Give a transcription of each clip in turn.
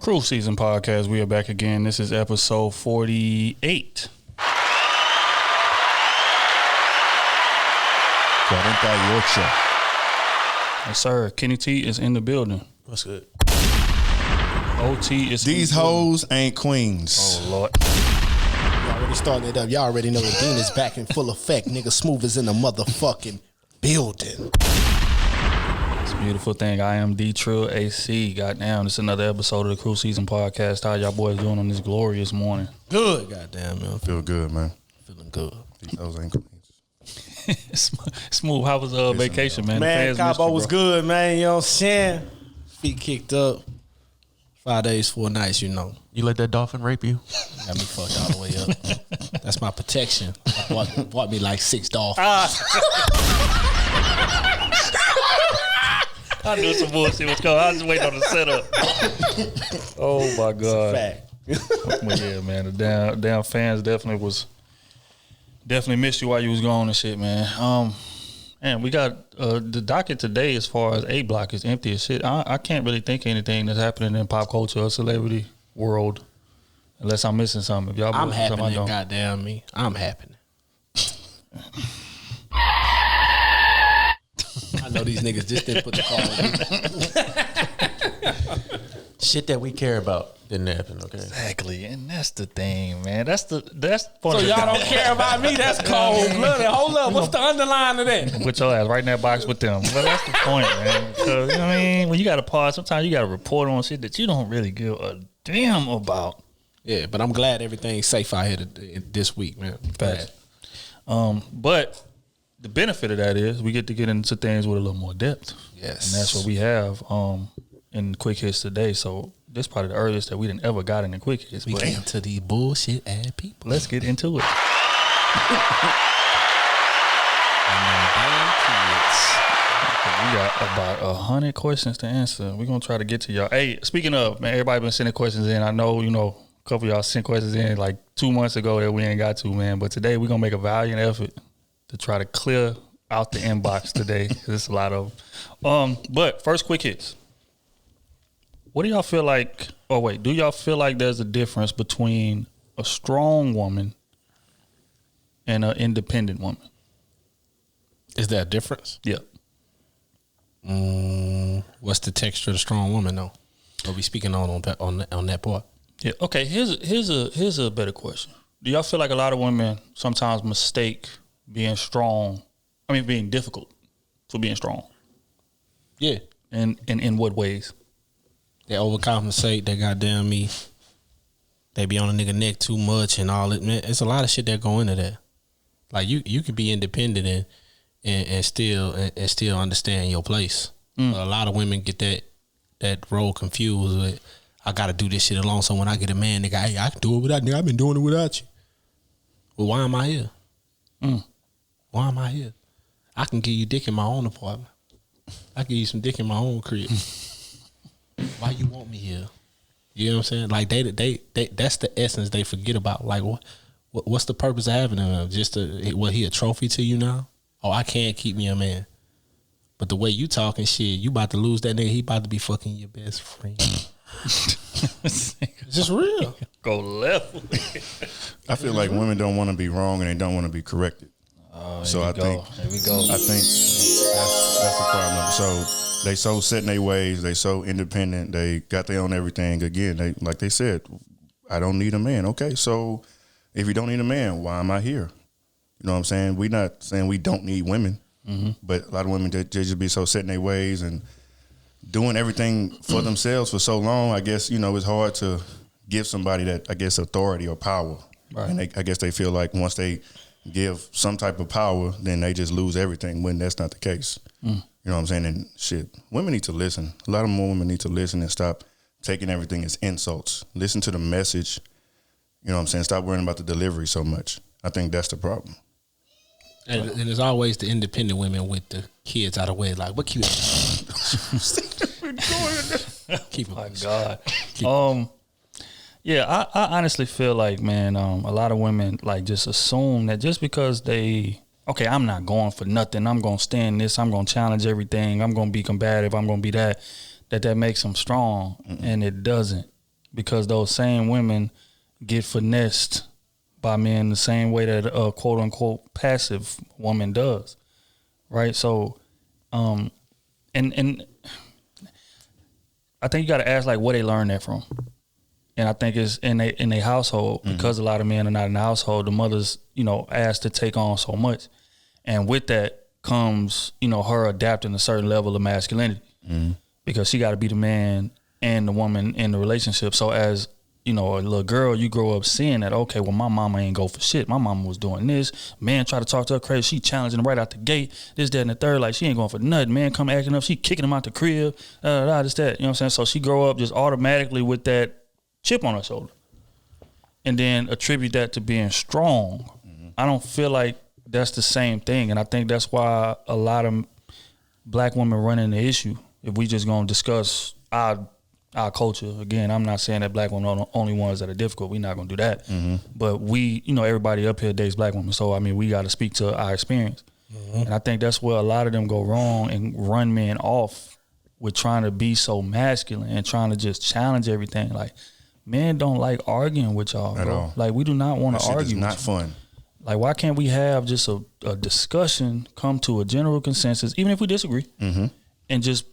Krew Season Podcast. We are back again. This is episode 48. 48. Yes, sir. Kenny T is in the building. What's good? OT is These hoes ain't queens. Oh, Lord. Y'all already starting it up. Y'all already know the Dean is back in full effect. Nigga Smooth is in the motherfucking building. It's a beautiful thing. I am D Trill AC. Goddamn, this is another episode of the Krew Season Podcast. How y'all boys doing on this glorious morning? Good. Goddamn, man. Feel good, man. Feeling good. These hoes ain't queens. Smooth, how was vacation, man? Man, Cabo was good, man. You know what I'm saying? Feet kicked up. 5 days, 4 nights, you know. You let that dolphin rape you? Got me fucked all the way up. That's my protection. I bought me like 6 dolphins. I knew some bullshit was coming. I was just waiting on the setup. Oh, my God. Fact. But yeah, man, the damn fans definitely missed you while you was gone and shit, man. And we got the docket today as far as A Block is empty as shit. I can't really think of anything that's happening in pop culture or celebrity world unless I'm missing something. If y'all I'm missing something, happening, goddamn me. I'm happening. I know these niggas just didn't put the call in. Shit that we care about didn't happen, okay? Exactly, and that's the thing, man. That's So y'all don't care about me? That's cold blooded. Hold up, what's the underline of that? Put your ass right in that box with them. But that's the point, man. Because, you know what I mean? When you got to pause, sometimes you got to report on shit that you don't really give a damn about. Yeah, but I'm glad everything's safe out here this week, man. Facts. But the benefit of that is we get to get into things with a little more depth. Yes. And that's what we have in Quick Hits today. So this is probably the earliest that we didn't ever got in the Quick Hits. We get into these bullshit ass people. Let's get into it. We got about 100 questions to answer. We're going to try to get to y'all. Hey, speaking of, man, everybody been sending questions in. I know, a couple of y'all sent questions in like 2 months ago that we ain't got to, man. But today we're going to make a valiant effort to try to clear out the inbox today. There's a lot of but first, Quick Hits. What do y'all feel like, do y'all feel like there's a difference between a strong woman and an independent woman? Is there a difference? Yeah. What's the texture of the strong woman, though? Are we speaking on that part? Yeah. Okay. Here's a better question. Do y'all feel like a lot of women sometimes mistake being difficult for being strong? Yeah. And in what ways? They overcompensate. They goddamn me. They be on a nigga neck too much and all it. Man, it's a lot of shit that go into that. Like you could be independent and still understand your place. A lot of women get that role confused with, I gotta do this shit alone. So when I get a man, nigga, hey, I can do it without nigga. I've been doing it without you. Well, why am I here? Why am I here? I can give you dick in my own apartment. I can give you some dick in my own crib. Why you want me here? You know what I'm saying? Like they that's the essence they forget about. Like what's the purpose of having him? Just he a trophy to you now? Oh, I can't keep me a man. But the way you talking shit, you about to lose that nigga. He about to be fucking your best friend. It's just real. Go left. I feel like women don't want to be wrong and they don't want to be corrected. So I think Here we go. I think that's the problem. So they so set in their ways. They so independent. They got their own everything. Again, they like they said, I don't need a man. Okay, so if you don't need a man, why am I here? You know what I'm saying? We're not saying we don't need women, but a lot of women they just be so set in their ways and doing everything for themselves for so long. I guess it's hard to give somebody that authority or power. Right. And I guess they feel like once they give some type of power, then they just lose everything. When that's not the case. You know what I'm saying? And shit, women need to listen. A lot of more women need to listen and stop taking everything as insults. Listen to the message. You know what I'm saying? Stop worrying about the delivery so much. I think that's the problem. And there's always the independent women with the kids out of the way. Like, what cute? Keep it. My God. Yeah, I honestly feel like, man, a lot of women like just assume that just because I'm not going for nothing. I'm going to stand this. I'm going to challenge everything. I'm going to be combative. I'm going to be that makes them strong. And it doesn't. because those same women get finessed by men the same way that a quote unquote passive woman does, right? So, and I think you got to ask like where they learn that from, and I think it's in a household because a lot of men are not in the household. The mother's asked to take on so much, and with that comes her adapting a certain level of masculinity because she got to be the man and the woman in the relationship. So as a little girl, you grow up seeing that, okay, well, my mama ain't go for shit. My mama was doing this. Man try to talk to her crazy. She challenging him right out the gate. This, that, and the third. Like, she ain't going for nothing. Man come acting up. She kicking him out the crib. This, that. You know what I'm saying? So she grow up just automatically with that chip on her shoulder. And then attribute that to being strong. I don't feel like that's the same thing. And I think that's why a lot of black women run into issue. If we just going to discuss our culture. Again, I'm not saying that black women are the only ones that are difficult. We're not going to do that. But we, everybody up here dates black women. So, I mean, we got to speak to our experience. And I think that's where a lot of them go wrong and run men off with trying to be so masculine and trying to just challenge everything. Like, men don't like arguing with y'all, at all. Like, we do not want to argue. It's not fun. Like, why can't we have just a discussion, come to a general consensus, even if we disagree, and just,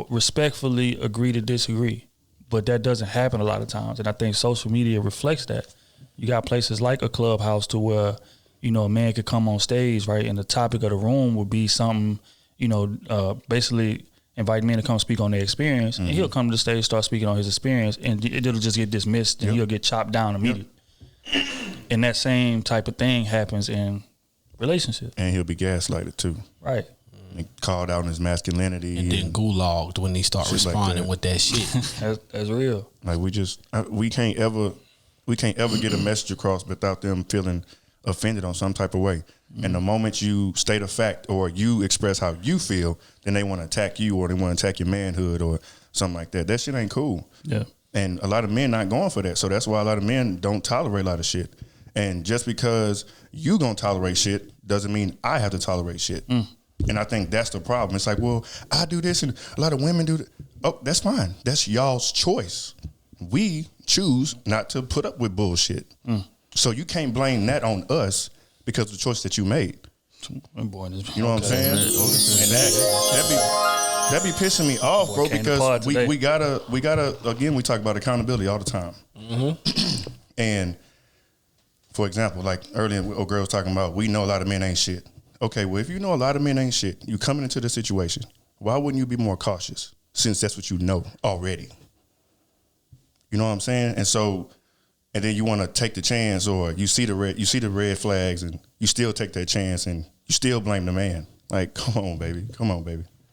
respectfully agree to disagree? But that doesn't happen a lot of times. And I think social media reflects that. You got places like a Clubhouse to where, a man could come on stage, right? And the topic of the room would be something, basically invite men to come speak on their experience. And he'll come to the stage, start speaking on his experience, and it'll just get dismissed and he'll get chopped down immediately. And that same type of thing happens in relationships. And he'll be gaslighted too. Right. And called out on his masculinity. And then gulagged when he start responding like with that shit. That's real. Like we can't ever get a message across without them feeling offended on some type of way. And the moment you state a fact or you express how you feel, then they want to attack you or they want to attack your manhood or something like that. That shit ain't cool. Yeah. And a lot of men not going for that. So that's why a lot of men don't tolerate a lot of shit. And just because you gonna tolerate shit doesn't mean I have to tolerate shit. And I think that's the problem. It's like, well, I do this and a lot of women do that. Oh, that's fine. That's y'all's choice. We choose not to put up with bullshit. So you can't blame that on us because of the choice that you made. You know what I'm saying? And that be pissing me off, bro, because we gotta again, we talk about accountability all the time. And for example, like earlier, a girl was talking about, we know a lot of men ain't shit. Okay, well, if you know a lot of men ain't shit, you coming into the situation, why wouldn't you be more cautious since that's what you know already? You know what I'm saying? And so, and then you want to take the chance, or you see the red flags, and you still take that chance, and you still blame the man. Like, come on, baby.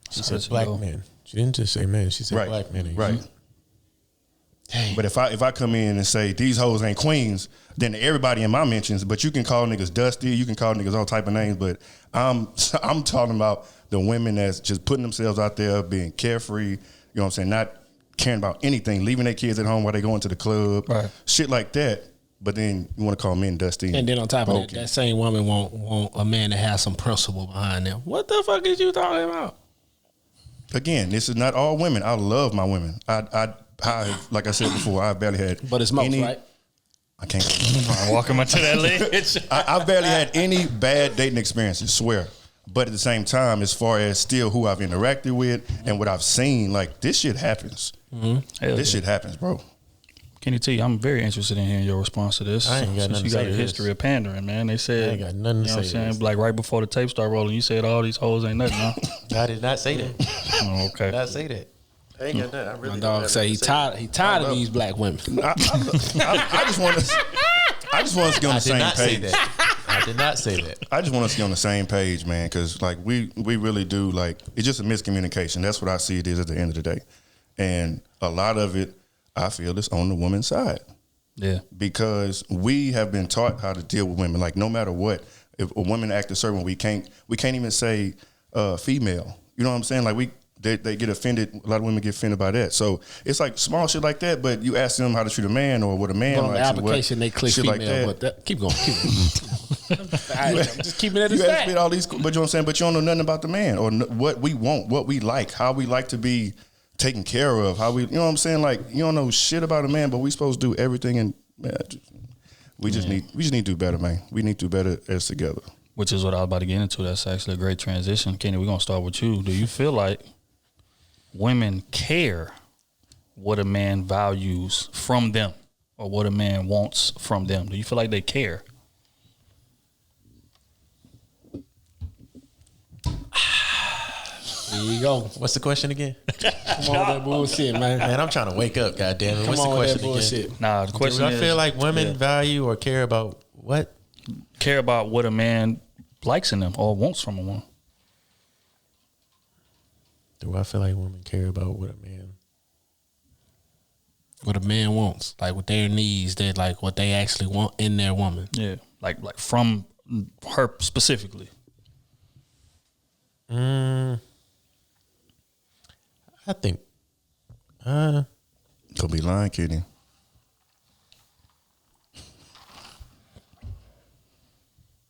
She said black man. She didn't just say man. She said black man. Right. Dang. But if I come in and say these hoes ain't queens, then everybody in my mentions, but you can call niggas dusty, you can call niggas all type of names, but I'm talking about the women that's just putting themselves out there, being carefree, you know what I'm saying, not caring about anything, leaving their kids at home while they go into the club, shit like that. But then you want to call men dusty. And then on top of that same woman want a man to have some principle behind them. What the fuck is you talking about? Again, this is not all women. I love my women. I like I said before, I barely had. But it's most, right? I can't. I'm walking into that ledge. I barely had any bad dating experiences, swear. But at the same time, as far as still who I've interacted with and what I've seen, like this shit happens. This shit happens, bro. Kenny T, I'm very interested in hearing your response to this. I ain't got nothing to say. You got a history of pandering, man. They said, I ain't got nothing to say. You know what I'm saying? Like right before the tape started rolling, you said all these hoes ain't nothing, huh? I did not say that. Oh, okay. I did not say that. I ain't got nothing. I really My dog say he tired of these black women. I just want us to get on the same page. I did not say that. I just want us to get on the same page, man, because like we really do, like, it's just a miscommunication. That's what I see it is at the end of the day. And a lot of it, I feel, is on the woman's side. Yeah. Because we have been taught how to deal with women. Like, no matter what, if a woman act a certain way, we can't even say female. You know what I'm saying? Like, they get offended. A lot of women get offended by that. So it's like small shit like that. But you ask them how to treat a man or what a man on likes. The application, they click female. Like that. Keep going. I'm just keeping it at you that. All these, but you know what I'm saying. But you don't know nothing about the man or what we want, what we like, how we like to be taken care of, how we, you know what I'm saying? Like, you don't know shit about a man, but we supposed to do everything, and man, we just need to do better, man. We need to do better as together. Which is what I was about to get into. That's actually a great transition. Kenny, we're gonna start with you. Do you feel like women care what a man values from them or what a man wants from them? Do you feel like they care? There you go. What's the question again? Come on with that bullshit, man. Man, I'm trying to wake up, goddamn it. What's the Come on with question that bullshit. again? Nah, the question Do I is, feel like women value or care about what? care about what a man likes in them or wants from a woman. Do I feel like women care about what What a man wants, like with their needs, that like what they actually want in their woman. Yeah, like from her specifically. I think Could be lying, Kenny.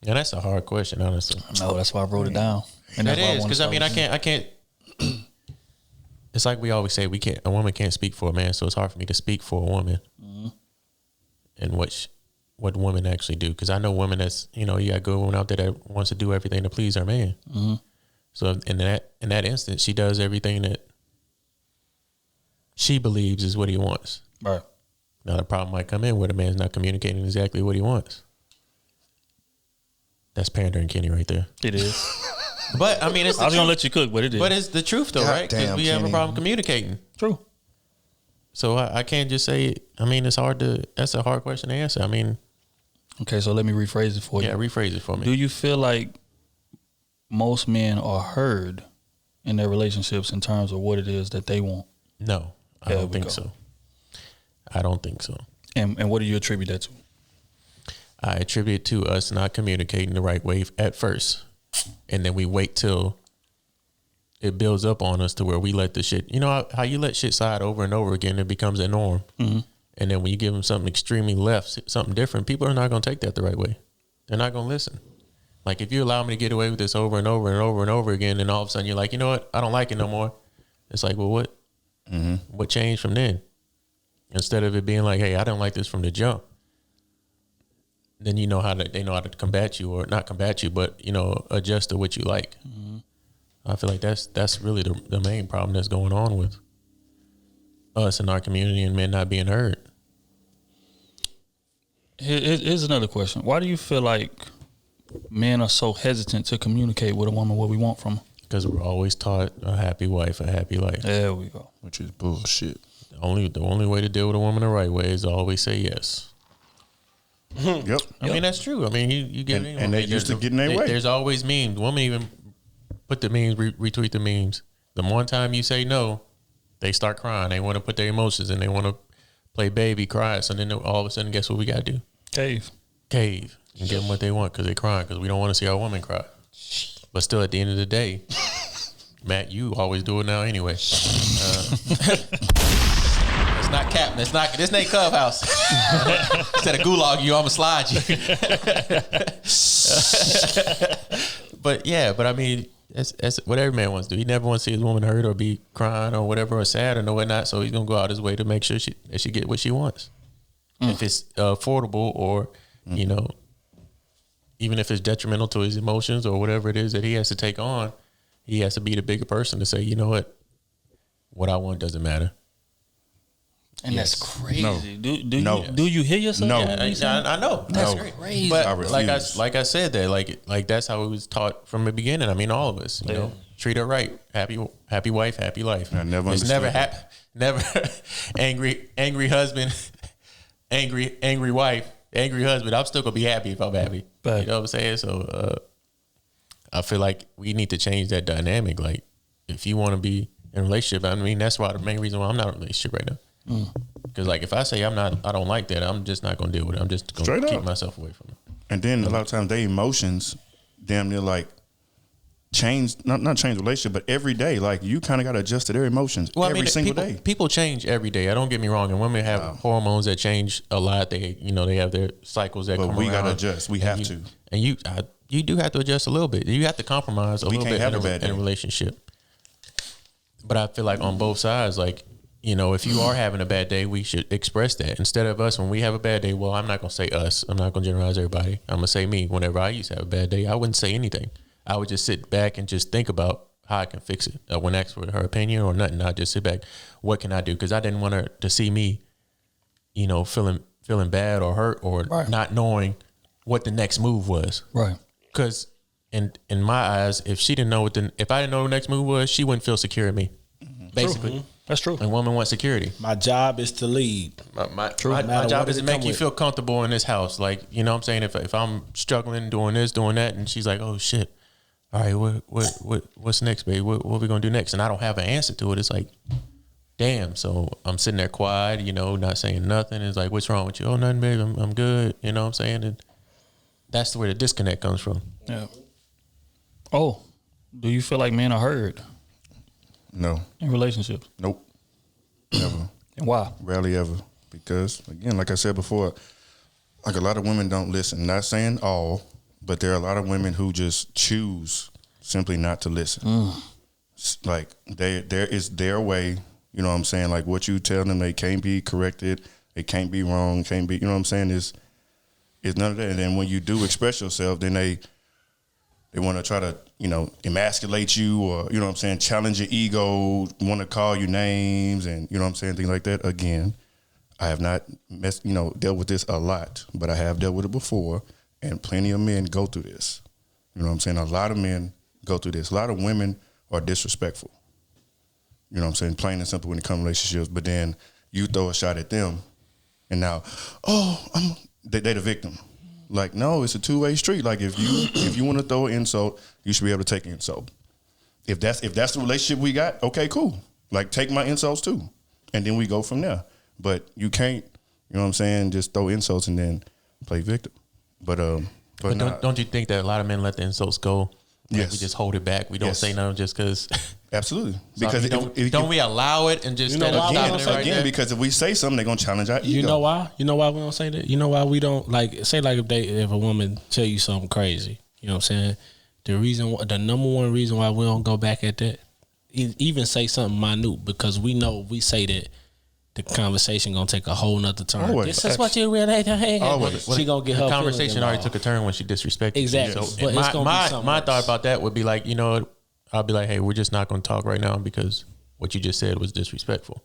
yeah, that's a hard question, honestly. No, that's why I wrote it down. And It that's why is, wanna because I start mean, with I can't. It's like we always say, a woman can't speak for a man, so it's hard for me to speak for a woman and what women actually do. Because I know women that's, you got good women out there that wants to do everything to please her man. So in that instance, she does everything that she believes is what he wants. Right. Now the problem might come in where the man's not communicating exactly what he wants. That's pandering, Kenny, right there. It is. But I mean, it's the I was gonna truth. let you cook, but it is. But it's the truth, though, God right? Because damn, we have a Kenny. problem communicating. True. So I can't just say. I mean, it's hard to. That's a hard question to answer. I mean, Okay, so let me rephrase it for you. yeah, rephrase it for me. Do you feel like most men are heard in their relationships in terms of what it is that they want? No, I There don't we think go. so. I don't think so. And what do you attribute that to? I attribute it to us not communicating the right way at first, and then we wait till it builds up on us to where we let the shit. You know how you let shit slide over and over again, it becomes a norm. And then when you give them something extremely left, something different, people are not going to take that the right way. They're not going to listen. Like if you allow me to get away with this over and over and over and over again, and all of a sudden you're like, you know what, I don't like it no more. It's like, well, what? What changed from then? Instead of it being like, hey, I don't like this from the jump. Then they know how to combat you, or not combat you, but adjust to what you like. I feel like that's really the main problem that's going on with us in our community and men not being heard. Here's another question. Why do you feel like men are so hesitant to communicate with a woman what we want from her? Because we're always taught a happy wife, a happy life. There we go. Which is bullshit. The only way to deal with a woman the right way is to always say yes. Yep. I mean, that's true. I mean, you get And they used to get in their way. There's always memes. Women even put the memes, retweet the memes. The one time you say no, they start crying. They want to put their emotions and they want to play baby, cry. So then all of a sudden, guess what we got to do? Cave. And give them what they want because they're crying, because we don't want to see our woman cry. But still, at the end of the day, Matt, you always do it now anyway. It's not cap. This ain't Clubhouse. Instead of gulag you, I'ma slide you. But I mean, that's what every man wants to do. He never wants to see his woman hurt or be crying or whatever, or sad or no whatnot. So he's gonna go out his way to make sure that she get what she wants. If it's affordable, or even if it's detrimental to his emotions or whatever it is that he has to take on, he has to be the bigger person to say, you know what I want doesn't matter. And Yes. that's crazy. No. Do you hear yourself? No. I know. That's No. crazy. But I like refuse. I said that, like that's how it was taught from the beginning. I mean, all of us, you know, treat her right. Happy wife, happy life. I never It's understood never angry husband, angry wife, angry husband. I'm still gonna be happy if I'm happy. Right. You know what I'm saying? So I feel like we need to change that dynamic. Like if you want to be in a relationship, I mean, that's why the main reason why I'm not in a relationship right now. Because like if I say I don't like that, I'm just not gonna deal with it. I'm just gonna Straight keep up. myself away from it. And then a lot of times their emotions damn near like change, not change the relationship, but every day. Like you kind of got to adjust to their emotions every single day. People change every day. I don't get me wrong, and women have hormones that change a lot. They have their cycles that But come we around. gotta adjust. We have to. And you do have to adjust a little bit. You have to compromise a little can't bit have in a bad in a day. relationship. But I feel like on both sides, like, you know, if you are having a bad day, we should express that instead of us when we have a bad day. Well, I'm not gonna say us. I'm not gonna generalize everybody. I'm gonna say me. Whenever I used to have a bad day, I wouldn't say anything. I would just sit back and just think about how I can fix it. I wouldn't ask for her opinion or nothing. I'd just sit back. What can I do? Because I didn't want her to see me, you know, feeling bad or hurt or not knowing what the next move was. Right. Because in my eyes, if she didn't know if I didn't know what the next move was, she wouldn't feel secure in me. Basically. True. That's true. A woman wants security. My job is to lead. My job is to make you feel comfortable in this house. Like, you know what I'm saying? If I'm struggling, doing this, doing that, and she's like, oh shit. All right, what's next, babe? What we gonna do next? And I don't have an answer to it. It's like, damn. So I'm sitting there quiet, you know, not saying nothing. It's like, what's wrong with you? Oh, nothing, babe. I'm good. You know what I'm saying? And that's where the disconnect comes from. Yeah. Oh, do you feel like men are heard No. in relationships? Nope. Never. And why? Rarely ever. Because, again, like I said before, like a lot of women don't listen. Not saying all, but there are a lot of women who just choose simply not to listen. Like, there is their way, you know what I'm saying? Like, what you tell them, they can't be corrected, they can't be wrong, can't be, you know what I'm saying? Is none of that. And then when you do express yourself, then they want to try to, you know, emasculate you or, you know what I'm saying, challenge your ego, want to call you names and, you know what I'm saying, things like that. Again, I have not dealt with this a lot, but I have dealt with it before, and plenty of men go through this. You know what I'm saying? A lot of men go through this. A lot of women are disrespectful. You know what I'm saying? Plain and simple when it comes to relationships, but then you throw a shot at them, and now, they the victim. Like, no, it's a two-way street. Like, if you want to throw an insult, you should be able to take an insult. If that's the relationship we got, okay, cool. Like, take my insults too, and then we go from there. But you can't, you know what I'm saying, just throw insults and then play victim. But don't you think that a lot of men let the insults go? Like, yes. We just hold it back. We don't say nothing just because. Absolutely. So because don't we allow it and just because if we say something, they're gonna challenge our ego. You know why? You know why we don't say that? You know why we don't if a woman tell you something crazy, you know what I'm saying? The number one reason why we don't go back at that, even say something minute, because we know if we say that, the conversation gonna take a whole nother turn. Always. This is what you really Always. She gonna get her conversation already took a turn when she disrespected exactly. you. So but it's gonna be my thought about that would be like, you know, I'll be like, hey, we're just not gonna talk right now because what you just said was disrespectful,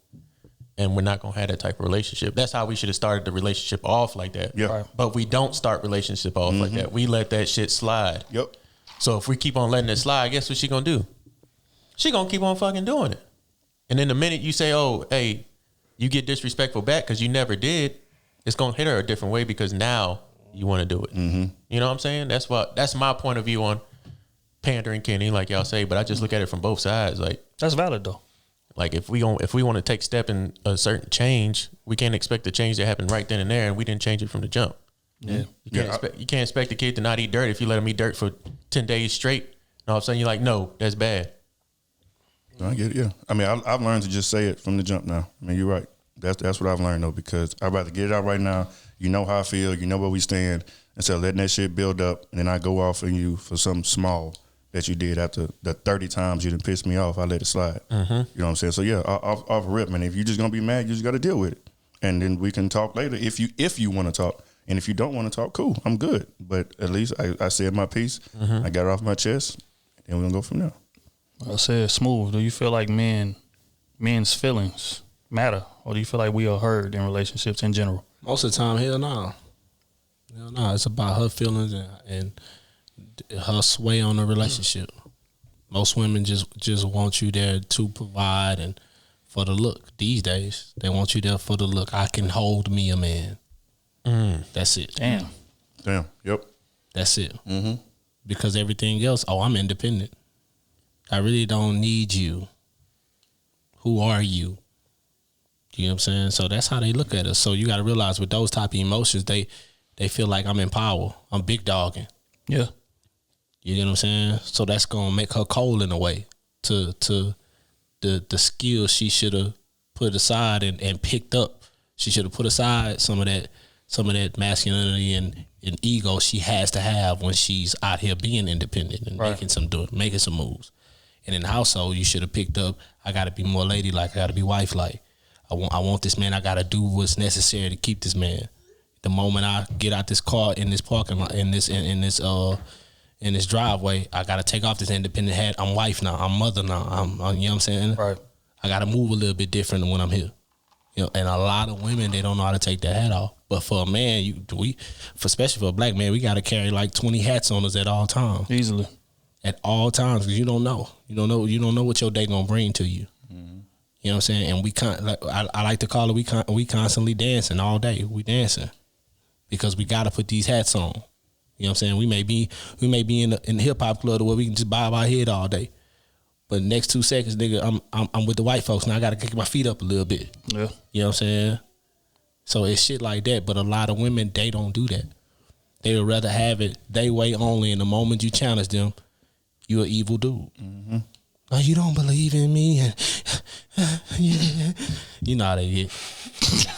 and we're not gonna have that type of relationship. That's how we should have started the relationship off like that. Yeah. Right. But we don't start relationship off like that. We let that shit slide. Yep. So if we keep on letting it slide, guess what she gonna do? She gonna keep on fucking doing it. And then the minute you say, oh, hey, you get disrespectful back because you never did, it's gonna hit her a different way because now you want to do it. Mm-hmm. You know what I'm saying? That's my point of view on pandering, Kenny, like y'all say. But I just look at it from both sides. Like, that's valid though. Like, if we want to take step in a certain change, we can't expect the change to happen right then and there, and we didn't change it from the jump. Yeah, you can't expect the kid to not eat dirt if you let him eat dirt for 10 days straight. And all of a sudden you're like, no, that's bad. I get it, yeah. I mean, I've learned to just say it from the jump now. I mean, you're right. That's what I've learned, though, because I'd rather get it out right now. You know how I feel. You know where we stand. Instead of letting that shit build up, and then I go off on you for something small that you did after the 30 times you done pissed me off. I let it slide. Mm-hmm. You know what I'm saying? So, yeah, off rip, man. If you're just going to be mad, you just got to deal with it. And then we can talk later if you want to talk. And if you don't want to talk, cool, I'm good. But at least I said my piece. Mm-hmm. I got it off my chest, and we're going to go from there. I said, Smooth, do you feel like men's feelings matter, or do you feel like we are heard in relationships in general? Most of the time, hell no. Hell no. It's about her feelings and her sway on the relationship. Most women just want you there to provide and for the look. These days, they want you there for the look. I can hold me a man. That's it. Damn. Yep. That's it. Mm-hmm. Because everything else, I'm independent. I really don't need you. Who are you? You know what I'm saying? So that's how they look at us. So you got to realize with those type of emotions, they feel like I'm in power. I'm big dogging. Yeah. You know what I'm saying? So that's going to make her cold in a way to the skills she should have put aside and picked up. She should have put aside some of that masculinity and ego she has to have when she's out here being independent and making some moves. And in the household, you should have picked up, I got to be more ladylike. I got to be wife-like. I want this man. I got to do what's necessary to keep this man. The moment I get out this car in this parking lot, in this driveway, I got to take off this independent hat. I'm wife now. I'm mother now. I'm you know what I'm saying? Right. I got to move a little bit different when I'm here. You know, and a lot of women, they don't know how to take that hat off. But for a man, especially for a black man, we got to carry like 20 hats on us at all times. Easily. At all times, because you don't know. You don't know what your day gonna bring to you. Mm-hmm. You know what I'm saying? And I like to call it, we constantly dancing all day. We dancing because we got to put these hats on. You know what I'm saying? We may be in the hip hop club where we can just bob our head all day. But next 2 seconds, nigga, I'm with the white folks now. I got to kick my feet up a little bit. Yeah. You know what I'm saying? So it's shit like that. But a lot of women, they don't do that. They would rather have it they way only. And the moment you challenge them, you an evil dude. Mm-hmm. Oh, you don't believe in me, and you know how they get.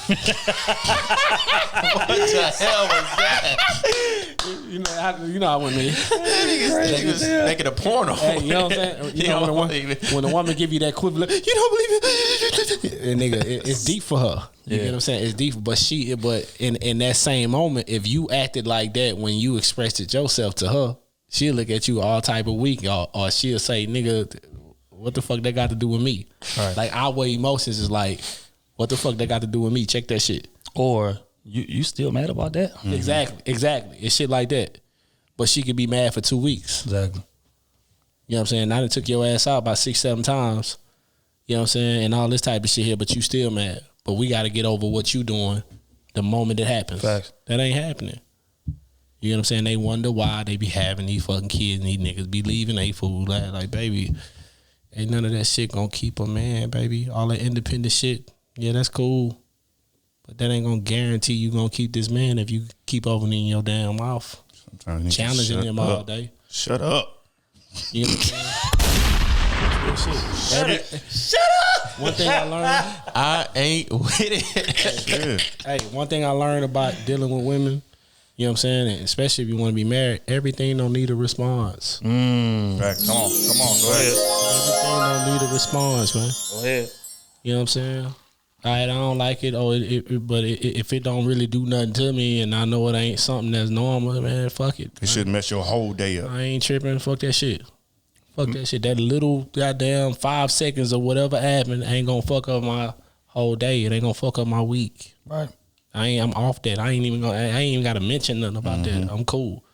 What the hell was that? You know how women Niggas making a porno. Hey, you know what I'm saying? You know when the woman give you that equivalent, you don't believe it, and nigga, it's deep for her. You get what I'm saying? It's deep, but in that same moment, if you acted like that when you expressed it yourself to her, she'll look at you all type of weak, or she'll say, nigga, what the fuck that got to do with me? Right. Like our emotions is like, what the fuck that got to do with me? Check that shit. Or you still mad about that? Mm-hmm. Exactly. It's shit like that. But she could be mad for 2 weeks. Exactly. You know what I'm saying? I done took your ass out about 6-7 times. You know what I'm saying? And all this type of shit here, but you still mad. But we got to get over what you doing the moment it happens. Facts. That ain't happening. You know what I'm saying? They wonder why they be having these fucking kids and these niggas be leaving they food. Like, baby, ain't none of that shit gonna keep a man, baby. All that independent shit, yeah, that's cool. But that ain't gonna guarantee you gonna keep this man if you keep opening your damn mouth. Sometimes challenging him all day. Shut up. You know what I'm saying? Shut up. One thing I learned. I ain't with it. Hey, one thing I learned about dealing with women, you know what I'm saying? And especially if you want to be married, everything don't need a response. Right. Come on. Go ahead. Everything don't need a response, man. Go ahead. You know what I'm saying? All right, I don't like it, but if it don't really do nothing to me and I know it ain't something that's normal, man, fuck it. It shouldn't mess your whole day up. I ain't tripping. Fuck that shit. Fuck that shit. That little goddamn 5 seconds or whatever happened ain't gonna fuck up my whole day. It ain't gonna fuck up my week. Right. I'm off that. I ain't even gotta mention nothing about that. I'm cool.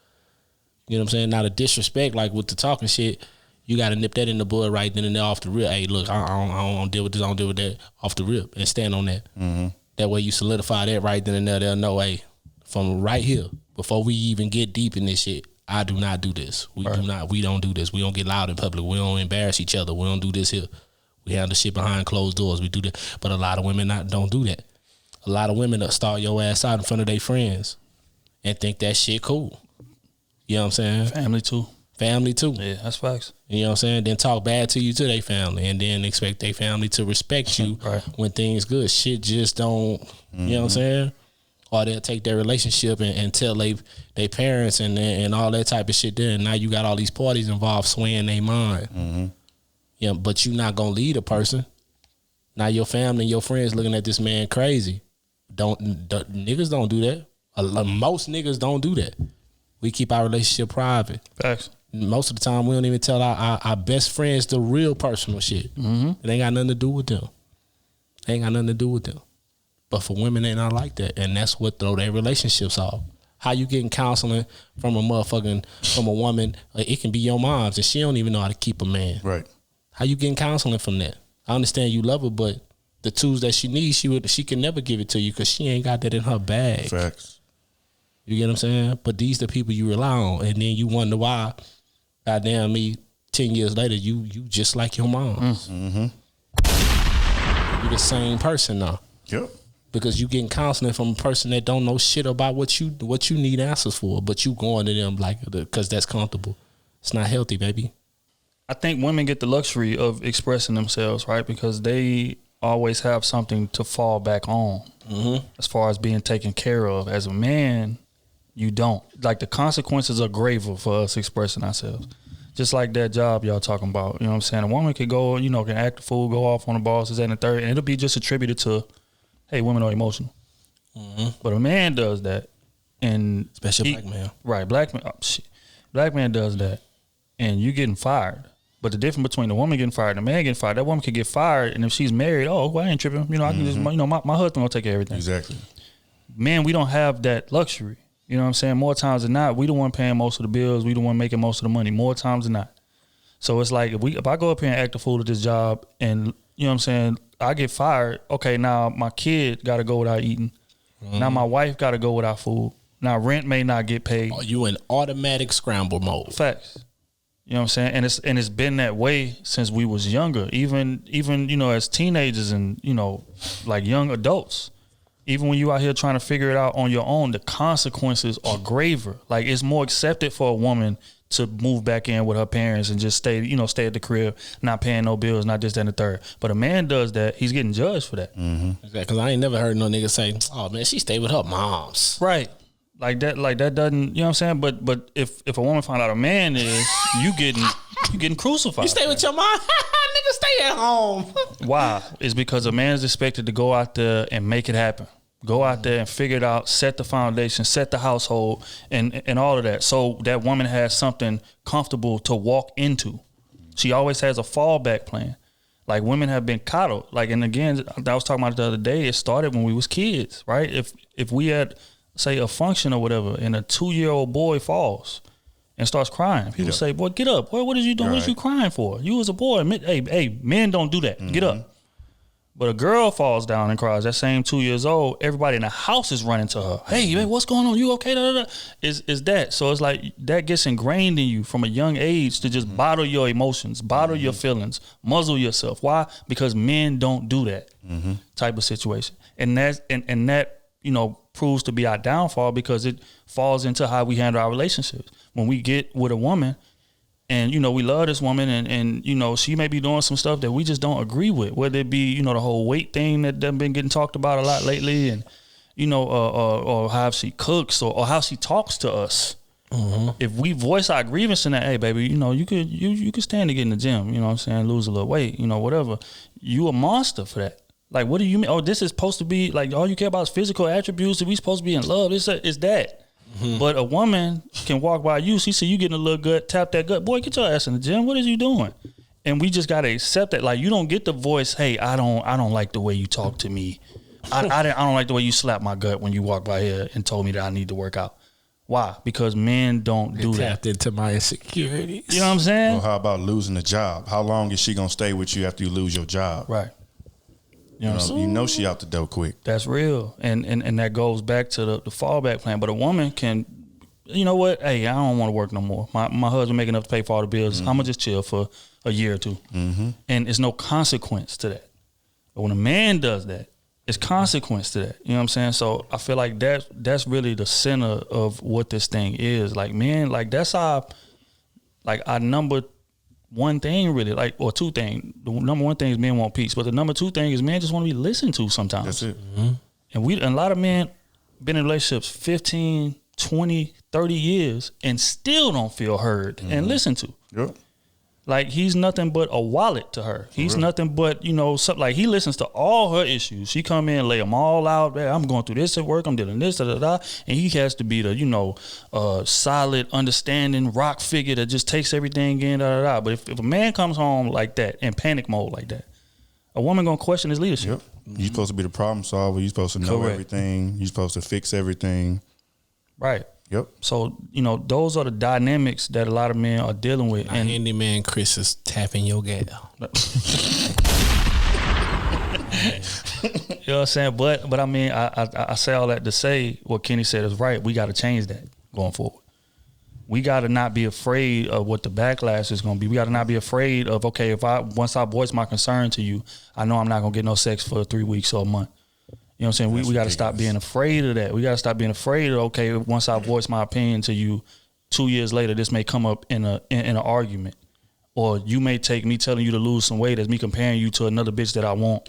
You know what I'm saying? Now the disrespect, like with the talking shit, you gotta nip that in the bud right then and there off the rip. Hey, look, I don't deal with this, I don't deal with that off the rip and stand on that. Mm-hmm. That way you solidify that right then and there. They'll know, hey, from right here, before we even get deep in this shit, I do not do this. We don't do this. We don't get loud in public. We don't embarrass each other. We don't do this here. We handle shit behind closed doors. We do that. But a lot of women don't do that. A lot of women that start your ass out in front of their friends and think that shit cool. You know what I'm saying? Family too. Yeah, that's facts. You know what I'm saying? Then talk bad to you to their family and then expect their family to respect you when things good. Shit just don't, you know what I'm saying? Or they'll take their relationship and tell they parents and all that type of shit there. And now you got all these parties involved swaying their mind. Mm-hmm. You know, but you not going to lead a person. Now your family and your friends looking at this man crazy. Niggas don't do that. Most niggas don't do that. We keep our relationship private. Facts. Most of the time, we don't even tell our best friends the real personal shit. Mm-hmm. It ain't got nothing to do with them. But for women, they not like that, and that's what throw their relationships off. How you getting counseling from a woman? It can be your mom's, and she don't even know how to keep a man. Right. How you getting counseling from that? I understand you love her, but the tools that she needs, she can never give it to you because she ain't got that in her bag. Facts. You get what I'm saying? But these the people you rely on, and then you wonder why. Goddamn me, 10 years later, you just like your mom. Mm-hmm. You the same person now. Yep. Because you getting counseling from a person that don't know shit about what you need answers for, but you going to them like because that's comfortable. It's not healthy, baby. I think women get the luxury of expressing themselves, right? Because they always have something to fall back on as far as being taken care of. As a man, you don't. Like, the consequences are graver for us expressing ourselves. Just like that job y'all talking about, you know what I'm saying? A woman could go, you know, can act the fool, go off on the boss, and the third, and it'll be just attributed to, hey, women are emotional. But a man does that, and especially black man, right? Black man does that, and you getting fired. But the difference between the woman getting fired and the man getting fired, that woman could get fired, and if she's married, oh, well, I ain't tripping. You know, I can just, you know, my husband gonna take care of everything. Exactly. Men, we don't have that luxury. You know what I'm saying? More times than not, we the one paying most of the bills. We the one making most of the money. More times than not. So it's like if I go up here and act a fool at this job, and you know what I'm saying, I get fired. Okay, now my kid got to go without eating. Now my wife got to go without food. Now rent may not get paid. Oh, you in automatic scramble mode. Facts. You know what I'm saying? And it's been that way since we was younger. Even you know, as teenagers and, you know, like young adults. Even when you out here trying to figure it out on your own, the consequences are graver. Like, it's more accepted for a woman to move back in with her parents and just stay at the crib, not paying no bills, not this, that, and the third. But a man does that, he's getting judged for that. Exactly. Because I ain't never heard no nigga say, oh man, she stayed with her moms. Right. Like that doesn't, you know what I'm saying? But if a woman find out a man is, you getting crucified. You stay with your mom? Nigga, stay at home. Why? It's because a man is expected to go out there and make it happen. Go out there and figure it out, set the foundation, set the household, and all of that. So that woman has something comfortable to walk into. She always has a fallback plan. Like, women have been coddled. Like, and again, I was talking about it the other day, it started when we was kids, right? If we had, say, a function or whatever, and a 2-year-old boy falls and starts crying, people say, boy, get up. Boy, what is you doing? What is you crying for? You was a boy. Hey, men don't do that. Get up. But a girl falls down and cries, that same 2 years old, everybody in the house is running to her. Hey, man, what's going on? You okay? Da, da, da. Is that. So it's like that gets ingrained in you from a young age to just bottle your emotions, bottle your feelings, muzzle yourself. Why? Because men don't do that type of situation. And that, you know, proves to be our downfall because it falls into how we handle our relationships. When we get with a woman, and, you know, we love this woman and, you know, she may be doing some stuff that we just don't agree with, whether it be, you know, the whole weight thing that done been getting talked about a lot lately, and, you know, or how she cooks or how she talks to us. If we voice our grievance in that, hey, baby, you know, you could stand to get in the gym, you know what I'm saying, lose a little weight, you know, whatever. You a monster for that. Like, what do you mean? Oh, this is supposed to be, like, all you care about is physical attributes. Are we supposed to be in love? It's that. But a woman can walk by you. She see you getting a little gut, tap that gut. Boy, get your ass in the gym. What is you doing? And we just gotta accept that. Like, you don't get the voice. Hey, I don't like the way you talk to me. I don't like the way you slap my gut when you walk by here and told me that I need to work out. Why? Because men don't do that. Tapped into my insecurities. You know what I'm saying? Well, how about losing a job? How long is she gonna stay with you after you lose your job? Right. You know she out the door quick. That's real. And that goes back to the fallback plan. But a woman can, you know what? Hey, I don't want to work no more. My husband making enough to pay for all the bills. I'm going to just chill for a year or two. And there's no consequence to that. But when a man does that, it's consequence to that. You know what I'm saying? So I feel like that's really the center of what this thing is. Like, men, like, that's our number one thing, really, like, or two things. The number one thing is men want peace, but the number two thing is men just want to be listened to sometimes. That's it. And a lot of men been in relationships 15, 20, 30 years and still don't feel heard and listened to. Yep. Like, he's nothing but a wallet to her. He's nothing but, you know, something like, he listens to all her issues. She come in, lay them all out. Hey, I'm going through this at work. I'm dealing this, and he has to be the, you know, solid, understanding rock figure that just takes everything in. But if a man comes home like that, in panic mode like that, a woman gonna question his leadership. Yep. You're supposed to be the problem solver. You're supposed to know everything. You're supposed to fix everything. Right. Yep. So, you know, those are the dynamics that a lot of men are dealing with. And handyman Chris is tapping your gal. You know what I'm saying? But I mean, I say all that to say what Kenny said is right. We got to change that going forward. We got to not be afraid of what the backlash is going to be. We got to not be afraid of, okay, once I voice my concern to you, I know I'm not going to get no sex for 3 weeks or a month. You know what I'm saying? We got to stop being afraid of that. We got to stop being afraid of, okay, once I voice my opinion to you, 2 years later, this may come up in an argument. Or you may take me telling you to lose some weight as me comparing you to another bitch that I want.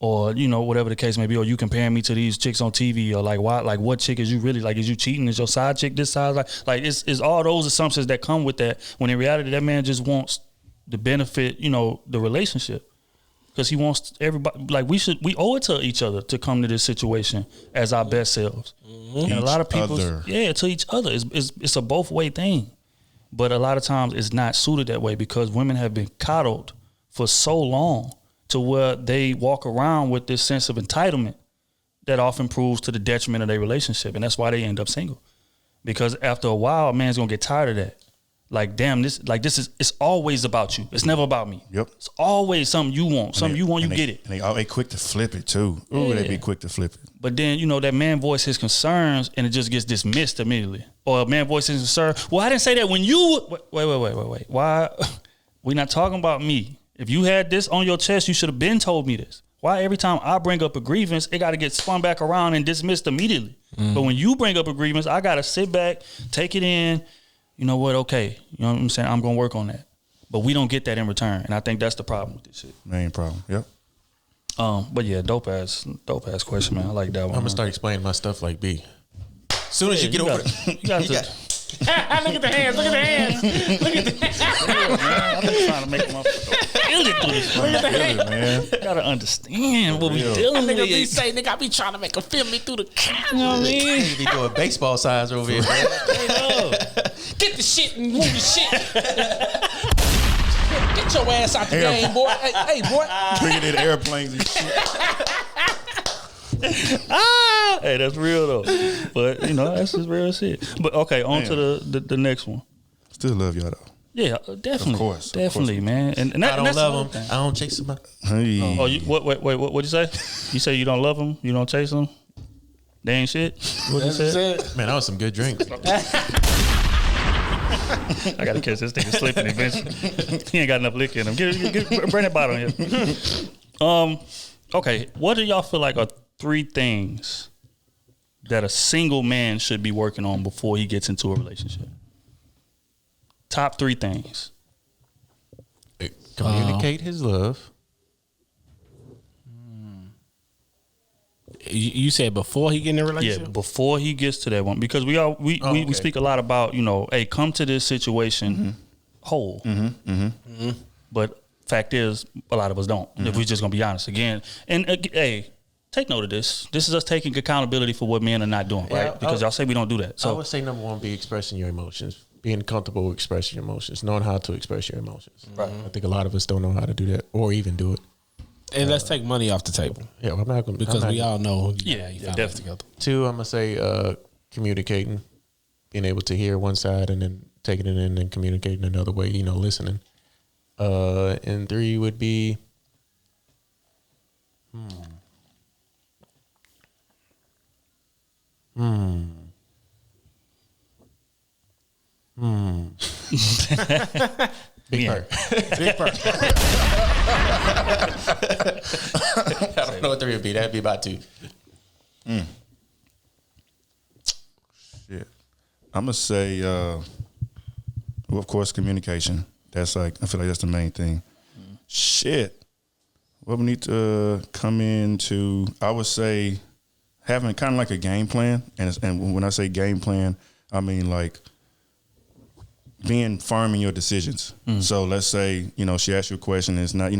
or whatever the case may be, or you comparing me to these chicks on TV, or like why, like what chick is you really like? Is you cheating? Is your side chick this size? Like it's all those assumptions that come with that. When in reality, that man just wants the benefit, the relationship. Because he wants everybody, like we owe it to each other to come to this situation as our best selves. And a lot of people, to each other. It's a both way thing. But a lot of times it's not suited that way because women have been coddled for so long to where they walk around with this sense of entitlement that often proves to the detriment of their relationship. And that's why they end up single. Because after a while, a man's gonna get tired of that. Like, damn, it's always about you. It's never about me. Yep. It's always something you want. Something you want, you get it. And they quick to flip it too. Ooh, they be quick to flip it. But then, that man voice his concerns and it just gets dismissed immediately. Or a man voice his concern. Well, I didn't say that when you... Wait. Why? We're not talking about me. If you had this on your chest, you should have been told me this. Why every time I bring up a grievance, it got to get spun back around and dismissed immediately? But when you bring up a grievance, I got to sit back, take it in. You know what? Okay. You know what I'm saying? I'm going to work on that. But we don't get that in return. And I think that's the problem with this shit. Main problem. Yep. But yeah, dope ass question, man. I like that one. I'm going to start explaining my stuff like B. As soon as you get over it. You got to. Look at the hands. Look at the hands. Look at the hands. Man, I'm just trying to make them feel it through this. Look at the hands. Man. You got to understand what we dealing with. Nigga be saying, nigga, I be trying to make them feel me through the camera. You know what I mean? You be doing baseball signs over here, man. Get the shit and move the shit. Get your ass out the game, boy. Hey, boy. Bringing in airplanes and shit. Hey, that's real though. But that's just real shit. But okay, on to the next one. Still love y'all though. Yeah, definitely. Of course, man. And I don't love them. I don't chase them. Hey. Oh, what'd you say? You say you don't love them? You don't chase them? They ain't shit? What you said? Man, that was some good drinks. I gotta catch this nigga slipping eventually. He ain't got enough liquor in him. Bring that bottle here. Okay, what do y'all feel like are 3 things that a single man should be working on before he gets into a relationship? Top 3 things. Communicate his love. You said before he get in a relationship? Yeah, before he gets to that one. Because we speak a lot about, hey, come to this situation whole. But fact is, a lot of us don't. If we're just going to be honest again. And hey, take note of this. This is us taking accountability for what men are not doing, right? Because y'all say we don't do that. So I would say number 1, be expressing your emotions. Being comfortable with expressing your emotions. Knowing how to express your emotions. Right. I think a lot of us don't know how to do that or even do it. And let's take money off the table. Yeah, I'm not gonna, because we all know. Yeah, definitely. 2, I'm gonna say communicating, being able to hear one side and then taking it in and communicating another way. Listening. And 3 would be. Big part. Big part. I don't know what 3 would be. That'd be about 2. Shit. I'm gonna say, well, of course, communication. That's I feel like that's the main thing. Shit. What we need to come into, I would say, having kind of like a game plan. And when I say game plan, I mean like being firm in your decisions. So let's say, she asks you a question. And it's not,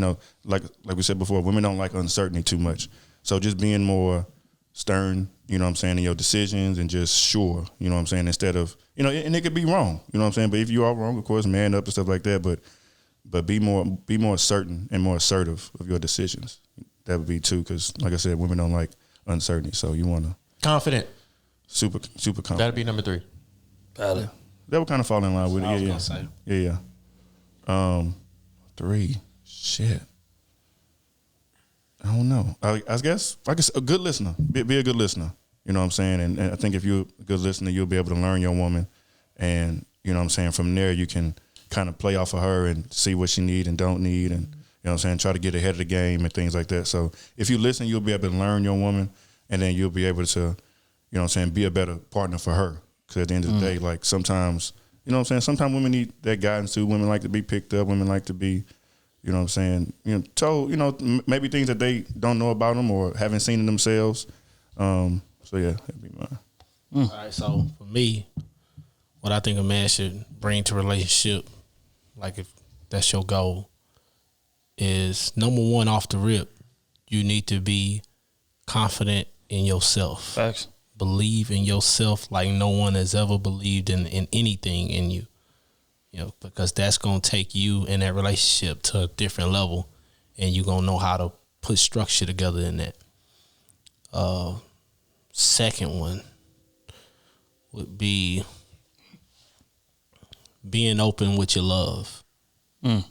like we said before, women don't like uncertainty too much. So just being more stern, in your decisions and just sure, instead of, and it could be wrong, But if you are wrong, of course, man up and stuff like that. But be more certain and more assertive of your decisions. That would be 2, because like I said, women don't like uncertainty. So you want to confident, super confident. That'd be number 3. Valid. That would kind of fall in line with it. I was gonna say. Yeah. 3. Shit. I don't know. I guess a good listener. Be a good listener. You know what I'm saying? And I think if you're a good listener, you'll be able to learn your woman. And, from there you can kind of play off of her and see what she need and don't need, and try to get ahead of the game and things like that. So if you listen, you'll be able to learn your woman, and then you'll be able to, be a better partner for her. Because at the end of the day, like sometimes, sometimes women need that guidance too. Women like to be picked up. Women like to be, You know what I'm saying? Told maybe things that they don't know about them or haven't seen in themselves. So yeah, that'd be mine. All right, so for me, what I think a man should bring to a relationship, like if that's your goal, is number one, off the rip, you need to be confident in yourself. Facts. Believe in yourself like no one has ever believed in anything in you. Because that's gonna take you in that relationship to a different level, and you're gonna know how to put structure together in that. Second one would be being open with your love. You know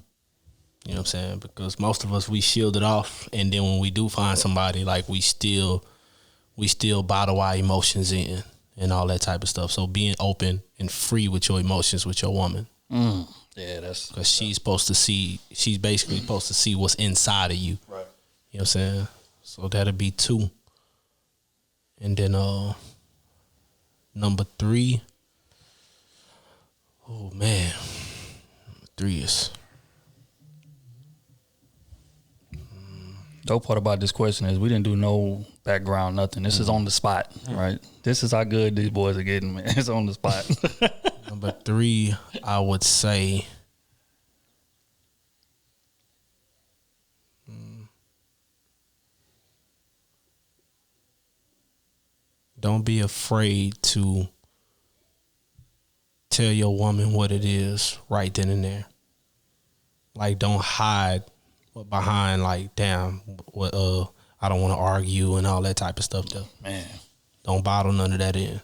what I'm saying? Because most of us, we shield it off, and then when we do find somebody, like we still bottle our emotions in and all that type of stuff. So being open and free with your emotions with your woman. Yeah, that's because she's basically supposed to see what's inside of you. right. You know what I'm saying? So that'll be 2. And then number 3. Oh man. Number 3 is Dope part about this question is we didn't do no background, nothing. This is on the spot, right? This is how good these boys are getting, man. It's on the spot. number 3, I would say don't be afraid to tell your woman what it is right then and there. Like, don't hide behind, like, damn, what I don't want to argue and all that type of stuff though. Man. Don't bottle none of that in.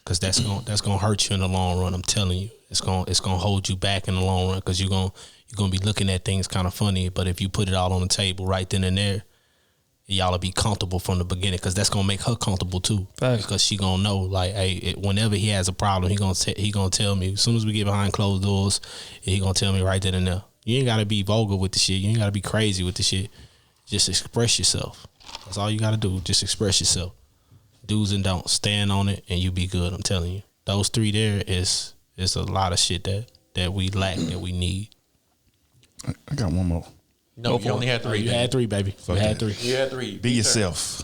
Cause that's gonna hurt you in the long run. I'm telling you, it's gonna hold you back in the long run. Cause you're gonna be looking at things kind of funny. But if you put it all on the table right then and there, y'all will be comfortable from the beginning. Cause that's gonna make her comfortable too. Facts. Because she gonna know, like, hey, whenever he has a problem, he gonna tell me. As soon as we get behind closed doors, he gonna tell me right then and there. You ain't gotta be vulgar with the shit. You ain't gotta be crazy with the shit. Just express yourself. That's all you gotta do. Just express yourself. Do's and don'ts. Stand on it and you be good. I'm telling you. Those 3 there is a lot of shit that we lack, that we need. I got one more. No, you only had 3. You had 3, baby. You had 3. You had 3. Be yourself.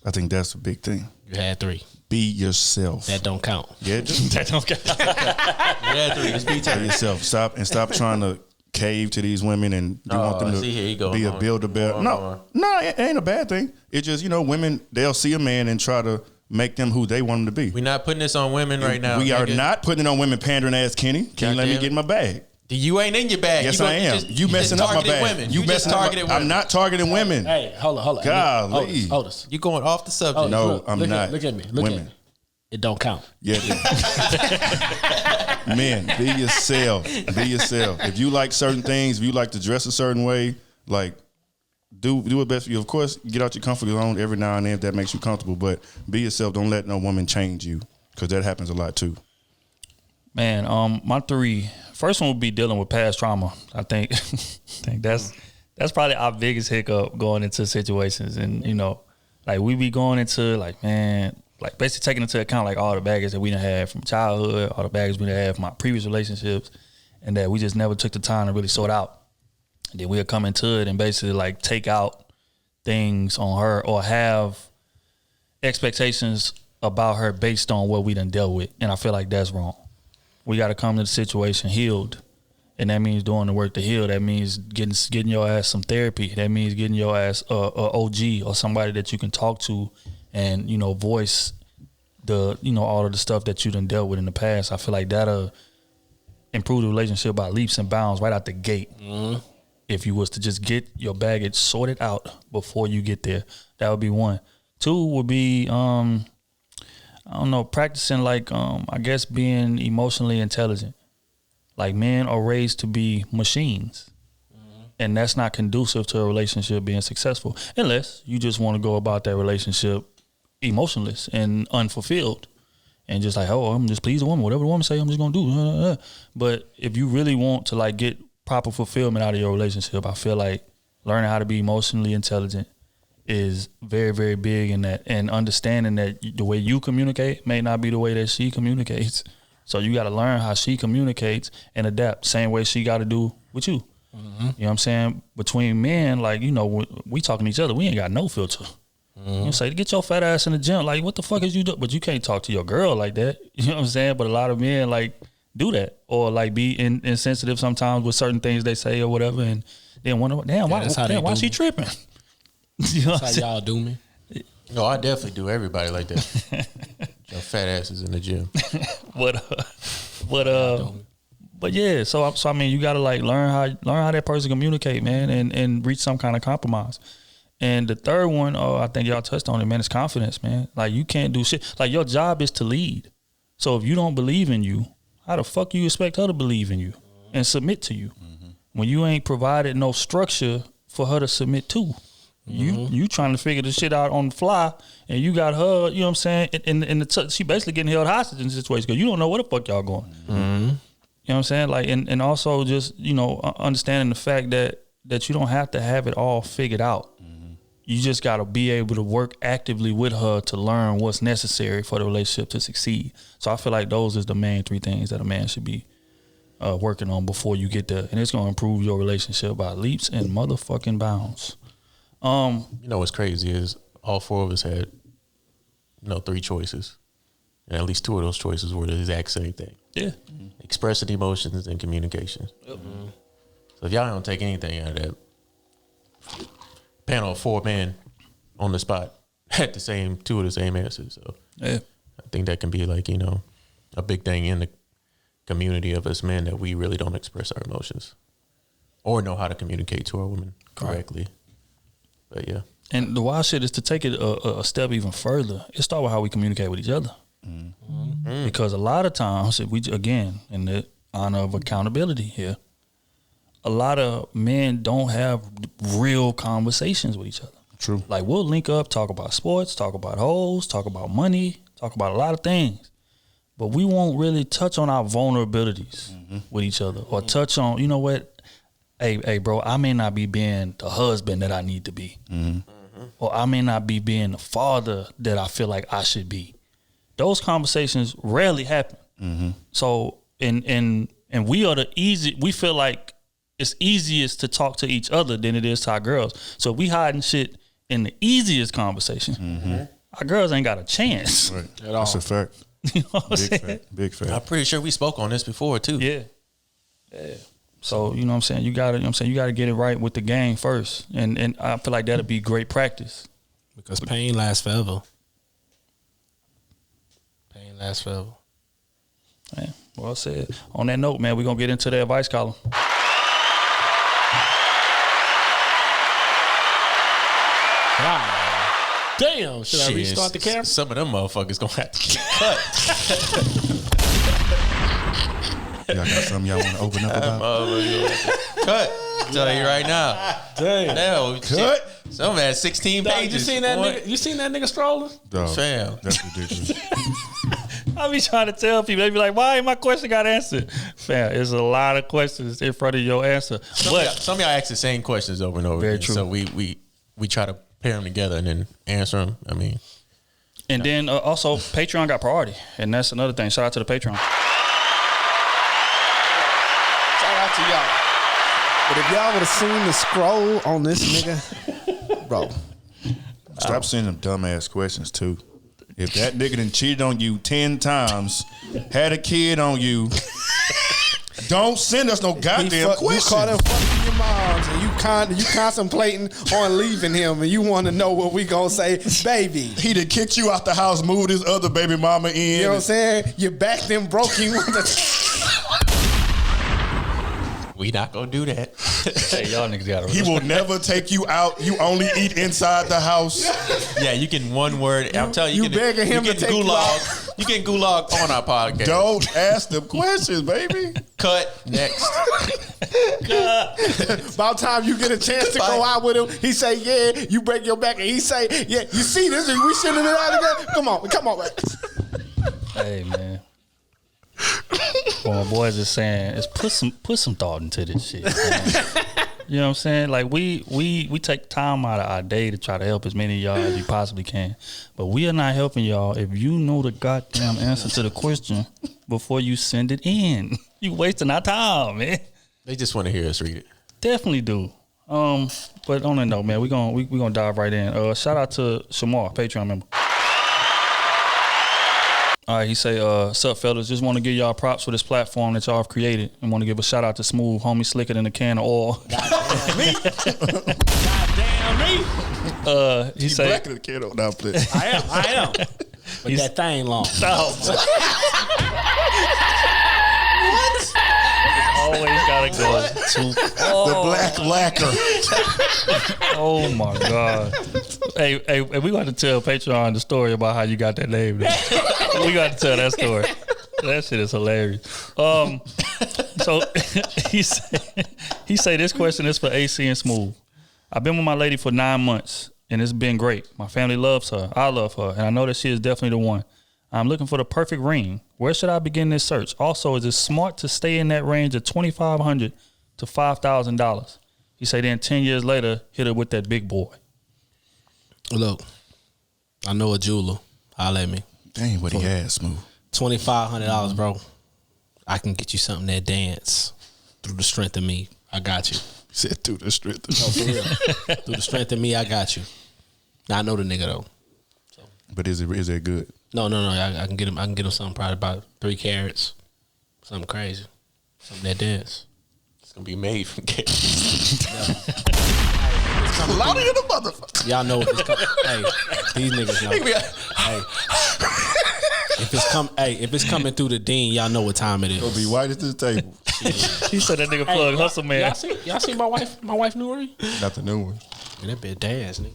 I think that's a big thing. You had 3. Be yourself. That don't count. Yeah, just That don't get You had 3. It's be be yourself. Stop trying to cave to these women and you want them to see, here you go. be a build-a-bear. No, it ain't a bad thing. It's just, women, they'll see a man and try to make them who they want them to be. We're not putting this on women right now. We are nigga. not putting it on women pandering ass Kenny. Can you let me Goddamn. get in my bag? You ain't in your bag. Yes, you I am. You messing up my bag. Women. You just messing up targeted women. I'm not targeting women. Hey, hold on. Golly. Hold us. You going off the subject. No, I'm not. Look at me. Women. It don't count. Yeah. Men, be yourself. Be yourself. If you like certain things, if you like to dress a certain way, like do it best for you. Of course, get out your comfort zone every now and then if that makes you comfortable. But be yourself. Don't let no woman change you, because that happens a lot too. Man, my 3. First one would be dealing with past trauma. I think that's probably our biggest hiccup going into situations. And like we be going into like, man, like basically taking into account like all the baggage that we done had from childhood, all the baggage we done had from our previous relationships, and that we just never took the time to really sort out. And then we'll come into it and basically like take out things on her or have expectations about her based on what we done dealt with. And I feel like that's wrong. We got to come to the situation healed. And that means doing the work to heal. That means getting your ass some therapy. That means getting your ass a OG or somebody that you can talk to and, voice the, all of the stuff that you done dealt with in the past. I feel like that'll improve the relationship by leaps and bounds right out the gate. Mm-hmm. If you was to just get your baggage sorted out before you get there. That would be 1. 2 would be, practicing like, I guess being emotionally intelligent. Like men are raised to be machines. Mm-hmm. And that's not conducive to a relationship being successful. Unless you just want to go about that relationship emotionless and unfulfilled. And just like, I'm just please the woman. Whatever the woman say, I'm just going to do. But if you really want to like get proper fulfillment out of your relationship, I feel like learning how to be emotionally intelligent is very, very big in that, and understanding that the way you communicate may not be the way that she communicates. So you got to learn how she communicates and adapt. Same way she got to do with you. You know what I'm saying? Between men, like, you know, we talking to each other, we ain't got no filter. You say, get your fat ass in the gym. Like, what the fuck is you doing? But you can't talk to your girl like that. You know what I'm saying? But a lot of men, like, do that. Or, like, be insensitive sometimes with certain things they say or whatever. And then wonder, damn, why she tripping? You know That's how y'all do me. No, I definitely do everybody like that. Your fat asses in the gym. But yeah, so I mean, you gotta like learn how that person communicate, man, and reach some kind of compromise. And the third one, I think y'all touched on it, man, is confidence, man. Like, you can't do shit. Like, your job is to lead. So if you don't believe in you, how the fuck you expect her to believe in you and submit to you when you ain't provided no structure for her to submit to? You trying to figure this shit out on the fly, and you got her, you know what I'm saying, she basically getting held hostage in the situation because you don't know where the fuck y'all going. You know what I'm saying? Like, and also just, you know, understanding the fact that you don't have to have it all figured out. You just got to be able to work actively with her to learn what's necessary for the relationship to succeed. So I feel like those is the main three things that a man should be working on before you get there. And it's going to improve your relationship by leaps and motherfucking bounds. You know what's crazy is all four of us had, you know, 3 choices. And at least 2 of those choices were the exact same thing. Yeah. Expressing emotions and communication. So if y'all don't take anything out of that, panel of 4 men on the spot had 2 of the same answers. So yeah. I think that can be like, you know, a big thing in the community of us men that we really don't express our emotions or know how to communicate to our women correctly. But yeah. And the wild shit is to take it a step even further. It starts with how we communicate with each other. Because a lot of times, if we, again, in the honor of accountability here, a lot of men don't have real conversations with each other. True. Like, we'll link up, talk about sports, talk about hoes, talk about money, talk about a lot of things. But we won't really touch on our vulnerabilities with each other or touch on, you know what, hey, bro, I may not be being the husband that I need to be. Or I may not be being the father that I feel like I should be. Those conversations rarely happen. So, and we are we feel like it's easiest to talk to each other than it is to our girls. So we hiding shit in the easiest conversation. Our girls ain't got a chance. Right. That's a fact. You know what I'm saying? Big fact. I'm pretty sure we spoke on this before too. Yeah. So, you know what I'm saying? You gotta get it right with the game first. And I feel like that'll be great practice. Because pain lasts forever. Pain lasts forever. Man, well said. On that note, man, we're gonna get into the advice column. God damn. Should I restart the camera? Some of them motherfuckers gonna have to get cut. Y'all got something y'all want to open up about? Cut. Tell you right now. Damn. No, Cut. Some had 16 Dog, pages. you seen that nigga? You seen that nigga strolling? Dog, Fam. that's ridiculous. I be trying to tell people, they be like, why ain't my question got answered? Fam, there's a lot of questions in front of your answer. Some of y'all ask the same questions over and over Very again. true. So we try to pair them together and then answer them. I mean. And then also, Patreon got priority. And that's another thing. Shout out to the Patreon. Shout out to y'all. But if y'all would have seen the scroll on this nigga, bro. Stop sending them dumbass questions too. If that nigga done cheated on you 10 times, had a kid on you, don't send us no goddamn questions. You caught him fucking your moms, and you contemplating on leaving him, and you want to know what we gonna say, baby. He done kicked you out the house, moved his other baby mama in. You know what I'm saying? Your back then broke you. We not gonna do that. Hey, y'all niggas got He will never take you out. You only eat inside the house. Yeah, you can one word. I'm telling you, You begging him to take you out. You can gulag on our podcast. Don't ask them questions, baby. Cut. Next. About time you get a chance to go out with him, he say, yeah, you break your back, and he say, yeah, you see this, we sending it out together? Come on, man. Hey, man. Well, my boys is saying is put some thought into this shit. Man. You know what I'm saying? Like we take time out of our day to try to help as many of y'all as we possibly can. But we are not helping y'all if you know the goddamn answer to the question before you send it in. You wasting our time, man. They just want to hear us read it. Definitely do. But on that note, man, we gonna dive right in. Shout out to Shamar, Patreon member. All right, he say, sup fellas, just want to give y'all props for this platform that y'all have created and want to give a shout out to Smooth, homie slicker than a can of oil. Goddamn me. Goddamn me. He say, Black the kid on that place. I am. But that thing long. Always gotta go to The black lacquer. Oh my God. Hey, we got to tell Patreon the story about how you got that name. We got to tell that story. That shit is hilarious. So he say this question is for AC and Smooth. I've been with my lady for 9 months and it's been great. My family loves her. I love her, and I know that she is definitely the one. I'm looking for the perfect ring. Where should I begin this search? Also, is it smart to stay in that range of $2,500 to $5,000? He say then 10 years later, hit her with that big boy. Look, I know a jeweler. Holla at me. Dang, what he had, Smooth. $2,500, bro. I can get you something that dance through the strength of me. I got you. Said through the strength. No, for real. Through the strength of me, I got you. Now, I know the nigga though. But is it good? No. I can get him. I can get him something probably about 3 carats, something crazy, something that dance. It's gonna be made from carrots. Louder than a motherfucker. Y'all know it's hey, these niggas know. Hey, if it's coming through the dean, y'all know what time it is. It'll be white at the table. He said that nigga plug hustle man. Y'all see my wife new ring? Not the new one. Man, that bitch dance, nigga.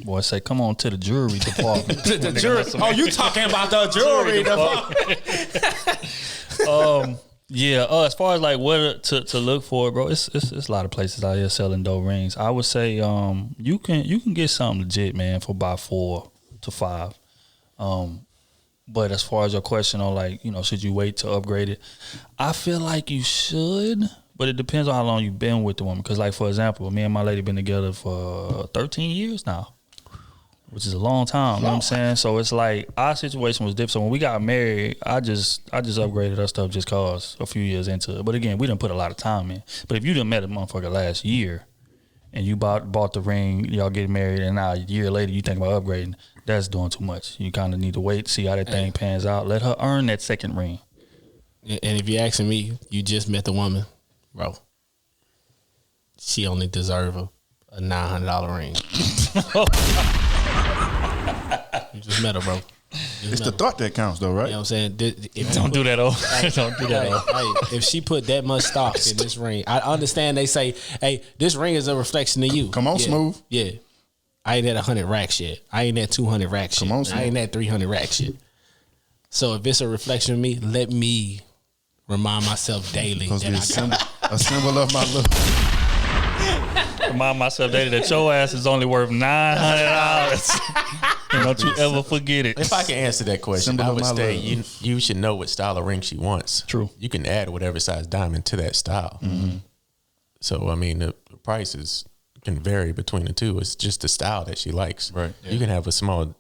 Boy, say come on to the jewelry department. The jury. Oh, you talking about the jewelry department? Yeah. As far as like what to look for, bro, it's a lot of places out here selling dope rings. I would say you can get something legit, man, for about 4 to 5. But as far as your question on like, should you wait to upgrade it? I feel like you should, but it depends on how long you've been with the woman. Because like, for example, me and my lady been together for 13 years now, which is a long time. You know what I'm saying? So it's like our situation was different. So when we got married, I just upgraded our stuff just cause a few years into it. But again, we didn't put a lot of time in. But if you done met a motherfucker last year and you bought the ring, y'all get married, and now a year later you think about upgrading, that's doing too much. You kind of need to wait, see how that thing pans out. Let her earn that second ring. And if you're asking me, you just met the woman, bro. She only deserve a $900 ring. You just met her, bro. It's the thought that counts, though, right? You know what I'm saying? Don't do that, though. Don't do that, though. Hey, if she put that much stock in this ring, I understand they say, hey, this ring is a reflection of you. Come on, yeah, Smooth. Yeah. I ain't at 100 racks yet. I ain't at 200 racks shit. Come on, Smooth. I ain't at 300 racks shit. So if it's a reflection of me, let me remind myself daily that I got a symbol of my love. Remind myself daily that your ass is only worth $900. And don't you ever forget it. If I can answer that question, Symbol I of would my say love. you should know what style of ring she wants. True. You can add whatever size diamond to that style. Mm-hmm. So I mean, the prices can vary between the two. It's just the style that she likes. Right. You can have a smaller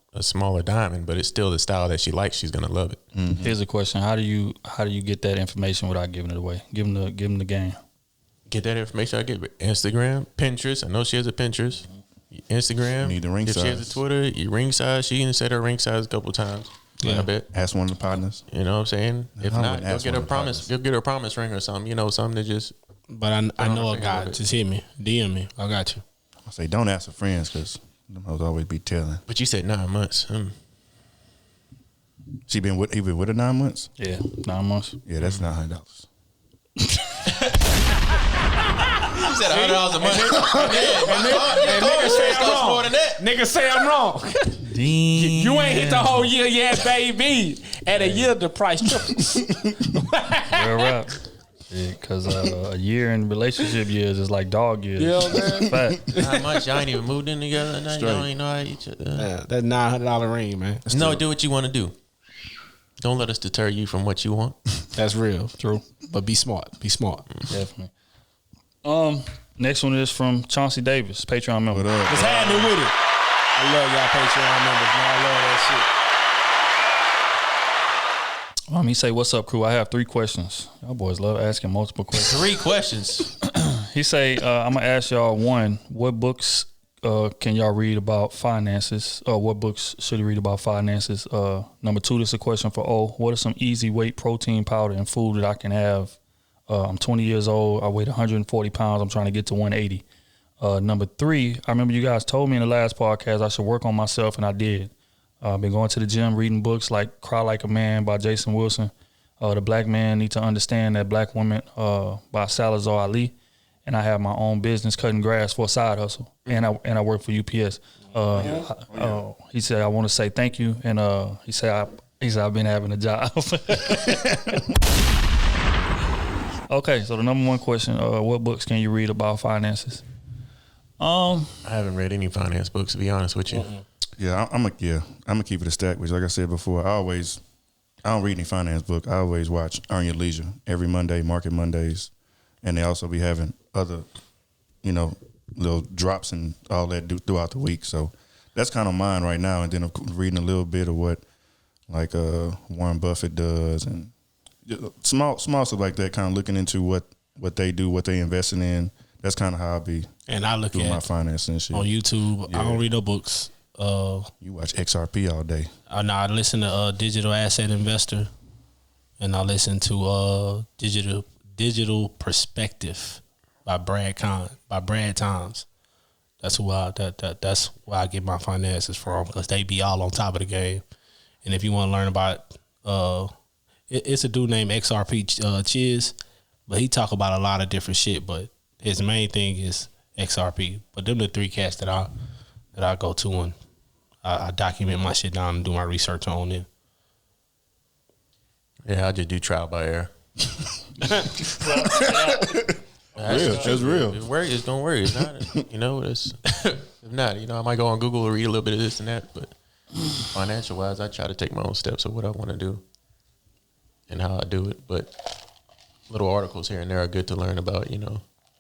diamond, but it's still the style that she likes. She's gonna love it. Mm-hmm. Here's a question: How do you get that information without giving it away? Give them the game. Get that information. I get Instagram, Pinterest. I know she has a Pinterest. Instagram. Need the ring if size. she has a Twitter, your ring size. She can set her ring size a couple times. Yeah, I bet. Ask one of the partners. You know what I'm saying? If I not, wouldn't go ask get one her of the promise. partners. Go get her a promise ring or something. Something that just. But I know a finger guy. with it. Just hit me. DM me. I got you. I say don't ask for friends because them hoes always be telling. But you said 9 months. He been with her 9 months? Yeah, 9 months. Yeah, that's $900. You said $100 a month. And niggas say I'm wrong. More than that. Niggas say I'm wrong. You ain't hit the whole year yet, baby. At a year, the price triples. Real rap. Yeah, because a year in relationship years is like dog years. You know what I'm saying? Fact. 9 months. Y'all ain't even moved in together. Y'all don't even know how each other. Yeah, that $900 ring, man. No, do what you want to do. Don't let us deter you from what you want. That's real. True. But be smart. Be smart. Definitely. Next one is from Chauncey Davis, Patreon member. What up? What's happening with it? I love y'all Patreon members, man. I love that He say, "What's up, crew? I have 3 questions. Y'all boys love asking multiple questions." 3 questions. He say, I'm gonna ask y'all one. What books can y'all read about finances? What books should you read about finances? Number two, this is a question for O. What are some easy weight protein powder and food that I can have? I'm 20 years old. I weigh 140 pounds. I'm trying to get to 180. Number three, I remember you guys told me in the last podcast I should work on myself, and I did. I've been going to the gym, reading books like Cry Like a Man by Jason Wilson, The Black Man Need to Understand That Black Woman by Salazar Ali, and I have my own business cutting grass for a side hustle, and I work for UPS. He said I want to say thank you, and he said I've been having a job. Okay, so the number one question: what books can you read about finances? I haven't read any finance books, to be honest with you. Mm-hmm. Yeah, I'm gonna keep it a stack. Which, like I said before, I don't read any finance book. I always watch Earn Your Leisure every Monday, Market Mondays, and they also be having other, little drops and all that throughout the week. So that's kind of mine right now. And then I'm reading a little bit of what like Warren Buffett does and small stuff like that. Kind of looking into what they do, what they investing in. That's kind of how I be. And I look doing at my finance and shit on YouTube. Yeah. I don't read no books. You watch XRP all day. I listen to Digital Asset Investor, and I listen to Digital Perspective by Brad Times. That's that's where I get my finances from, because they be all on top of the game. And if you want to learn about it's a dude named XRP Chiz, but he talk about a lot of different shit. But his main thing is XRP. But them the three cats that I go to, and I document my shit down and do my research on it. Yeah, I just do trial by error. That's real. It's gonna work. It's not, it's if not, I might go on Google and read a little bit of this and that, but financial wise, I try to take my own steps of what I want to do and how I do it. But little articles here and there are good to learn about,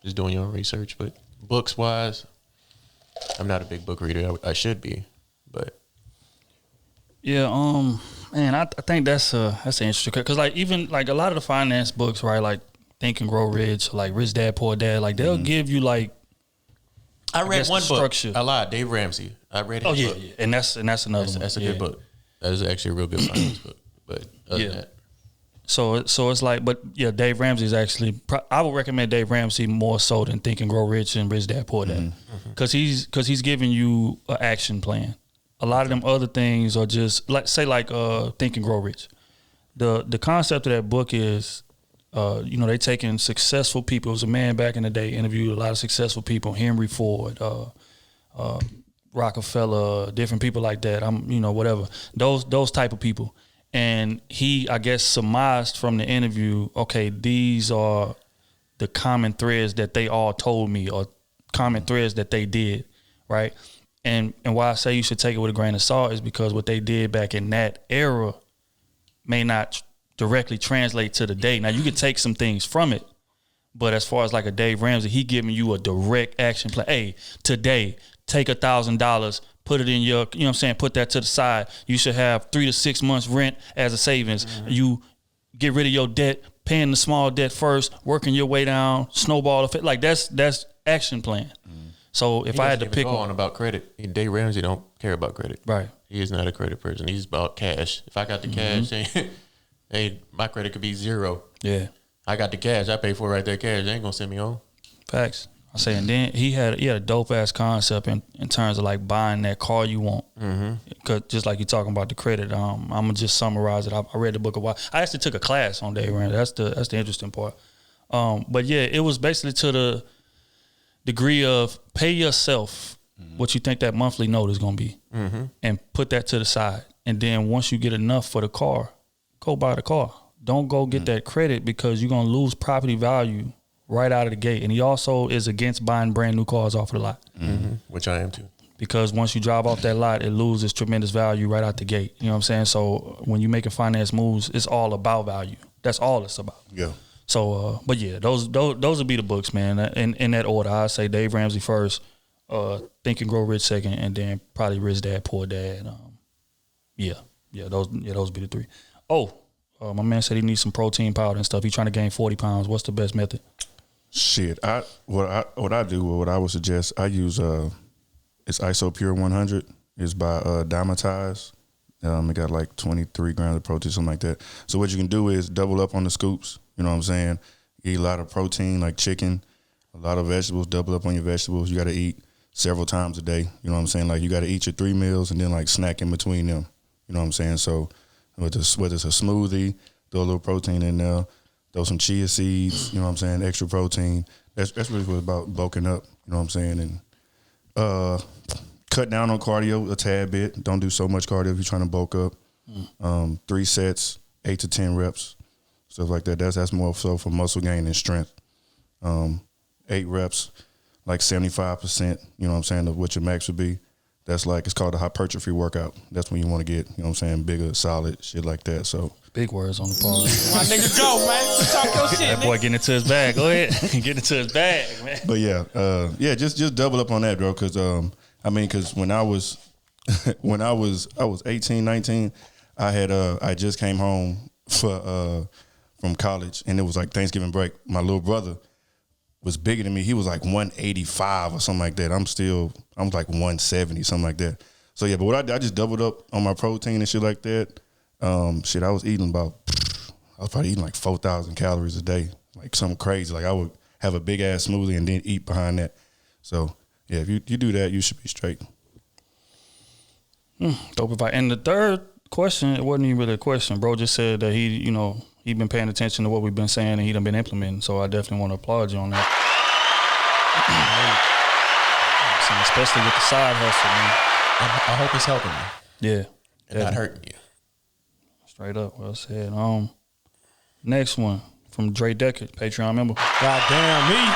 just doing your own research. But books wise, I'm not a big book reader. I should be, but Yeah, man, I think that's interesting, because even a lot of the finance books, right? Like Think and Grow Rich, like Rich Dad Poor Dad, like they'll give you I read guess one the book. structure. I lied. Dave Ramsey. I read his Oh yeah, book. yeah, and that's another one. That's a Yeah. good book. That is actually a real good finance book. But other than that, So it's like, but yeah, Dave Ramsey is actually. I would recommend Dave Ramsey more so than Think and Grow Rich and Rich Dad Poor Dad, because he's giving you an action plan. A lot of them other things are just like Think and Grow Rich. The concept of that book is, they taking successful people. It was a man back in the day interviewed a lot of successful people, Henry Ford, Rockefeller, different people like that. Whatever those type of people. And he, I guess, surmised from the interview, okay, these are the common threads that they all told me, or common threads that they did, right? And why I say you should take it with a grain of salt is because what they did back in that era may not directly translate to today. Now, you could take some things from it, but as far as like a Dave Ramsey, he giving you a direct action plan. Hey, today, take $1,000, put it in your, put that to the side. You should have 3 to 6 months rent as a savings. You get rid of your debt, paying the small debt first, working your way down, snowball effect. Like that's action plan. So if I had to pick on about credit, Dave Ramsey don't care about credit. Right. He is not a credit person. He's about cash. If I got the cash, hey, my credit could be 0. Yeah. I got the cash. I pay for it right there. Cash. They ain't gonna send me home. Facts. I say, and then he had a dope ass concept in terms of like buying that car you want. Cause just like you're talking about the credit, I'm gonna just summarize it. I read the book a while. I actually took a class on Dave Ramsey. That's the interesting part. But yeah, it was basically to the degree of pay yourself what you think that monthly note is gonna be, and put that to the side. And then once you get enough for the car, go buy the car. Don't go get that credit, because you're gonna lose property value right out of the gate. And he also is against buying brand new cars off of the lot. Which I am too. Because once you drive off that lot, it loses tremendous value right out the gate. You know what I'm saying? So when you making finance moves, it's all about value. That's all it's about. Yeah. So, but yeah, those would be the books, man. In that order, I say Dave Ramsey first, Think and Grow Rich second, and then probably Rich Dad Poor Dad. Those would be the three. My man said he needs some protein powder and stuff. He's trying to gain 40 pounds. What's the best method? Shit, what I do, or what I would suggest, I use it's ISO Pure 100. It's by Dymatize. It got like 23 grams of protein, something like that. So what you can do is double up on the scoops. You know what I'm saying? Eat a lot of protein, like chicken, a lot of vegetables. Double up on your vegetables. You got to eat several times a day. You know what I'm saying? Like you got to eat your 3 meals and then like snack in between them. You know what I'm saying? So whether it's a smoothie, throw a little protein in there, throw some chia seeds. You know what I'm saying? Extra protein. That's really what it's about, bulking up. You know what I'm saying? And cut down on cardio a tad bit. Don't do so much cardio if you're trying to bulk up. 3 sets, 8 to 10 reps, stuff like that. That's more so for muscle gain and strength. 8 reps, like 75%, you know what I'm saying, of what your max would be. That's like, it's called a hypertrophy workout. That's when you want to get, you know what I'm saying, bigger, solid, shit like that. So Big words on the pause. My nigga go, man. Talk your shit, That boy getting into his bag. Go ahead. Get into his bag, man. But yeah, just double up on that, bro. Because because when I was 18, 19, I just came home from college, and it was like Thanksgiving break. My little brother was bigger than me. He was like 185 or something like that. I'm like 170, something like that. So yeah, but what I just doubled up on my protein and shit like that. I was probably eating like 4,000 calories a day, like something crazy. Like I would have a big ass smoothie and then eat behind that. So yeah, if you do that, you should be straight. Dope advice. And the third question, it wasn't even really a question. Bro just said that he been paying attention to what we've been saying and he done been implementing. So I definitely want to applaud you on that. Especially with the side hustle, man. I hope it's helping you. Yeah. And not hurting you. Straight up, well said. Next one from Dre Decker, Patreon member. God damn me.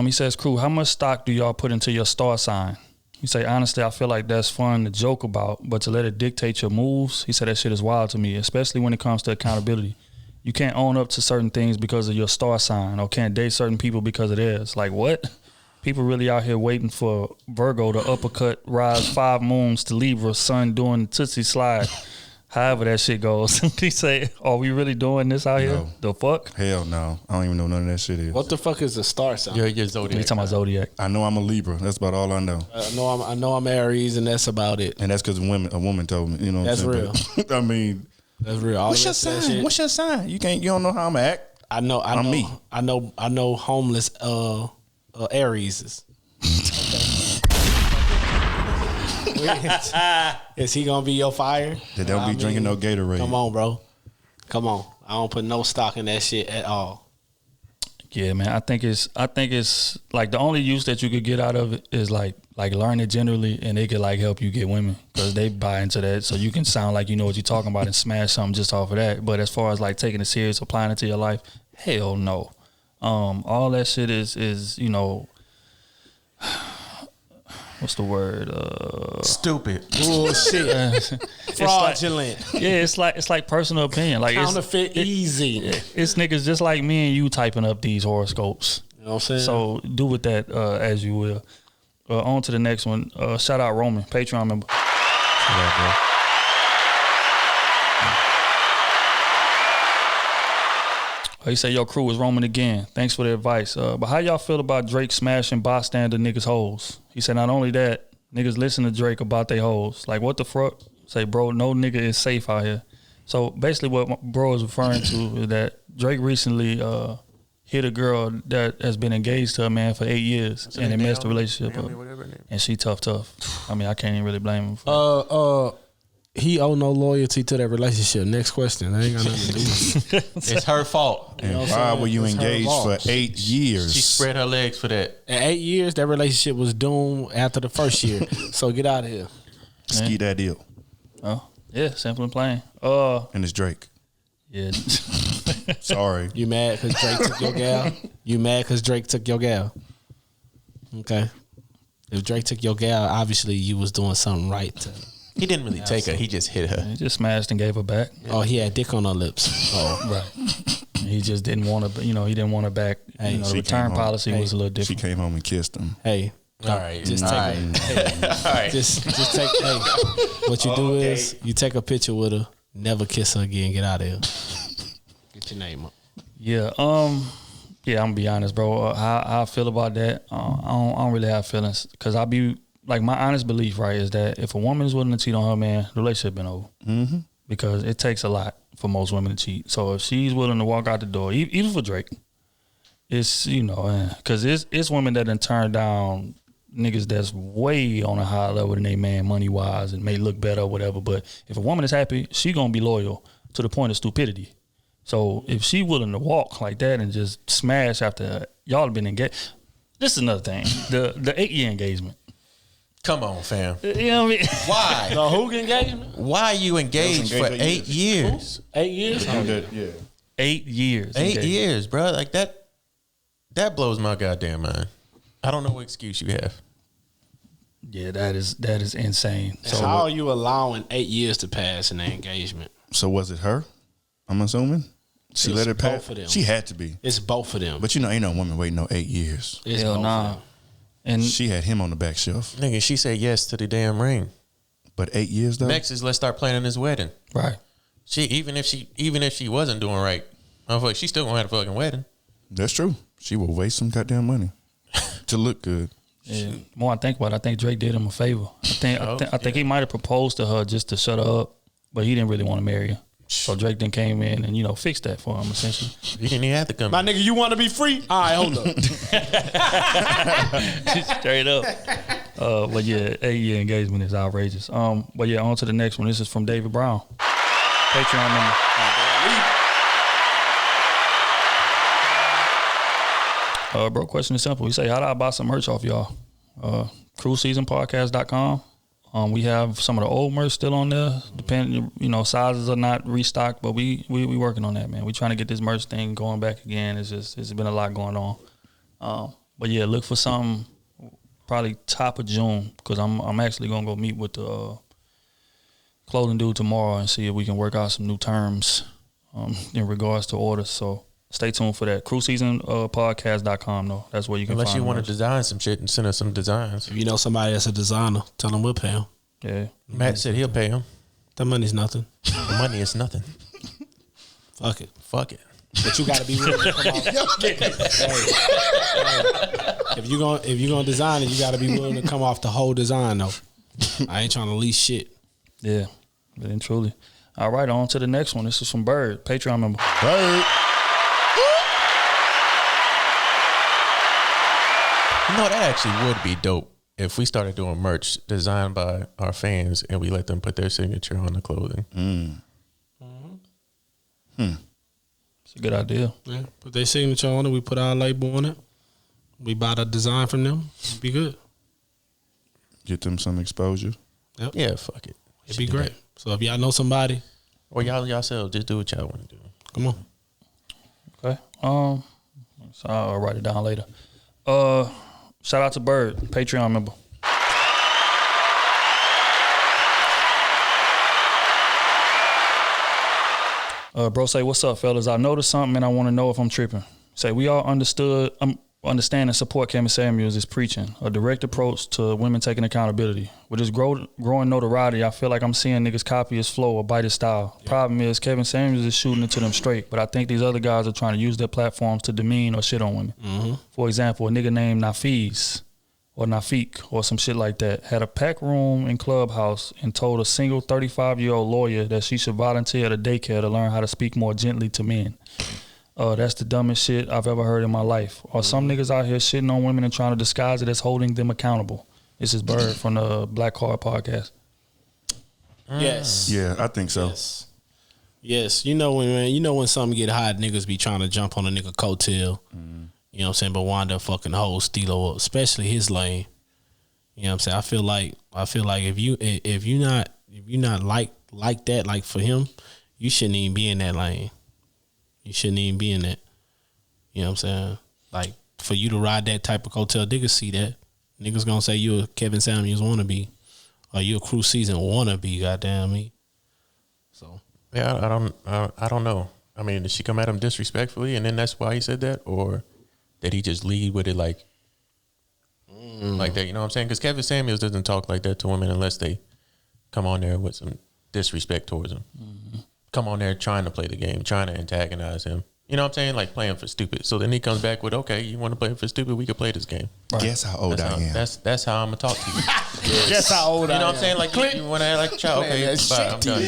He says, Krew, how much stock do y'all put into your star sign? He say, honestly, I feel like that's fun to joke about, but to let it dictate your moves, he said that shit is wild to me, especially when it comes to accountability. You can't own up to certain things because of your star sign, or can't date certain people because of theirs. Like, what? People really out here waiting for Virgo to uppercut rise 5 moons to Libra, sun doing the Tootsie Slide. However that shit goes. He say, are we really doing this out here? No. The fuck? Hell no. I don't even know none of that shit is. What the fuck is a star sign? Your zodiac. You talking about Zodiac. I know I'm a Libra. That's about all I know. I know I'm Aries, and that's about it. And that's because a woman told me. You know what I'm saying? That's real. I mean, That's real. All what's your that sign? shit. What's your sign? You don't know how I'm act. I know. I'm me. I know. Homeless Aries. Is he gonna be your fire? They don't be drinking no Gatorade. Come on, bro. Come on. I don't put no stock in that shit at all. Yeah, man. I think it's like the only use that you could get out of it is like learn it generally, and it could like help you get women because they buy into that. So you can sound like you know what you're talking about and smash something just off of that. But as far as like taking it serious, applying it to your life, hell no. All that shit is what's the word? Stupid. Bullshit. Fraudulent. It's like personal opinion. Like Counterfeit easy. It's niggas just like me and you typing up these horoscopes. You know what I'm saying? So do with that as you will. On to the next one. Shout out Roman, Patreon member. He said, yo, Krew is Roman again. Thanks for the advice. But how y'all feel about Drake smashing bystander niggas' hoes? He said, not only that, niggas listen to Drake about they hoes. Like, what the fuck? Say, bro, no nigga is safe out here. So basically what my bro is referring to is that Drake recently hit a girl that has been engaged to a man for 8 years and it messed the relationship up. And she tough. I mean, I can't even really blame him for it. He owe no loyalty to that relationship. Next question. That ain't got nothing to do with it. It's her fault. And why were you engaged for 8 years? She spread her legs for that. In 8 years, that relationship was doomed after the first year. So get out of here. Ski that deal. Oh, yeah, simple and plain. And it's Drake. Yeah. Sorry. You mad because Drake took your gal? You mad because Drake took your gal? Okay. If Drake took your gal, obviously you was doing something right. He didn't really take her. He just hit her. He just smashed and gave her back. Oh, he had dick on her lips. Oh, right. He just didn't want to, he didn't want her back. Hey, the return policy was a little different. She came home and kissed him. Hey. All right. Just take All right. Just take, hey, what you do is you take a picture with her, Never kiss her again. Get out of here. Get your name up. Yeah. Yeah, I'm gonna be honest, bro. How I feel about that, I don't really have feelings, because I be like, my honest belief, right, is that if a woman is willing to cheat on her man, the relationship been over. Mm-hmm. Because it takes a lot for most women to cheat. So if she's willing to walk out the door, even for Drake, it's, you know, because it's women that done turned down niggas that's way on a higher level than they man money wise and may look better or whatever. But if a woman is happy, she gonna be loyal to the point of stupidity. So if she willing to walk like that and just smash after y'all have been engaged, this is another thing. The 8-year engagement. Come on, fam. You know what I mean? Why? The hook engagement? Why you engaged for 8 years? 8 years? Yeah. 8 years. 8 engaged. years, bro. Like that blows my goddamn mind. I don't know what excuse you have. Yeah, that is insane. So how are you allowing 8 years to pass in the engagement? So was it her? I'm assuming she let it pass. Both of them. She had to be. It's both of them. But you know, ain't no woman waiting no 8 years. It's Hell both nah. of them. And She had him on the back shelf. Nigga, she said yes to the damn ring. But 8 years though. Next is let's start planning this wedding. right. She even if she wasn't doing right, motherfucker, she still gonna have a fucking wedding. That's true. She will waste some goddamn money to look good. Yeah. The more I think about it, I think Drake did him a favor. I think he might have proposed to her just to shut her up, but he didn't really want to marry her. So Drake then came in and, you know, fixed that for him, essentially. You didn't even have to come. My nigga, you want to be free? All right, hold up. Straight up. But yeah, 8-year engagement is outrageous. But yeah, on to the next one. This is from David Brown. Patreon member. Bro, question is simple. We say, how do I buy some merch off y'all? Krewseasonpodcast.com. We have some of the old merch still on there. Depending, you know, sizes are not restocked, but we working on that, man. We trying to get this merch thing going back again. It's been a lot going on. But yeah, look for something probably top of June, because I'm actually gonna go meet with the clothing dude tomorrow and see if we can work out some new terms in regards to orders. So stay tuned for that. Krewseasonpodcast.com though. That's where you can Unless find you want to merch. design some shit and send us some designs. If you know somebody that's a designer, tell them we'll pay them. Yeah. Matt said he'll pay him. That money's nothing. The money is nothing. Fuck it. Fuck it. But you got to be willing to come off. Hey, if you gonna design it, you got to be willing to come off the whole design though. I ain't trying to lease shit. Yeah. But then truly. All right, on to the next one. This is from Bird, Patreon member. Bird. You know, that actually would be dope if we started doing merch designed by our fans and we let them put their signature on the clothing. It's a good idea. Yeah, put their signature on it. We put our label on it. We buy the design from them. It'd be good. Get them some exposure. Yep. Yeah, fuck it. It'd be great. So if y'all know somebody, Or y'all self, just do what y'all want to do. come on. Okay. So I'll write it down later. Shout out to Bird, Patreon member. Bro say, what's up, fellas? I noticed something and I want to know if I'm tripping. Say, we all understand and support Kevin Samuels' preaching, a direct approach to women taking accountability. With his growing notoriety, I feel like I'm seeing niggas copy his flow or bite his style. Yeah. Problem is, Kevin Samuels is shooting into them straight, but I think these other guys are trying to use their platforms to demean or shit on women. Mm-hmm. For example, a nigga named Nafiz or Nafik or some shit like that had a packed room in Clubhouse and told a single 35-year-old lawyer that she should volunteer at a daycare to learn how to speak more gently to men. That's the dumbest shit I've ever heard in my life. Or some niggas out here shitting on women and trying to disguise it as holding them accountable. This is Bird from the Black Card Podcast. Yes. Yeah, I think so. Yes. You know when something get hot, niggas be trying to jump on a nigga coattail. You know what I'm saying? But wind up fucking the whole Stilo up, especially his lane. You know what I'm saying? I feel like if you not like that, like for him, you shouldn't even be in that lane. You shouldn't even be in that. You know what I'm saying? Like, for you to ride that type of coattail, niggas see that. Niggas gonna say you a Kevin Samuels wannabe. Or you a Krew Season wannabe, goddamn me. So. Yeah, I don't know. I mean, did she come at him disrespectfully and then that's why he said that? Or did he just lead with it like that? You know what I'm saying? Because Kevin Samuels doesn't talk like that to women unless they come on there with some disrespect towards him. come on there trying to play the game, trying to antagonize him. You know what I'm saying? Like playing for stupid. So then he comes back with, okay, you want to play for stupid? We could play this game. Right. Guess how old I am. That's how I'm gonna talk to you. Guess how old I am. You know what I'm saying? Like you want to act like a child. Okay, bye. I'm done.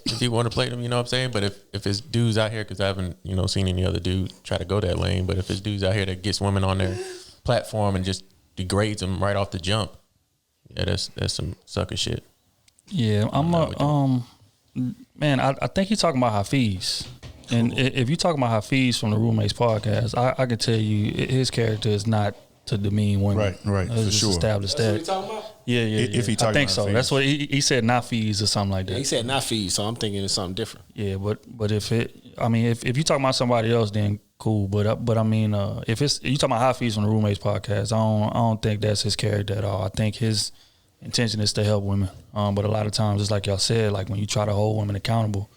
If you want to play them, you know what I'm saying. But if it's dudes out here, because I haven't seen any other dude try to go that lane. But if it's dudes out here that gets women on their platform and just degrades them right off the jump, yeah, that's some sucker shit. Yeah, man, I think he's talking about Hafiz. And if you're talking about Hafiz from the Roommates podcast, I can tell you his character is not to demean women. Right, for sure. Established That's that. what he talking about? Yeah. If he talking I think about so. Hafiz. That's what he said, not fees or something like that. Yeah, he said not fees, so I'm thinking it's something different. Yeah, but if you talking about somebody else, then cool. But I mean, if you talking about Hafiz from the Roommates podcast, I don't think that's his character at all. I think his intention is to help women. But a lot of times, just like y'all said, like when you try to hold women accountable,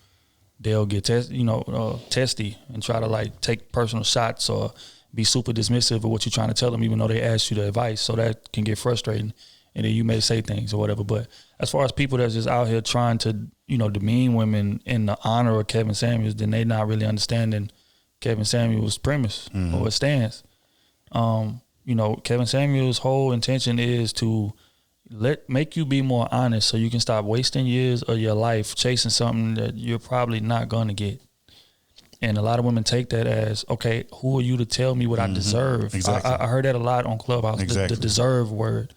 they'll get testy and try to like take personal shots or be super dismissive of what you're trying to tell them, even though they asked you the advice. So that can get frustrating, and then you may say things or whatever. But as far as people that's just out here trying to demean women in the honor of Kevin Samuels, then they not really understanding Kevin Samuels' premise or his stance. Kevin Samuels' whole intention is to make you be more honest so you can stop wasting years of your life chasing something that you're probably not going to get. And a lot of women take that as, okay, who are you to tell me what I deserve? Exactly. I heard that a lot on Clubhouse, exactly. the deserve word.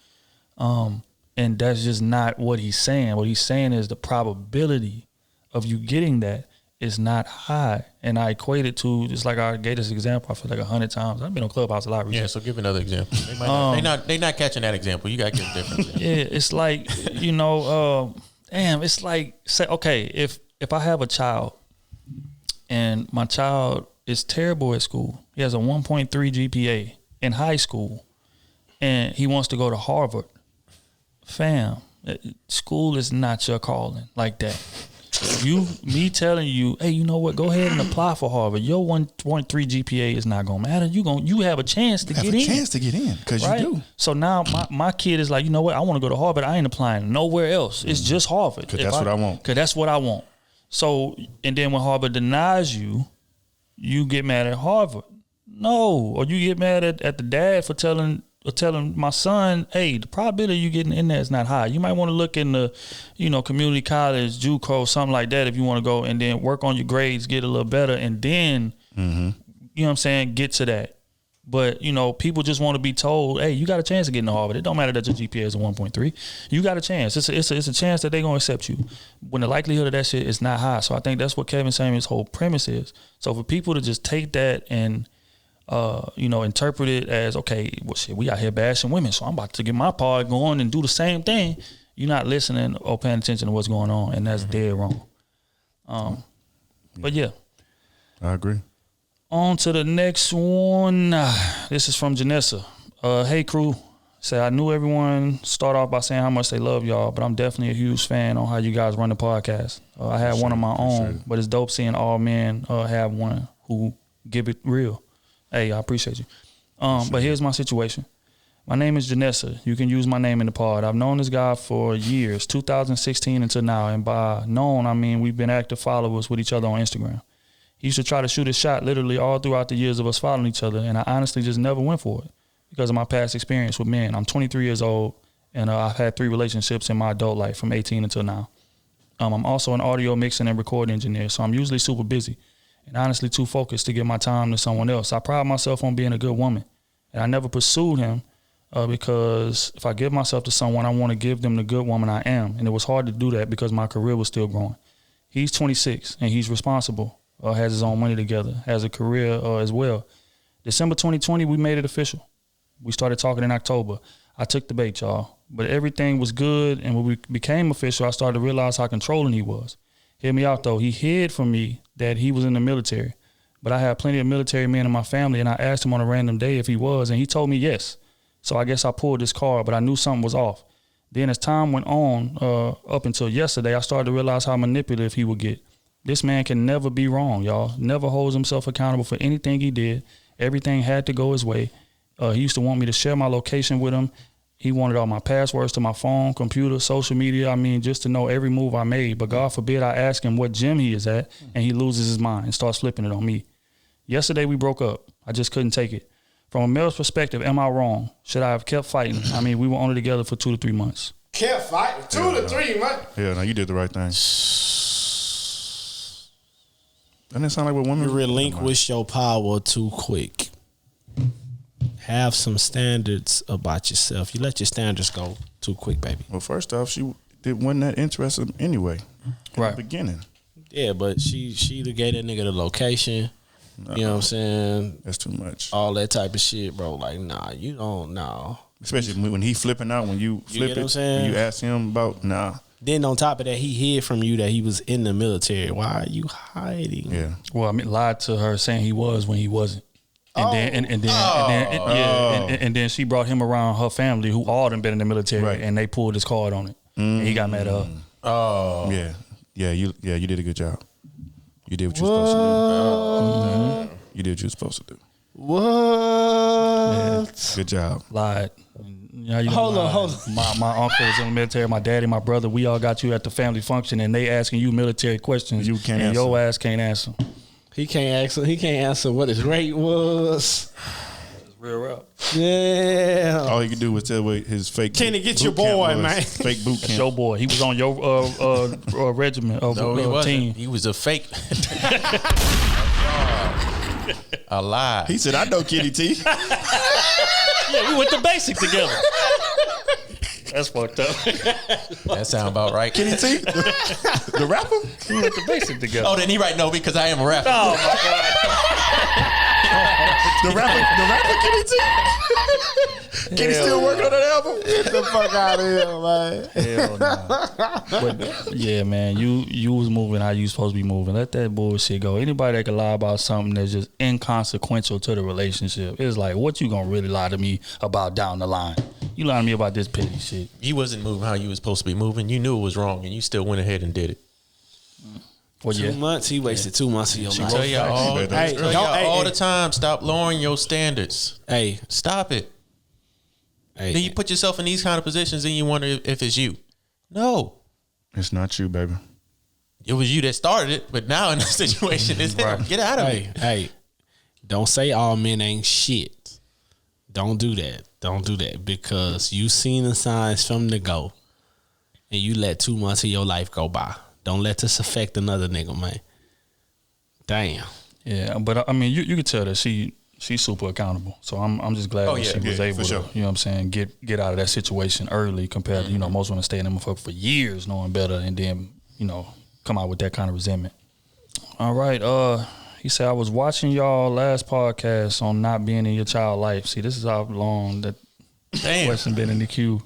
And that's just not what he's saying. What he's saying is the probability of you getting that is not high. And I equate it to, just like I gave this example, I feel like 100 times. I've been on Clubhouse a lot recently. Yeah, so give another example. They not catching that example. You got to give a different example. Yeah, it's like, it's like, say, okay, if I have a child and my child is terrible at school, he has a 1.3 GPA in high school, and he wants to go to Harvard, fam, school is not your calling like that. Me telling you, hey, you know what? Go ahead and apply for Harvard. Your 1.3 GPA is not gonna matter. You have a chance to get in. Because right? you do. So now my kid is like, you know what? I want to go to Harvard. I ain't applying nowhere else. It's just Harvard. Because that's what I want. Because that's what I want. So, and then when Harvard denies you, you get mad at Harvard. No, or you get mad at the dad for telling my son, hey, the probability of you getting in there is not high. You might want to look in the, community college, JUCO, something like that if you want to go, and then work on your grades, get a little better, and then, you know what I'm saying, get to that. But, people just want to be told, hey, you got a chance to get into Harvard. It don't matter that your GPA is a 1.3. You got a chance. It's a chance that they're going to accept you when the likelihood of that shit is not high. So I think that's what Kevin Samuels' whole premise is. So for people to just take that and, interpret it as, okay, well, shit, we out here bashing women, so I'm about to get my part going and do the same thing. You're not listening or paying attention to what's going on, and that's dead wrong. But yeah. I agree. On to the next one. This is from Janessa. Hey, Krew. Say, I knew everyone start off by saying how much they love y'all, but I'm definitely a huge fan on how you guys run the podcast. I had one of my own, but it's dope seeing all men have one who give it real. Hey, I appreciate you. But here's my situation. My name is Janessa. You can use my name in the pod. I've known this guy for years, 2016 until now. And by known, I mean we've been active followers with each other on Instagram. He used to try to shoot his shot literally all throughout the years of us following each other, and I honestly just never went for it because of my past experience with men. I'm 23 years old, and I've had 3 relationships in my adult life from 18 until now. I'm also an audio mixing and recording engineer, so I'm usually super busy and honestly too focused to give my time to someone else. I pride myself on being a good woman, and I never pursued him because if I give myself to someone, I want to give them the good woman I am, and it was hard to do that because my career was still growing. He's 26, and he's responsible. Has his own money together, has a career as well. December 2020, we made it official. We started talking in October. I took the bait, y'all. But everything was good, and when we became official, I started to realize how controlling he was. Hear me out, though. He hid from me that he was in the military. But I have plenty of military men in my family, and I asked him on a random day if he was, and he told me yes. So I guess I pulled this card, but I knew something was off. Then as time went on, up until yesterday, I started to realize how manipulative he would get. This man can never be wrong, y'all. Never holds himself accountable for anything he did. Everything had to go his way. He used to want me to share my location with him He wanted all my passwords to my phone, computer, social media. I mean, just to know every move I made. But God forbid I ask him what gym he is at, and he loses his mind and starts flipping it on me. Yesterday we broke up. I just couldn't take it. From a male's perspective, am I wrong? Should I have kept fighting? I mean, we were only together for 2 to 3 months. Kept fighting 2 to 3 months. Yeah, no, you did the right thing. Doesn't it sound like what women You relinquish your power too quick. Have some standards about yourself. You let your standards go too quick, baby. Well, first off, wasn't that interested anyway. Right. In the beginning. Yeah, but she gave that nigga the location. You know what I'm saying? That's too much. All that type of shit, bro. Like, nah, you don't know. Especially when he flipping out, when you flip get what I'm it, saying? when you ask him about, nah. Then on top of that, he hid from you that he was in the military. Why are you hiding? Yeah. Well, I mean, lied to her saying he was when he wasn't. And then she brought him around her family who all done been in the military, Right. and they pulled his card on it. And he got mad at her. Oh, Yeah, you did a good job. You did what you were supposed to do. You did what you were supposed to do. What? Good job. Lied. You know, you Hold lied. on. My uncle was in the military. My daddy, my brother, we all got you at the family function, and they asking you military questions. You can't and answer. your ass can't answer. He can't answer what his rate was. Real rap. Yeah. All he could do was tell what his fake. Kenny, get boot your camp boy, was. man. Fake boot That's camp. your boy. He was on your regiment of no, he wasn't. team. He was a fake. A lie. He said, "I know Kenny T." Yeah, we went to basic together. That's fucked up. That sound about right. Kenny T, the rapper. We went to basic together. Oh, then he right? No, because I am a rapper. Oh my god. The rapper Kenny T. Kenny still working on that album. Get the fuck out of here, man. Hell no. But yeah, man, you was moving how you supposed to be moving. Let that bullshit go. Anybody that can lie about something that's just inconsequential to the relationship, it's like, what you gonna really lie to me about down the line? You lying to me about this petty shit. You wasn't moving how you was supposed to be moving. You knew it was wrong, and you still went ahead and did it. Well, 2 yeah. months. He wasted 2 months of your She life. tell y'all all, Hey, tell don't- y'all hey, all hey. the time, stop lowering your standards. Hey, Stop it. hey. Then you put yourself in these kind of positions, and you wonder if it's you. No, It's not you, baby. it was you that started it, but now in this situation, it's him. Get out of it. Hey, don't say all men ain't shit. Don't do that. Don't do that because you seen the signs from the go, and you let 2 months of your life go by. Don't let this affect another nigga, man. Damn. Yeah, but I mean, you could tell that she's super accountable. So I'm just glad Oh, that yeah. she was Yeah, able for to, sure. you know what I'm saying, get out of that situation early compared to, most women stay in them for years knowing better and then, come out with that kind of resentment. All right, he said, I was watching y'all last podcast on not being in your child life. See, this is how long that Damn. question been in the queue.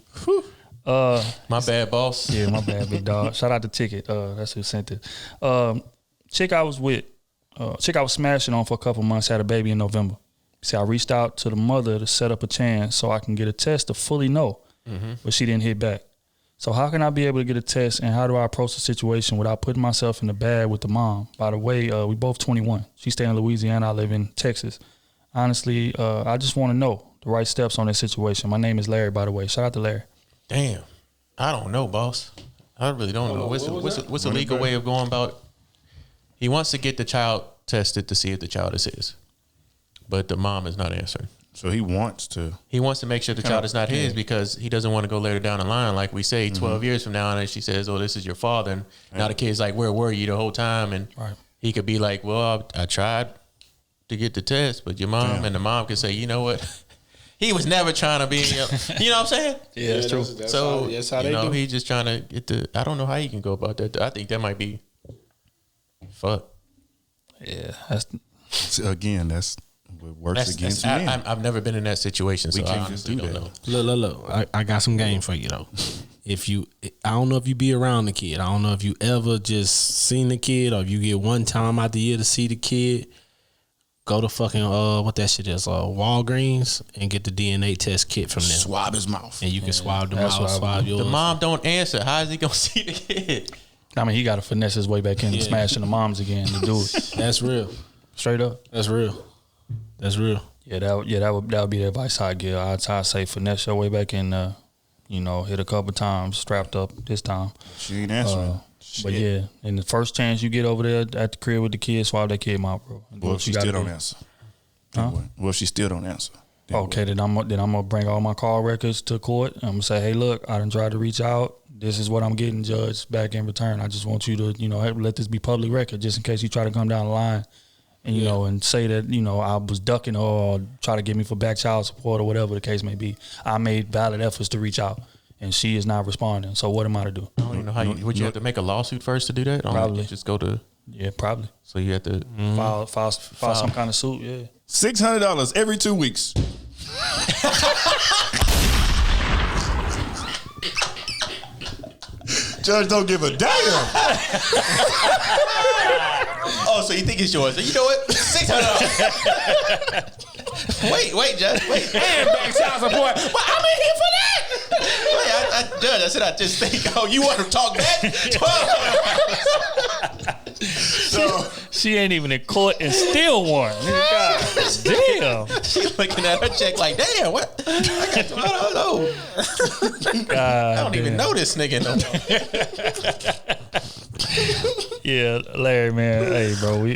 My bad, boss. Yeah, my bad, big dog. Shout out to Ticket. That's who sent it. Chick I was smashing on for a couple months, had a baby in November. See, I reached out to the mother to set up a chance so I can get a test to fully know, but she didn't hit back. So how can I be able to get a test, and how do I approach the situation without putting myself in the bad with the mom? By the way, we both 21. She stay in Louisiana. I live in Texas. Honestly, I just want to know the right steps on this situation. My name is Larry, by the way. Shout out to Larry. Damn. I don't know, boss. I really don't know. What's the legal way of going about? He wants to get the child tested to see if the child is his, but the mom is not answering. So he wants to. He wants to make sure the child is not his because he doesn't want to go later down the line, like we say, 12 years from now, and she says, "Oh, this is your father," and now the kid's like, "Where were you the whole time?" And he could be like, "Well, I tried to get the test, but your mom," and the mom could say, "You know what? He was never trying to be," you know what I'm saying? Yeah, that's true. So that's how they do. he's just trying to get the. I don't know how you can go about that. I think that might be fuck. Yeah, Again, that's what works against men. I've never been in that situation, so We I can't just honestly do don't that. know. Look. I got some game for you though. I don't know if you be around the kid. I don't know if you ever just seen the kid, or if you get one time out the year to see the kid. Go to fucking what that shit is, Walgreens, and get the DNA test kit from them. Swab his mouth. And you can swab the That's mouth, what I swab would do. yours. The mom don't answer. How is he gonna see the kid? I mean, he got to finesse his way back into smashing the moms again to do it. That's real. Straight up. That's real. That's real. Yeah, that would be the advice I'd give. I'd say finesse your way back in hit a couple times, strapped up this time. She ain't answering. But yeah, and the first chance you get over there at the crib with the kids, swallow that kid mouth, bro. Well, if she still don't answer. Huh? Well, if she still don't answer. Okay, then I'm gonna bring all my call records to court. I'm gonna say, hey, look, I done tried to reach out. This is what I'm getting, judge, back in return. I just want you to, let this be public record, just in case you try to come down the line and and say that I was ducking or try to get me for back child support or whatever the case may be. I made valid efforts to reach out, and she is not responding. So what am I to do? I don't even know how would you have to make a lawsuit first to do that? Probably. Just go to. Yeah, probably. So you have to file some kind of suit. Yeah. $600 every 2 weeks. Judge don't give a damn. Oh, so you think it's yours? You know what? $600. Wait, Judge. Wait. And back child support. Well, I'm in here for that. Wait, Judge, I said I just think. Oh, you want to talk back? So she ain't even in court and still won. God damn. She's looking at her check like, damn, what? I don't know. I don't even know this nigga no more. Yeah, Larry, man. Hey,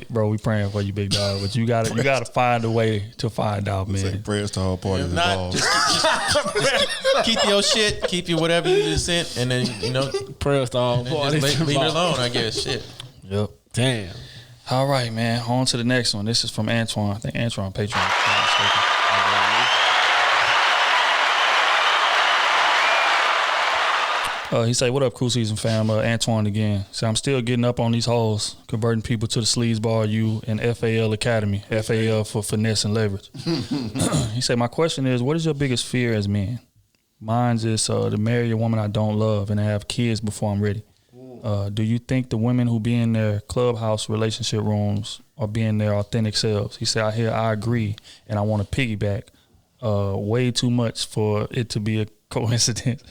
bro, we praying for you, big dog. But you gotta find a way to find out, man. Say prayers to all parties involved. Just keep your shit, keep your whatever you just sent, and then prayers to all parties. Leave it alone, I guess. Shit. Yep. Damn. All right, man. On to the next one. This is from Antoine. I think Antoine on Patreon. If I'm not mistaken. He say, what up, Crew Season fam? Antoine again. So I'm still getting up on these hoes, converting people to the Sleaze Bar U and FAL Academy. FAL for finesse and leverage. He said, my question is, what is your biggest fear as men? Mine's is to marry a woman I don't love and to have kids before I'm ready. Do you think the women who be in their clubhouse relationship rooms are being their authentic selves? He said, I agree, and I want to piggyback way too much for it to be a coincidence.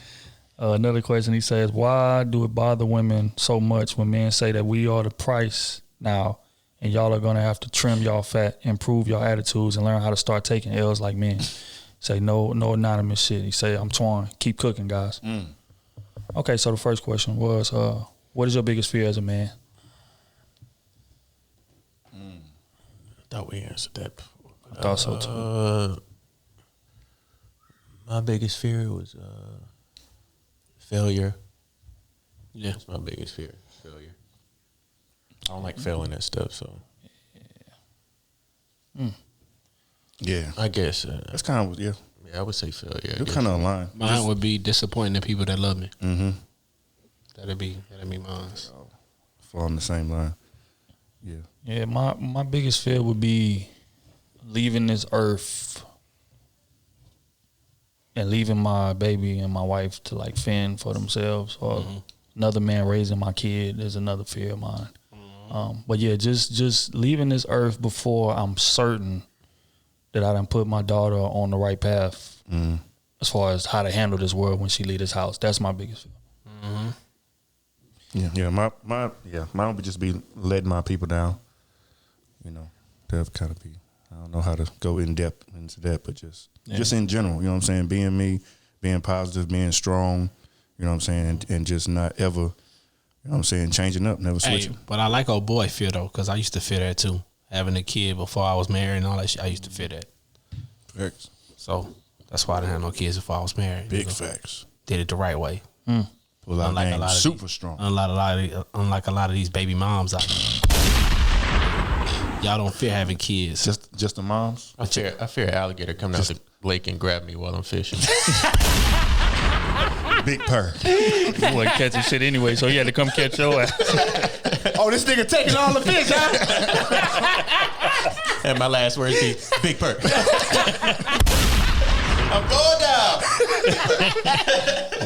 Another question, he says, why do it bother women so much when men say that we are the price now and y'all are going to have to trim y'all fat, improve your attitudes, and learn how to start taking L's like men? Say no anonymous shit. He say, I'm Twan. Keep cooking, guys. Okay, so the first question was, what is your biggest fear as a man? I thought we answered that before. I thought so too. My biggest fear was failure. Yeah. That's my biggest fear, failure. I don't like failing at stuff, so. Yeah. I guess. That's kind of, yeah. Yeah, I would say failure. You're kind of aligned. Mine would be disappointing the people that love me. Mm-hmm. That'd be mine. Fall on the same line. Yeah. Yeah, my biggest fear would be leaving this earth and leaving my baby and my wife to like fend for themselves, or another man raising my kid is another fear of mine. But yeah, just leaving this earth before I'm certain that I done put my daughter on the right path as far as how to handle this world when she leave this house. That's my biggest fear. Yeah, mine would just be letting my people down. That'd kind of be, I don't know how to go in depth into that, but just in general, you know what I'm saying? Being me, being positive, being strong, you know what I'm saying? And just not ever, you know what I'm saying, changing up, never switching. But I like old boy fear though, because I used to fear that too. Having a kid before I was married and all that shit, I used to fear that. Facts. So that's why I didn't have no kids before I was married. Big facts. Did it the right way. Pull out Unlike a game, lot of super these, strong. Unlike a lot of these baby moms out there. Y'all don't fear having kids. Just the moms? I fear an alligator coming out the lake and grab me while I'm fishing. Big purr. You wasn't catching shit anyway, so he had to come catch your ass. Oh, this nigga taking all the fish, huh? And my last words be big purr. I'm going down.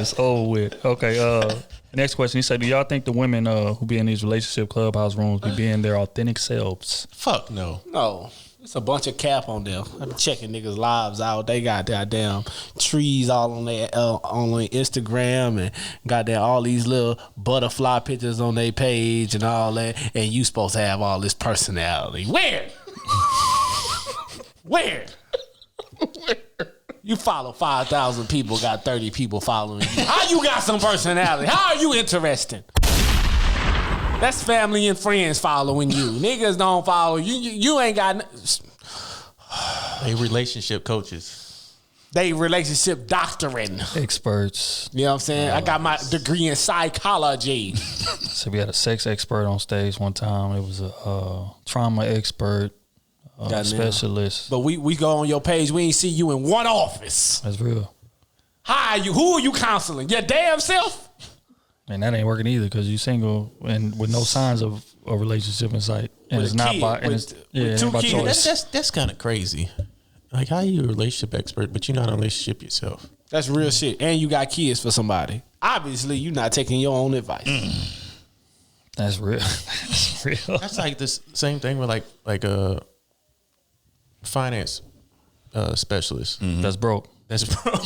It's over with. Okay, next question. He said, do y'all think the women who be in these relationship clubhouse rooms be being their authentic selves? Fuck no. No. It's a bunch of cap on them. I be checking niggas' lives out. They got goddamn trees all on their Instagram and goddamn all these little butterfly pictures on their page and all that. And you supposed to have all this personality. Where? Where? You follow 5,000 people, got 30 people following you. How you got some personality? How are you interesting? That's family and friends following you. Niggas don't follow you. You ain't got. They relationship coaches. They relationship doctoring. Experts. You know what I'm saying? I got my degree in psychology. So we had a sex expert on stage one time. It was a trauma expert, specialist. But we go on your page. We ain't see you in one office. That's real. How are you? Who are you counseling? Your damn self? And that ain't working either because you single and with no signs of a relationship in sight. And With it's a not kid, by and with- it's with two by kids. choice. That's kind of crazy. Like, how are you a relationship expert, but you're not in a relationship yourself? That's real shit. And you got kids for somebody. Obviously, you're not taking your own advice. That's real. That's real. That's like this same thing with like a finance specialist. That's broke. That's broke.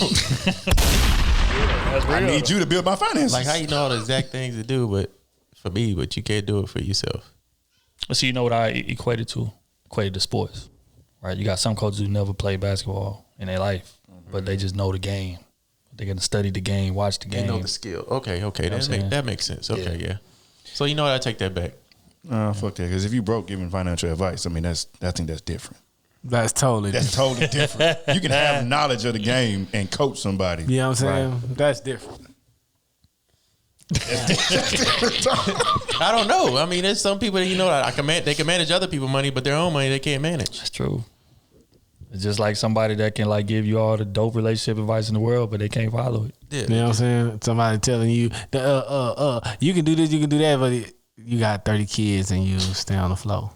I need you to build my finances. Like, how you know all the exact things to do, but for me, but you can't do it for yourself. So you know what I equated to? Equated to sports, right? You got some coaches who never play basketball in their life, but they just know the game. They can study the game, watch the They game. know the skill. Okay, what I'm that saying? makes sense. Okay, yeah. So you know what? I take that back. fuck that. Because if you broke giving financial advice, I mean, I think that's different. That's totally That's totally different. You can have knowledge of the game and coach somebody. You know what I'm saying? That's different. I don't know. I mean, there's some people that they can manage other people's money, but their own money they can't manage. That's true. It's just like somebody that can like give you all the dope relationship advice in the world, but they can't follow it. Yeah. You know what I'm saying? Somebody telling you, you can do this, you can do that, but you got 30 kids and you stay on the floor.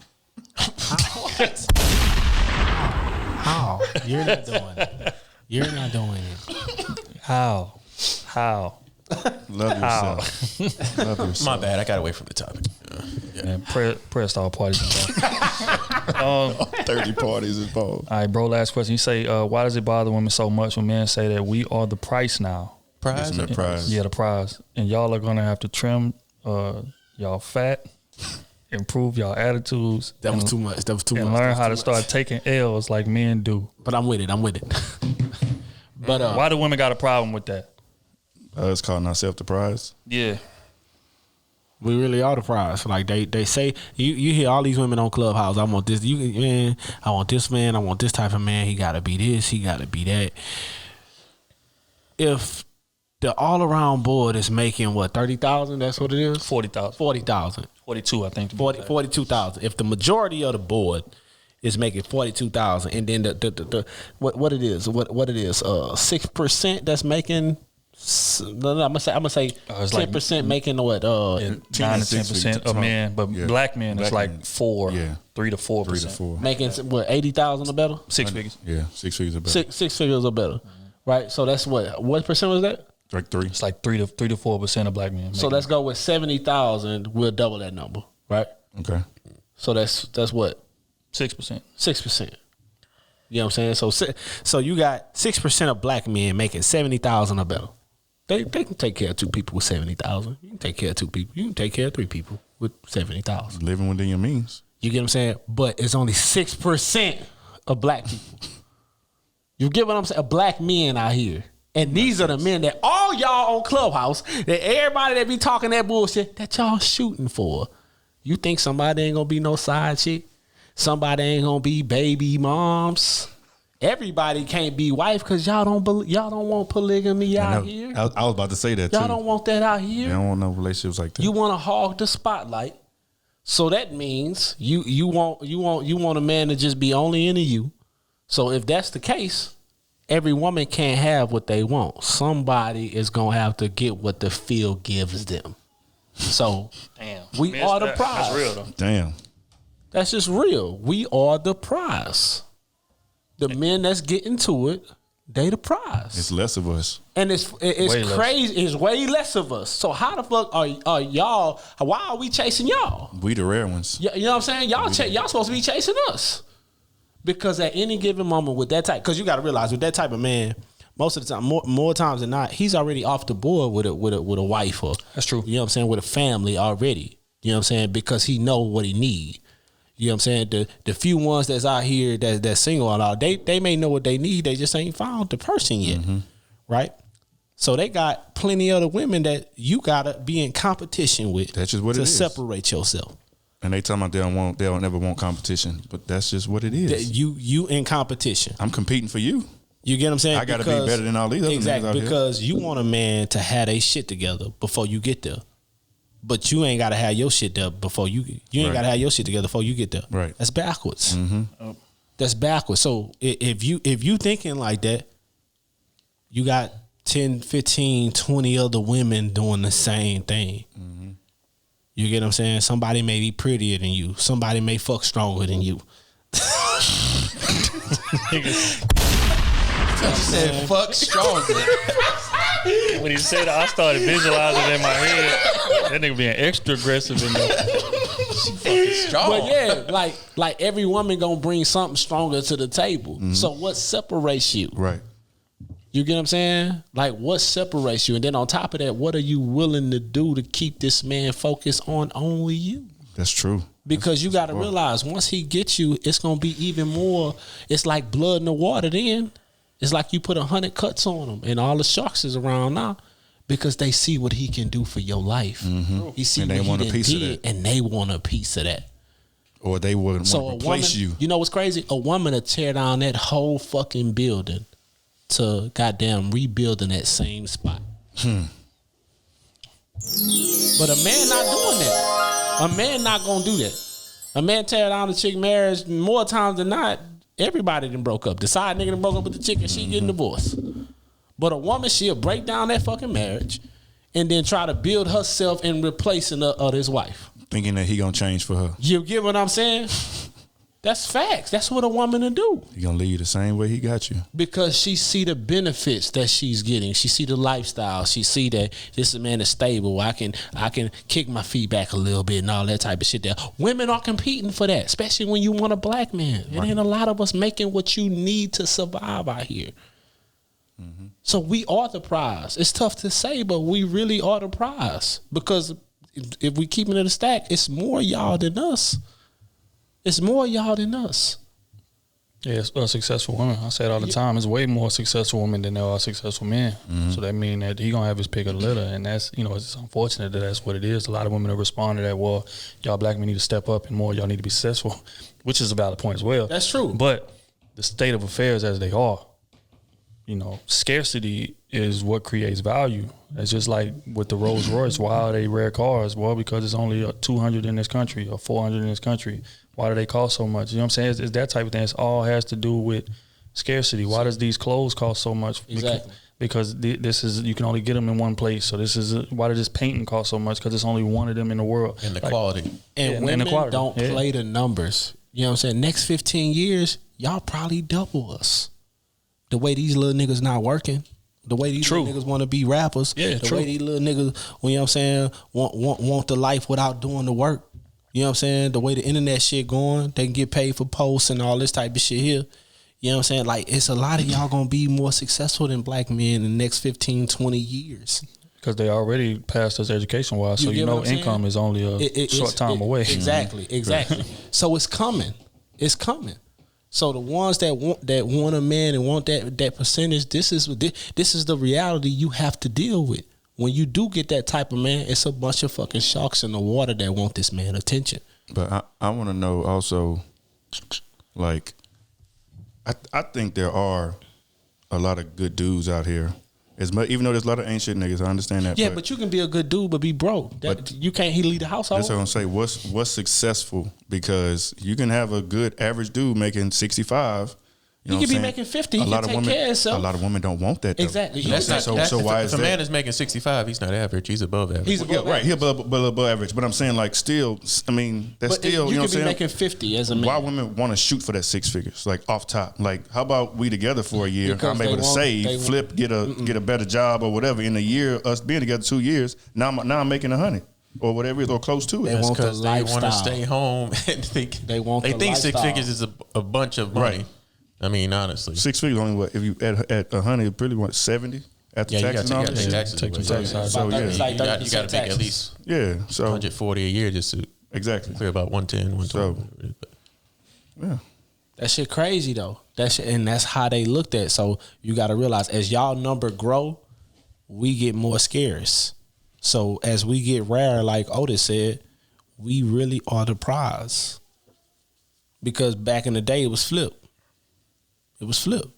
How? You're not doing it. You're not doing it. How? Love yourself. Love yourself. My bad. I got away from the topic. Man, prayer star parties involved. 30 parties involved. All right, bro, last question. You say, why does it bother women so much when men say that we are the price now? Prize. Isn't it prize? Yeah, the prize. And y'all are going to have to trim y'all fat, improve y'all attitudes. That was too much. That was too much. And That learn was how too to start much. taking L's like men do. But I'm with it. But Why do women got a problem with that? Us calling ourselves the prize. Yeah. we really are the prize. Like they say, you hear all these women on Clubhouse. I want this. I want this man. I want this type of man. He got to be this. He got to be that. If the all around board is making what 30,000, that's what it is. 40,000. 40,000. 42, I think. 42,000. If the majority of the board is making 42,000, and then the what it is 6% that's making. No, I'm gonna say it's 10% making what 9 to 10% of men, but Yeah. black men is Black like men. 4, Yeah. 3 to 4%. 3 to 4. making what 80,000 or better. 6 figures. Yeah, 6 figures or better. Six figures or better, right? So that's what percent was that? Like 3. It's like 3 to 4% of black men. So let's go with 70,000. We'll double that number, right? Okay. So that's what 6%. 6%. You know what I'm saying? So you got 6% of black men making 70,000 or better. They can take care of 2 people with 70,000. You can take care of 2 people. You can take care of 3 people with 70,000. Living within your means. You get what I'm saying? But it's only 6% of black people. You get what I'm saying? Black men out here. And these are the men that all y'all on Clubhouse, that everybody that be talking that bullshit, that y'all shooting for. You think somebody ain't gonna be no side chick? Somebody ain't gonna be baby moms? Everybody can't be wife because y'all don't want polygamy out here. I was about to say that Y'all too. don't want that out here. They don't want no relationships like that. You want to hog the spotlight, so that means you want a man to just be only into you. So if that's the case, every woman can't have what they want. Somebody is gonna have to get what the field gives them. So Damn. we are the prize. That's real, though. Damn. That's just real. We are the prize. The men that's getting to it, they the prize. It's less of us. And it's Way less. crazy. It's way less of us. So how the fuck are y'all? Why are we chasing y'all? We the rare ones. You know what I'm saying? Y'all supposed to be chasing us. Because at any given moment with that type, because you got to realize with that type of man, most of the time, more times than not, he's already off the board with a wife or That's true. You know what I'm saying, with a family already. You know what I'm saying, because he know what he need. You know what I'm saying? The few ones that's out here that's single and all, they may know what they need. They just ain't found the person yet, right? So they got plenty other women that you gotta be in competition with. That's just what it is. To separate yourself. And they talking about they don't never want competition, but that's just what it is. You in competition. I'm competing for you. You get what I'm saying? I gotta be better than all these other niggas out here. Because you want a man to have their shit together before you get there. But you ain't gotta have your shit there before you ain't gotta have your shit together before you get there. Right. That's backwards. That's backwards. So if you thinking like that, you got 10, 15, 20 other women doing the same thing. You get what I'm saying? Somebody may be prettier than you. Somebody may fuck stronger than you. You said fuck stronger. When he said it, I started visualizing in my head. That nigga being extra aggressive in there. Strong. But yeah, like every woman gonna bring something stronger to the table. So what separates you? Right. You get what I'm saying? Like what separates you? And then on top of that, what are you willing to do to keep this man focused on only you? That's true. Because you got to realize once he gets you, it's gonna be even more. It's like blood in the water. Then it's like you put 100 cuts on him, and all the sharks is around now because they see what he can do for your life. He see And what they he want a done piece of did, that. and they want a piece of that. Or they wouldn't So want a to replace woman, you. you know what's crazy? A woman to tear down that whole fucking building to goddamn rebuilding that same spot. But a man not doing that. A man not gonna do that. A man tear down the chick marriage more times than not. Everybody done broke up. The side nigga done broke up with the chick and she getting divorced. But a woman, she'll break down that fucking marriage and then try to build herself in replacing of his wife. Thinking that he gonna change for her. You get what I'm saying? That's facts. That's what a woman will do. He gonna leave you the same way he got you. Because she see the benefits that she's getting. She see the lifestyle. She see that this man is stable. I can kick my feet back a little bit and all that type of shit there. Women are competing for that, especially when you want a black man. It ain't a lot of us making what you need to survive out here. So we are the prize. It's tough to say, but we really are the prize. Because if we keep it in the stack, it's more y'all than us. It's more y'all than us. Yeah, it's successful women. I say it all the time. It's way more successful women than there are successful men. So that means that he gonna have his pick of the litter, and that's it's unfortunate that that's what it is. A lot of women are responding to that. Well, y'all black men need to step up, and more y'all need to be successful, which is a valid point as well. That's true. But the state of affairs as they are, scarcity is what creates value. It's just like with the Rolls Royce. Why are they rare cars? Well, because it's only 200 in this country or 400 in this country. Why do they cost so much? You know what I'm saying? It's that type of thing. It all has to do with scarcity. Why does these clothes cost so much? Exactly. Because this is, you can only get them in one place. So why does this painting cost so much? Because there's only one of them in the world. And the quality. And women don't play the numbers. You know what I'm saying? Next 15 years, y'all probably double us. The way these little niggas not working. The way these little niggas want to be rappers. Yeah, the way these little niggas, you know what I'm saying, want the life without doing the work. You know what I'm saying? The way the internet shit going, they can get paid for posts and all this type of shit here. You know what I'm saying? Like, it's a lot of y'all going to be more successful than black men in the next 15, 20 years. Because they already passed us education-wise. So income is only a short time away. Exactly. So it's coming. It's coming. So the ones that want a man and want that percentage, this is the reality you have to deal with. When you do get that type of man, it's a bunch of fucking sharks in the water that want this man attention. But I want to know also, like, I think there are a lot of good dudes out here. Even though there's a lot of ain't shit niggas, I understand that. Yeah, but you can be a good dude but be broke. You can't lead the household. That's what I'm saying. What's successful? Because you can have a good average dude making 65. You can be making 50. He can take care of himself. A lot of women don't want that, though. Exactly. So why is that? If a man is making 65, he's not average. He's above average. He's above average. He's above average. But I'm saying, like, still, I mean, that's but still, you know what I'm saying? You can be making 50 as a man. Why women want to shoot for that six figures, like, off top? Like, how about we together for a year? Because I'm able to save, flip, get a better job or whatever. In a year, us being together 2 years, now I'm making 100. Or whatever, or close to it. They want because they want to stay home and they think 6 figures is a bunch of money. Right. I mean, honestly, 6 figures only what? If you at 100, pretty what 70 after taxes and all you got to take taxes. Take some taxes out. So yeah, It's like you got 30% to make at least yeah. So 140 a year just to exactly. clear about 110, 120. Yeah. That shit crazy though. And that's how they looked at. So you got to realize as y'all number grow, we get more scarce. So as we get rare, like Otis said, we really are the prize. Because back in the day, it was flip. It was flip.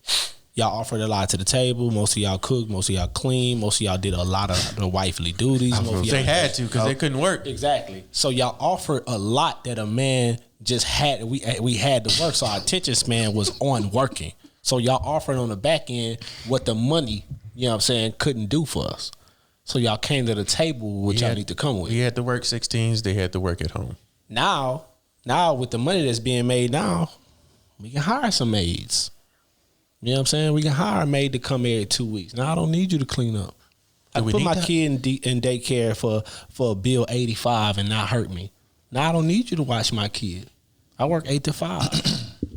Y'all offered a lot to the table. Most of y'all cooked. Most of y'all clean. Most of y'all did a lot of the wifely duties. They had to because they couldn't work. Exactly. So y'all offered a lot that a man just had. We had to work. So our attention span was on working. So y'all offered on the back end what the money, you know what I'm saying, couldn't do for us. So y'all came to the table with y'all need to come with. We had to work 16s. They had to work at home. Now with the money that's being made now, we can hire some maids. You know what I'm saying? We can hire a maid to come every 2 weeks. Now I don't need you to clean up. I put my kid in daycare for a bill 85 and not hurt me. Now I don't need you to watch my kid. I work 8 to 5.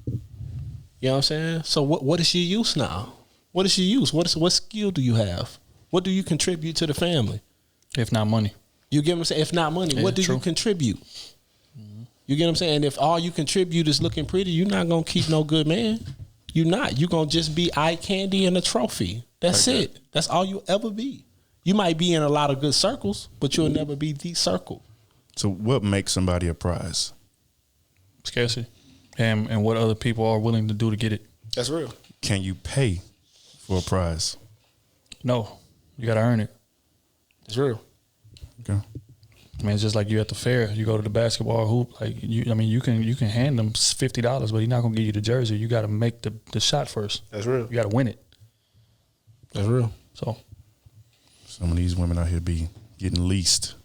You know what I'm saying? So what is your use now? What is your use? What skill do you have? What do you contribute to the family? If not money. You get what I'm saying? If not money, what do you contribute? You get what I'm saying? And if all you contribute is looking pretty, you're not going to keep no good man. You're not. You're going to just be eye candy and a trophy. That's like it. That's all you'll ever be. You might be in a lot of good circles, but you'll never be the circle. So what makes somebody a prize? Scarcity. And what other people are willing to do to get it. That's real. Can you pay for a prize? No. You got to earn it. It's real. Okay. I mean, it's just like you at the fair. You go to the basketball hoop. Like you can hand them $50, but he's not gonna give you the jersey. You got to make the shot first. That's real. You got to win it. That's real. So some of these women out here be getting leased.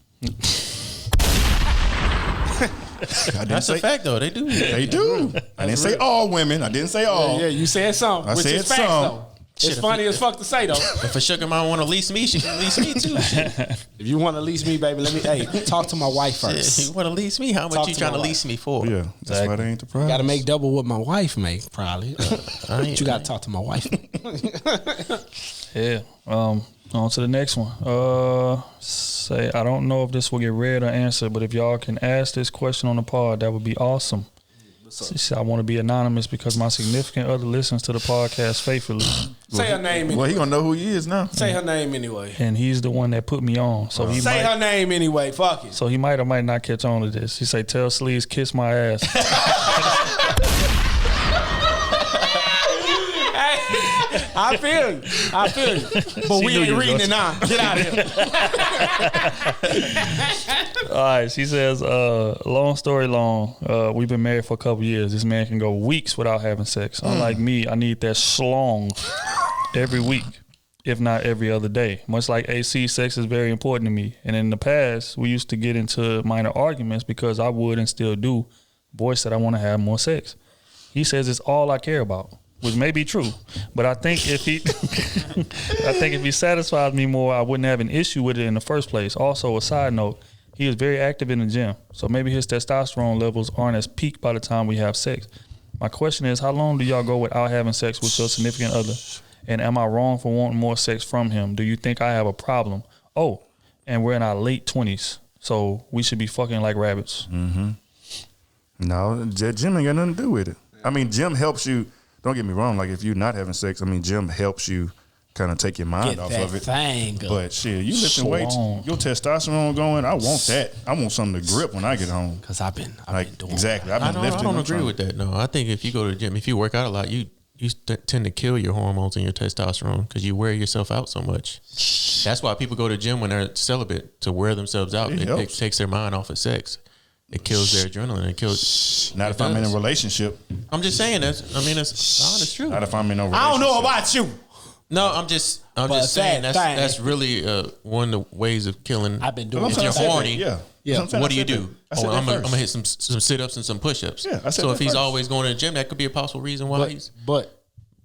That's a fact, though. They do. They do. I didn't say all women. I didn't say all. Yeah, you said some. I which said is facts, some. though. It's funny as fuck to say though. If a sugar mom want to lease me, she can lease me too. If you want to lease me, baby, talk to my wife first. You want to lease me? How much you trying to lease me for? Yeah, that's why they ain't the prize. Got to make double what my wife make, probably. But you got to talk to my wife. yeah. On to the next one. I don't know if this will get read or answered, but if y'all can ask this question on the pod, that would be awesome. She said, I want to be anonymous because my significant other listens to the podcast faithfully. Say her name anyway. Well, he gonna know who he is now. Say her name anyway. And he's the one that put me on. So he say her name anyway. Fuck it. So he might or might not catch on to this. He say, tell Sleeves, kiss my ass. I feel you. But we ain't reading it now. Get out of here. All right. She says, long story long, we've been married for a couple years. This man can go weeks without having sex. Unlike me, I need that schlong every week, if not every other day. Much like AC, sex is very important to me. And in the past, we used to get into minor arguments because I would and still do voice that I want to have more sex. He says it's all I care about, which may be true, but I think if he satisfies me more, I wouldn't have an issue with it in the first place. Also, a side note, he is very active in the gym, so maybe his testosterone levels aren't as peak by the time we have sex. My question is, how long do y'all go without having sex with your significant other? And am I wrong for wanting more sex from him? Do you think I have a problem? Oh, and we're in our late 20s, so we should be fucking like rabbits. Mm-hmm. No, gym ain't got nothing to do with it. I mean, gym helps you. Don't get me wrong. Like, if you're not having sex, I mean, gym helps you kind of take your mind off of it. But shit, you lifting weights, your testosterone going. I want that. I want something to grip when I get home. Because I've been doing exactly. I've been lifting. I don't agree with that. No, I think if you go to the gym, if you work out a lot, you tend to kill your hormones and your testosterone because you wear yourself out so much. That's why people go to the gym when they're celibate, to wear themselves out. It takes their mind off of sex. It kills their adrenaline. It kills. Not if I'm in a relationship. I'm just saying that's honest truth. Not if I'm in a relationship. I don't know about you. No, I'm just saying that's really one of the ways of killing. I've been doing. If you're horny, yeah. What do you do? I'm gonna hit some sit-ups and some push-ups. Yeah, I said so if he's first. always going to the gym, that could be a possible reason why he's. But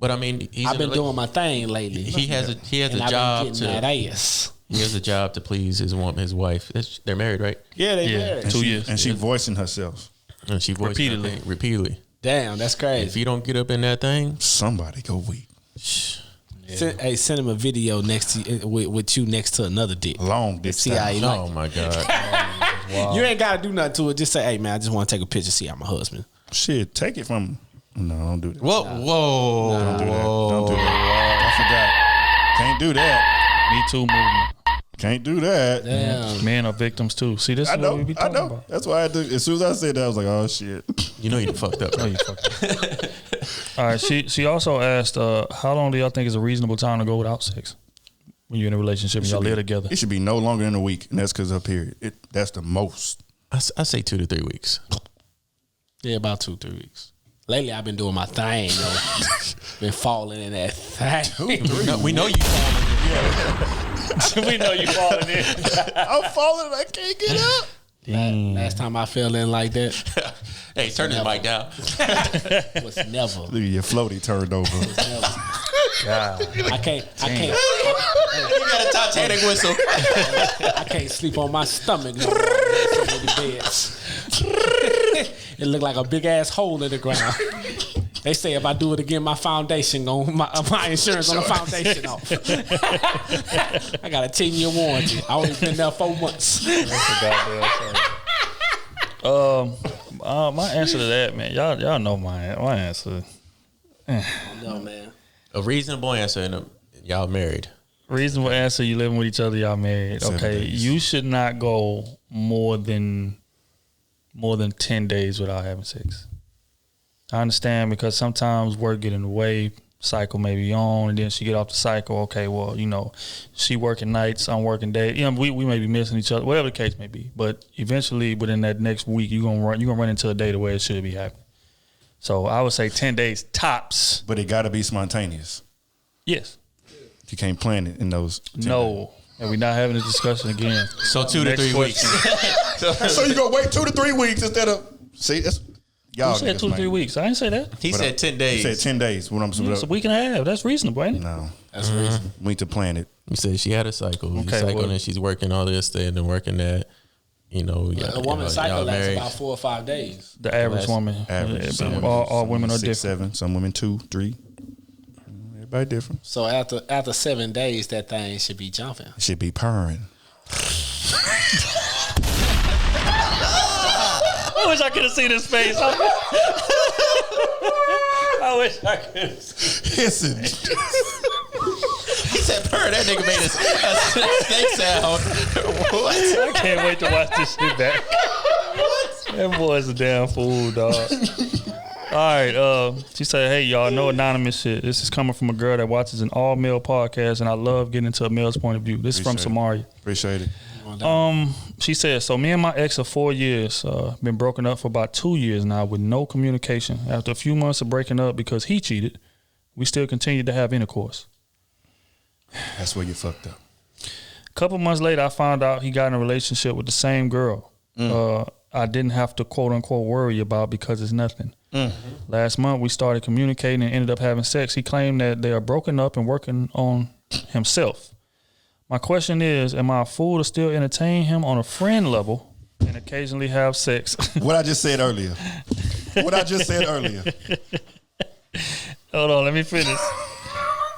I mean, I've been doing my thing lately. He has a and job I've been getting that ass. He has a job to please his wife. They're married, right? Yeah, they married. 2 years. And she voicing herself. And she voiced repeatedly. Damn, that's crazy. If you don't get up in that thing, somebody go weak. Yeah. Send him a video next to with you next to another dick. Long dick. See how he oh my god. Wow. You ain't gotta do nothing to it. Just say, hey man, I just want to take a picture. See how my husband. Shit, take it from him. No, don't do that. Whoa. Don't do that. Don't do that. I forgot. Can't do that. Me Too movement. Can't do that. Damn. Men are victims too. See, this is what we be talking about. That's why I do. As soon as I said that, I was like, oh shit. You know you done fucked up. Oh, you fucked up. All right. She also asked, how long do y'all think is a reasonable time to go without sex when you're in a relationship and y'all live together? It should be no longer than a week, and that's because of her period. That's the most. I say 2 to 3 weeks. Yeah, about 2-3 weeks. Lately, I've been doing my thing, though. Been falling in that thing. We know you falling in. We know you falling in. I'm falling and I can't get up. Last time I fell in like that Hey, turn this mic down. was never. Look at your floaty turned over. God. I can't. You got a Titanic whistle. I can't sleep on my stomach. No more. Beds. It looked like a big ass hole in the ground. They say if I do it again, my foundation my insurance on the foundation off. I got a 10-year warranty. I only been there 4 months. My answer to that, man, y'all know my answer. No, man. A reasonable answer, and y'all married. Reasonable answer, you living with each other, y'all married. 7 Okay, days. you should not go more than 10 days without having sex. I understand because sometimes work get in the way, cycle may be on, and then she get off the cycle. Okay, well, she working nights, I'm working days. We may be missing each other, whatever the case may be. But eventually, within that next week, you're gonna run into a day the way it should be happening. So I would say 10 days tops. But it got to be spontaneous. Yes. You can't plan it in those. 10 days. No. And we're not having this discussion again. So 2 to Next 3 question. weeks. So you gonna wait 2 to 3 weeks instead of that's y'all. You said 2 to 3 weeks. I didn't say that. He said 10 You days. said 10 days. What I'm supposed It's a week and a half. That's reasonable, ain't it? No, That's reasonable. we need to plan it. You said she had a cycle. Okay, Cycle well- and she's working all this and then working that. A woman's cycle lasts about 4 or 5 days. The average That's woman. Average. Some All women are 6, different. 7. Some women 2, 3. Everybody different. So after 7 days, that thing should be jumping. It should be purring. I wish I could have seen his face. I wish I could have seen. Listen. He said, "Purr." That nigga made a snake sound. What? I can't wait to watch this shit back. That boy's a damn fool, dog. All right, she said, "Hey, y'all, no anonymous shit. This is coming from a girl that watches an all-male podcast, and I love getting into a male's point of view. This is from Samaria. Appreciate it. She said, so me and my ex of 4 years, been broken up for about 2 years now with no communication. After a few months of breaking up because he cheated, we still continued to have intercourse. That's where you fucked up. A couple months later, I found out he got in a relationship with the same girl. I didn't have to quote unquote worry about because it's nothing. Last month, we started communicating and ended up having sex. He claimed that they are broken up and working on himself. My question is, am I a fool to still entertain him on a friend level and occasionally have sex? What I just said earlier. Hold on, let me finish.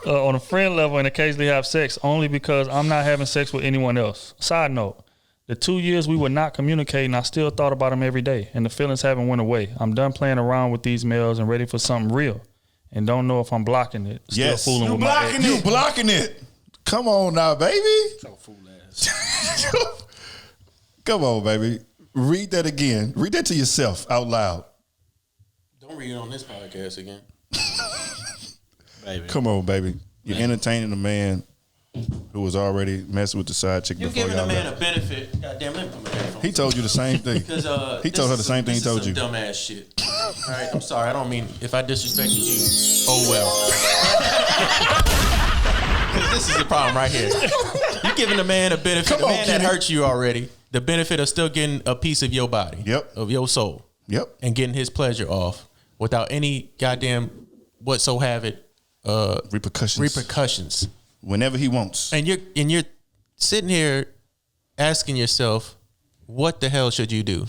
On a friend level and occasionally have sex only because I'm not having sex with anyone else. Side note, the 2 years we were not communicating, I still thought about him every day, and the feelings haven't went away. I'm done playing around with these males and ready for something real, and don't know if I'm blocking it. Still Yes. fooling You with my ex. You blocking it. Come on now, baby. So fool ass. Come on, baby. Read that again. Read that to yourself out loud. Don't read it on this podcast again. Baby. Come on, baby. You're entertaining a man who was already messing with the side chick You before giving y'all a man left. a benefit. Goddamn, let me put my headphones. He told you the same thing. Because He told her the same thing he told you. Dumbass shit. All right, I'm sorry. I don't mean if I disrespected you. Oh well. Because this is the problem right here. You giving a man a benefit. Come a on, man that Kenny. hurt you already. The benefit of still getting a piece of your body. Yep. Of your soul. Yep. And getting his pleasure off without any goddamn whatsoever repercussions. Whenever he wants. And you're sitting here asking yourself, what the hell should you do?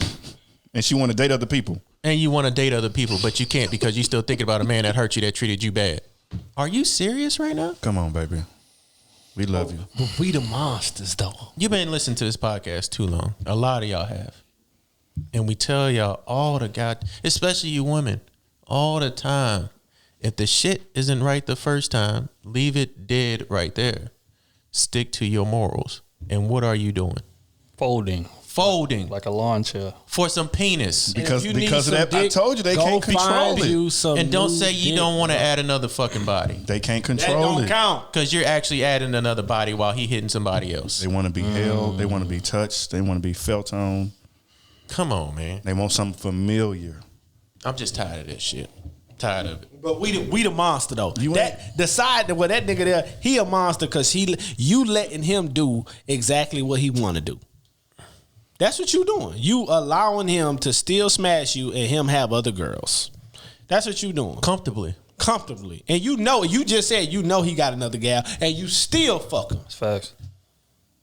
And she want to date other people. And you want to date other people, but you can't because you're still thinking about a man that hurt you, that treated you bad. Are you serious right now? Come on, baby. We love you. But we the monsters, though. You've been listening to this podcast too long. A lot of y'all have. And we tell y'all all the God, especially you women, all the time. If the shit isn't right the first time, leave it dead right there. Stick to your morals. And what are you doing? Folding Folding like a lawn chair. for some penis. Because If you need of some that, I dick, told you they go can't control find it. you some And don't new say you dick, don't want to bro. add another fucking body. They can't That control don't it. count. Because you're actually adding another body while he hitting somebody else. They want to be held. They want to be touched. They want to be felt on. Come on, man. They want something familiar. I'm just tired of this shit. Tired of it. But we the monster though. You That the side that where that nigga there, he a monster because you letting him do exactly what he want to do. That's what you doing. You allowing him to still smash you and him have other girls. That's what you doing. Comfortably. Comfortably. And you know, you just said you know he got another gal and you still fuck him. It's facts.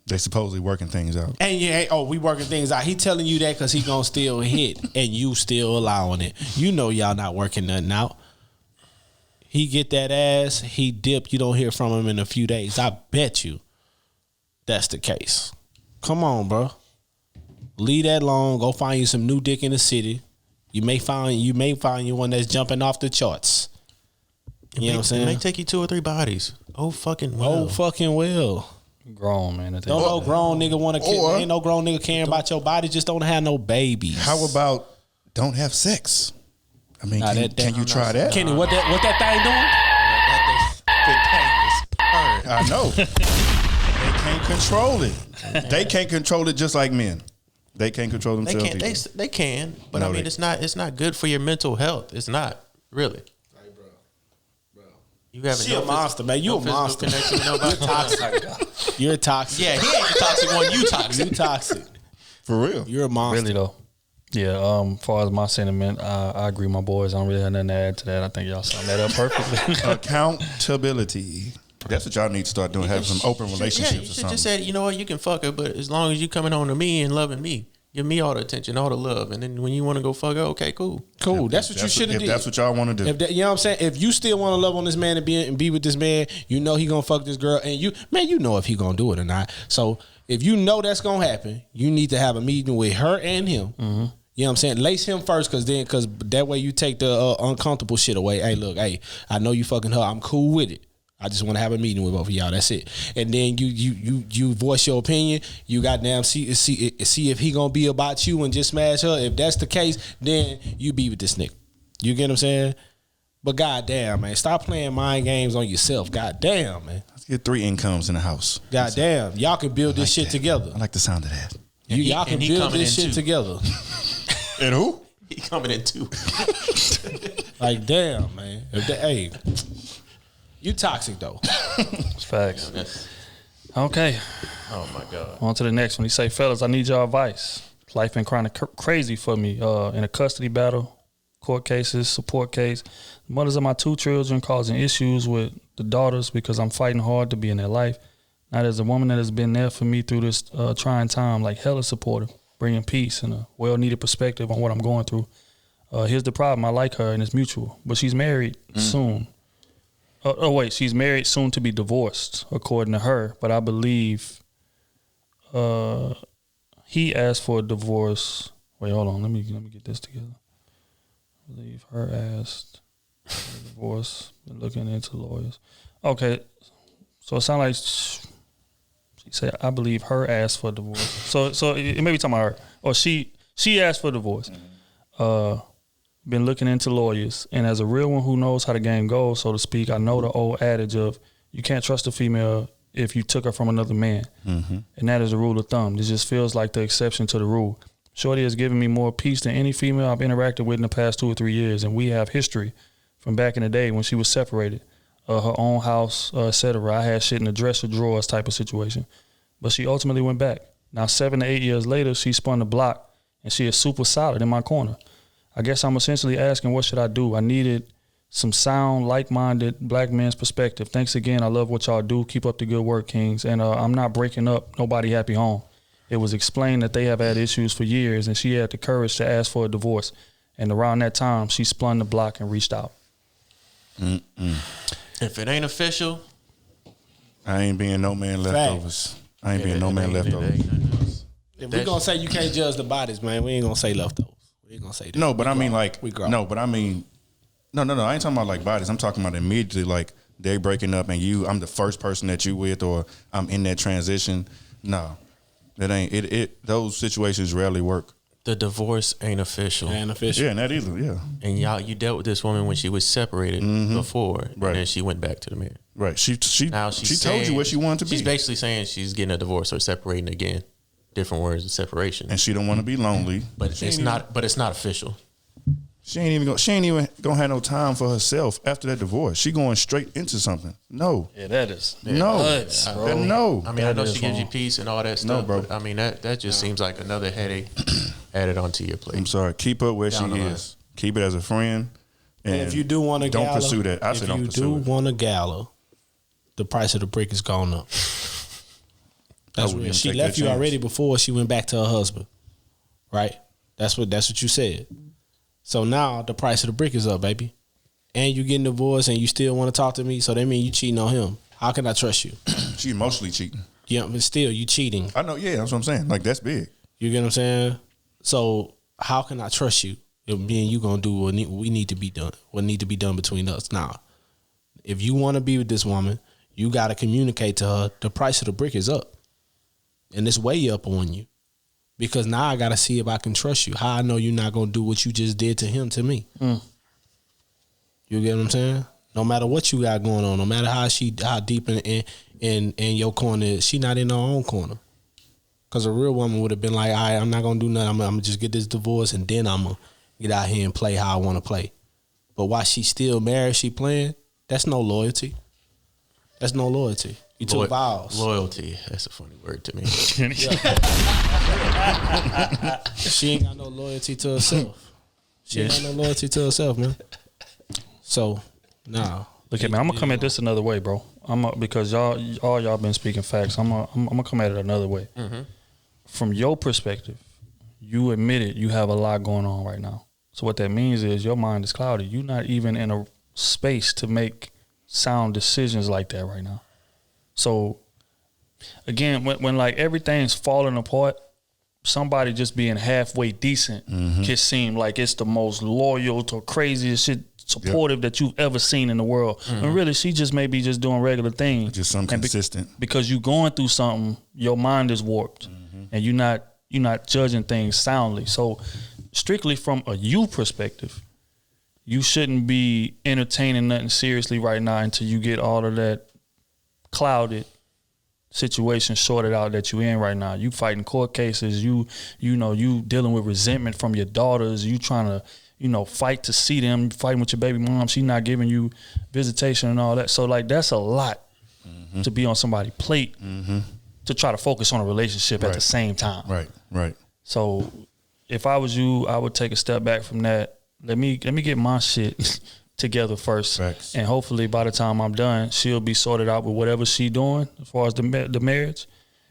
They supposedly working things out. And yeah, oh, we working things out. He telling you that because he gonna still hit and you still allowing it. You know y'all not working nothing out. He get that ass, he dip, you don't hear from him in a few days. I bet you that's the case. Come on, bro. Leave that alone. Go find you some new dick in the city. You may find you one that's jumping off the charts. You know what I'm saying? It may take you 2 or 3 bodies. Oh, fucking well. Oh, fucking well. Grown, man. Don't no grown nigga want to Or- ain't no grown nigga caring about your body. Just don't have no babies. How about don't have sex? I mean, Nah, can you try that? Kenny, what that thing doing? I know. They can't control it. They can't control it just like men. They can't control They themselves. can't. either. They can, but No, I mean, they- it's not good for your mental health. It's not really. You have She a monster, man. You a monster. Connection with nobody. Toxic. You're toxic. Yeah, he ain't the toxic one. You toxic. You toxic. For real. You're a monster. Really though. Yeah, as far as my sentiment, I agree with my boys. I don't really have nothing to add to that. I think y'all summed that up perfectly. Accountability. That's what y'all need to start doing. Have some open relationships Yeah, you or should something. just say, you know what, you can fuck her, but as long as you coming home to me and loving me, give me all the attention, all the love, and then when you want to go fuck her, okay, cool. Cool. That's what you should have If did. that's what y'all want to do. If that, you know what I'm saying? If you still want to love on this man and be with this man, you know he gonna fuck this girl, and you know if he gonna do it or not. So if you know that's gonna happen, you need to have a meeting with her and him. Mm-hmm. You know what I'm saying? Lace him first, because that way you take the uncomfortable shit away. Hey, look, I know you fucking her. I'm cool with it. I just want to have a meeting with both of y'all. That's it. And then you voice your opinion. You goddamn see if he gonna be about you and just smash her. If that's the case, then you be with this nigga. You get what I'm saying? But goddamn, man, stop playing mind games on yourself. Goddamn, man. Let's get 3 incomes in the house. Goddamn, y'all can build this shit together. I like the sound of that. Y'all can build this shit together. And who? He coming in too. Like damn, man. Hey, you toxic though. It's facts. Okay, Oh my god. on to the next one. He say, fellas, I need your advice. Life been kind of crazy for me. In a custody battle, court cases, support case. The mothers of my 2 children causing issues with the daughters because I'm fighting hard to be in their life. Now there's a woman that has been there for me through this trying time, like hella supportive, bringing peace and a well-needed perspective on what I'm going through. Here's the problem. I like her and it's mutual, but she's married soon. She's married, soon to be divorced, according to her. But I believe he asked for a divorce. Wait, hold on. Let me get this together. I believe her asked for a divorce. Been looking into lawyers. Okay, so it sounds like she said, I believe her asked for a divorce. So it may be talking about her, or she asked for a divorce. Been looking into lawyers, and as a real one who knows how the game goes, so to speak, I know the old adage of you can't trust a female if you took her from another man. Mm-hmm. And that is a rule of thumb. This just feels like the exception to the rule. Shorty has given me more peace than any female I've interacted with in the past 2 or 3 years, and we have history from back in the day when she was separated. Her own house, etc. I had shit in the dresser drawers type of situation. But she ultimately went back. Now 7 to 8 years later, she spun the block, and she is super solid in my corner. I guess I'm essentially asking, what should I do? I needed some sound, like-minded black man's perspective. Thanks again. I love what y'all do. Keep up the good work, Kings. And I'm not breaking up nobody happy home. It was explained that they have had issues for years, and she had the courage to ask for a divorce. And around that time, she spun the block and reached out. If it ain't official, I ain't being no man leftovers. I ain't being no man leftovers. If we're gonna say you can't judge the bodies, man, we ain't gonna say leftovers. We ain't gonna say that. No, but we I mean, grow. like, we grow. no, but I mean, no. I ain't talking about like bodies. I'm talking about immediately, like they breaking up and I'm the first person that you with, or I'm in that transition. No, that ain't it. Those situations rarely work. The divorce ain't official. And official. Yeah, not either. Yeah, And you dealt with this woman when she was separated before, Right. and then she went back to the man. right. She Now she she's told you saying- what she wanted to She's be, basically saying she's getting a divorce or separating again. Different words of separation, and she don't want to be lonely. but she it's ain't not. But it's not official. She ain't even gonna have no time for herself after that divorce. She going straight into something. No, Yeah, that is no, nuts, bro. no. I mean, I That know is she gives you wrong. peace and all that stuff, bro. but I mean that just seems like another headache added onto your plate. I'm sorry. Keep her where Down she the line. is. Keep it as a friend. And if you do want a don't gala, pursue that. I said don't if you pursue do it. want a gala, the price of the brick has gone up. That's wouldn't real. even She take left that you chance. already before she went back to her husband, right? That's what you said. So now the price of the brick is up, baby, and you getting divorced, and you still want to talk to me. So that means you cheating on him. How can I trust you? She emotionally cheating. Yeah, but still you cheating. I know. Yeah, that's what I'm saying. Like that's big. You get what I'm saying? So how can I trust you if me and you gonna do what we need to be done? What need to be done between us? Now, if you want to be with this woman, you got to communicate to her. The price of the brick is up, and it's way up on you. Because now I got to see if I can trust you. How I know you're not gonna do what you just did to him to me. You get what I'm saying? No matter what you got going on, no matter how deep in your corner is, she not in her own corner. Because a real woman would have been like, all right, I'm not going to do nothing. I'm going to just get this divorce and then I'm going to get out here and play how I want to play. But while she still married, she playing, that's no loyalty. That's no loyalty. You took vows. Loyalty. That's a funny word to me. She ain't got no loyalty to herself. She ain't got no loyalty to herself, man. So, nah. Look at me. I'm gonna come at this another way, bro. Because y'all been speaking facts. I'm gonna come at it another way. From your perspective, you admitted you have a lot going on right now. So what that means is your mind is clouded. You're not even in a space to make sound decisions like that right now. So again, when like everything's falling apart, somebody just being halfway decent can seem like it's the most loyal to craziest shit, supportive that you've ever seen in the world. And really, she just may be just doing regular things. Just something And consistent. because you going through something, your mind is warped, and you're not judging things soundly. So, strictly from a you perspective, you shouldn't be entertaining nothing seriously right now until you get all of that clouded situation sorted out that you in right now. You fighting court cases. You dealing with resentment from your daughters. You trying to fight to see them, fighting with your baby mom. She not giving you visitation and all that. So like that's a lot to be on somebody's plate to try to focus on a relationship at the same time. Right. So if I was you, I would take a step back from that. Let me get my shit together first. Facts. And hopefully by the time I'm done, she'll be sorted out with whatever she doing as far as the marriage.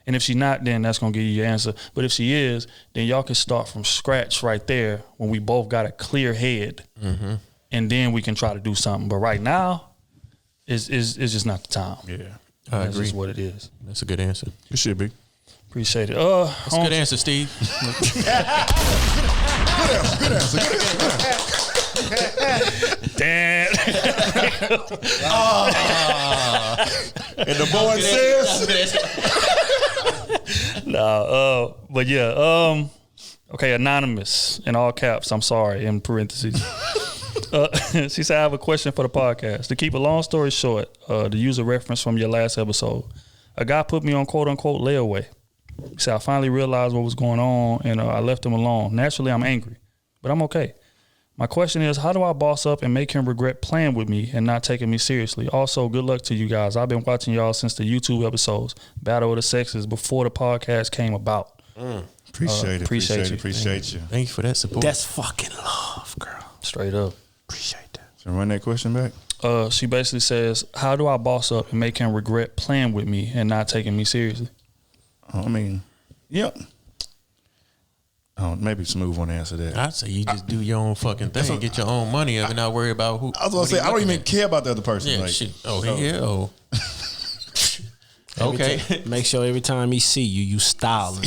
And if she not, then that's gonna give you your answer. But if she is, then y'all can start from scratch right there when we both got a clear head, and then we can try to do something. But right now, it's just not the time. Yeah. I That's agree. just what it is. That's a good answer. It should be. Appreciate it. That's a good answer, Steve. Damn. And the boy says, But yeah, okay, anonymous in all caps. I'm sorry, in parentheses. She said, I have a question for the podcast. To keep a long story short, to use a reference from your last episode, a guy put me on quote unquote layaway. He said, I finally realized what was going on and I left him alone. Naturally, I'm angry, but I'm okay. My question is, how do I boss up and make him regret playing with me and not taking me seriously? Also, good luck to you guys. I've been watching y'all since the YouTube episodes, Battle of the Sexes, before the podcast came about. appreciate Appreciate you. you. Thank you for that support. That's fucking love, girl. Straight up. Appreciate that. So run that question back. She basically says, how do I boss up and make him regret playing with me and not taking me seriously? I mean, yep. Oh, maybe Smooth want to answer that. I'd say you just do your own fucking thing, get your own money up, and not worry about who. I was gonna say I don't even care about the other person. Yeah, like, shit. Oh, yeah. Oh. Okay. Make sure every time he see you, you styling.